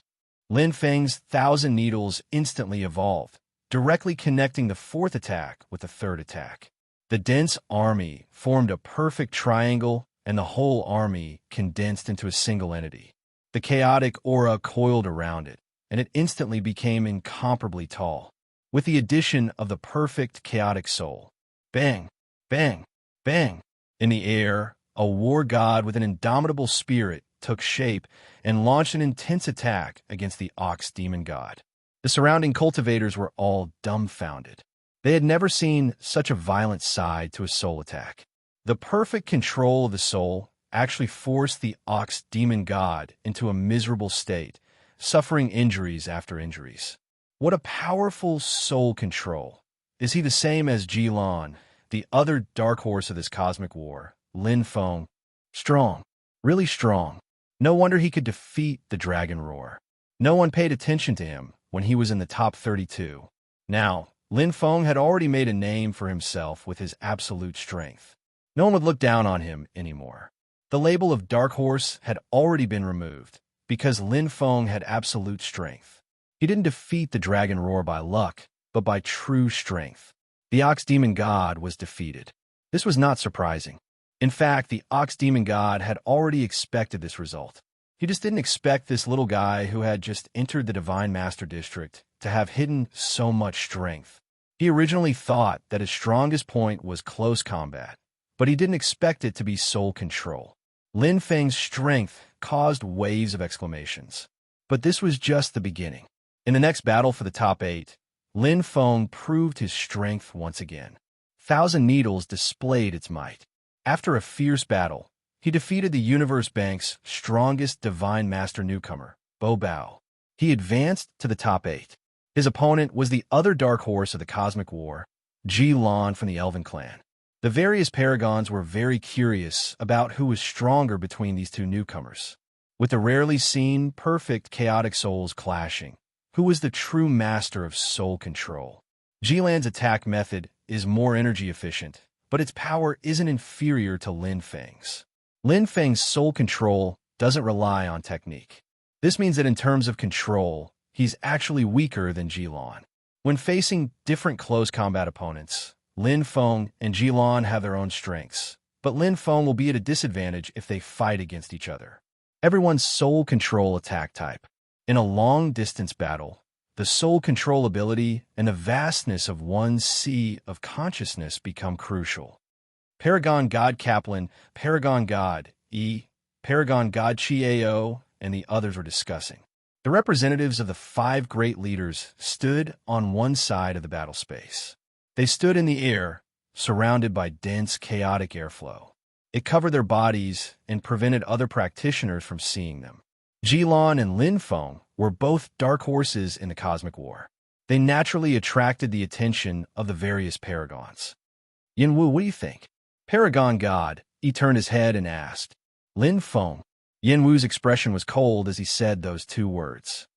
Speaker 1: Lin Feng's 1,000 needles instantly evolved, directly connecting the 4th attack with the 3rd attack. The dense army formed a perfect triangle, and the whole army condensed into a single entity. The chaotic aura coiled around it, and it instantly became incomparably tall. With the addition of the perfect chaotic soul. Bang, bang, bang. In the air, a war god with an indomitable spirit took shape and launched an intense attack against the Ox Demon God. The surrounding cultivators were all dumbfounded. They had never seen such a violent side to a soul attack. The perfect control of the soul actually forced the Ox Demon God into a miserable state, suffering injuries after injuries. What a powerful soul control. Is he the same as Jilan, the other dark horse of this cosmic war? Lin Feng. Strong. Really strong. No wonder he could defeat the Dragon Roar. No one paid attention to him when he was in the top 32. Now, Lin Feng had already made a name for himself with his absolute strength. No one would look down on him anymore. The label of Dark Horse had already been removed because Lin Feng had absolute strength. He didn't defeat the Dragon Roar by luck, but by true strength. The Ox Demon God was defeated. This was not surprising. In fact, the Ox Demon God had already expected this result. He just didn't expect this little guy who had just entered the Divine Master District to have hidden so much strength. He originally thought that his strongest point was close combat, but he didn't expect it to be soul control. Lin Feng's strength caused waves of exclamations. But this was just the beginning. In the next battle for the top 8, Lin Feng proved his strength once again. Thousand Needles displayed its might. After a fierce battle, he defeated the Universe Bank's strongest Divine Master newcomer, Bo Bao. He advanced to the top 8. His opponent was the other dark horse of the Cosmic War, Ji Lan from the Elven clan. The various paragons were very curious about who was stronger between these two newcomers. With the rarely seen, perfect chaotic souls clashing, who was the true master of soul control? Ji Lan's attack method is more energy efficient, but its power isn't inferior to Lin Feng's. Lin Feng's soul control doesn't rely on technique. This means that in terms of control, he's actually weaker than Ji Lan. When facing different close combat opponents, Lin Feng and Ji Lan have their own strengths, but Lin Feng will be at a disadvantage if they fight against each other. Everyone's soul control attack type. In a long-distance battle, the soul control ability and the vastness of one's sea of consciousness become crucial. Paragon God Kaplan, Paragon God E, Paragon God Chiao, and the others were discussing. The representatives of the 5 great leaders stood on one side of the battle space. They stood in the air, surrounded by dense, chaotic airflow. It covered their bodies and prevented other practitioners from seeing them. Ji Lan and Lin Feng were both dark horses in the Cosmic War. They naturally attracted the attention of the various paragons. Yin Wu, what do you think? Paragon God, he turned his head and asked. Lin Feng. Yin Wu's expression was cold as he said those 2 words.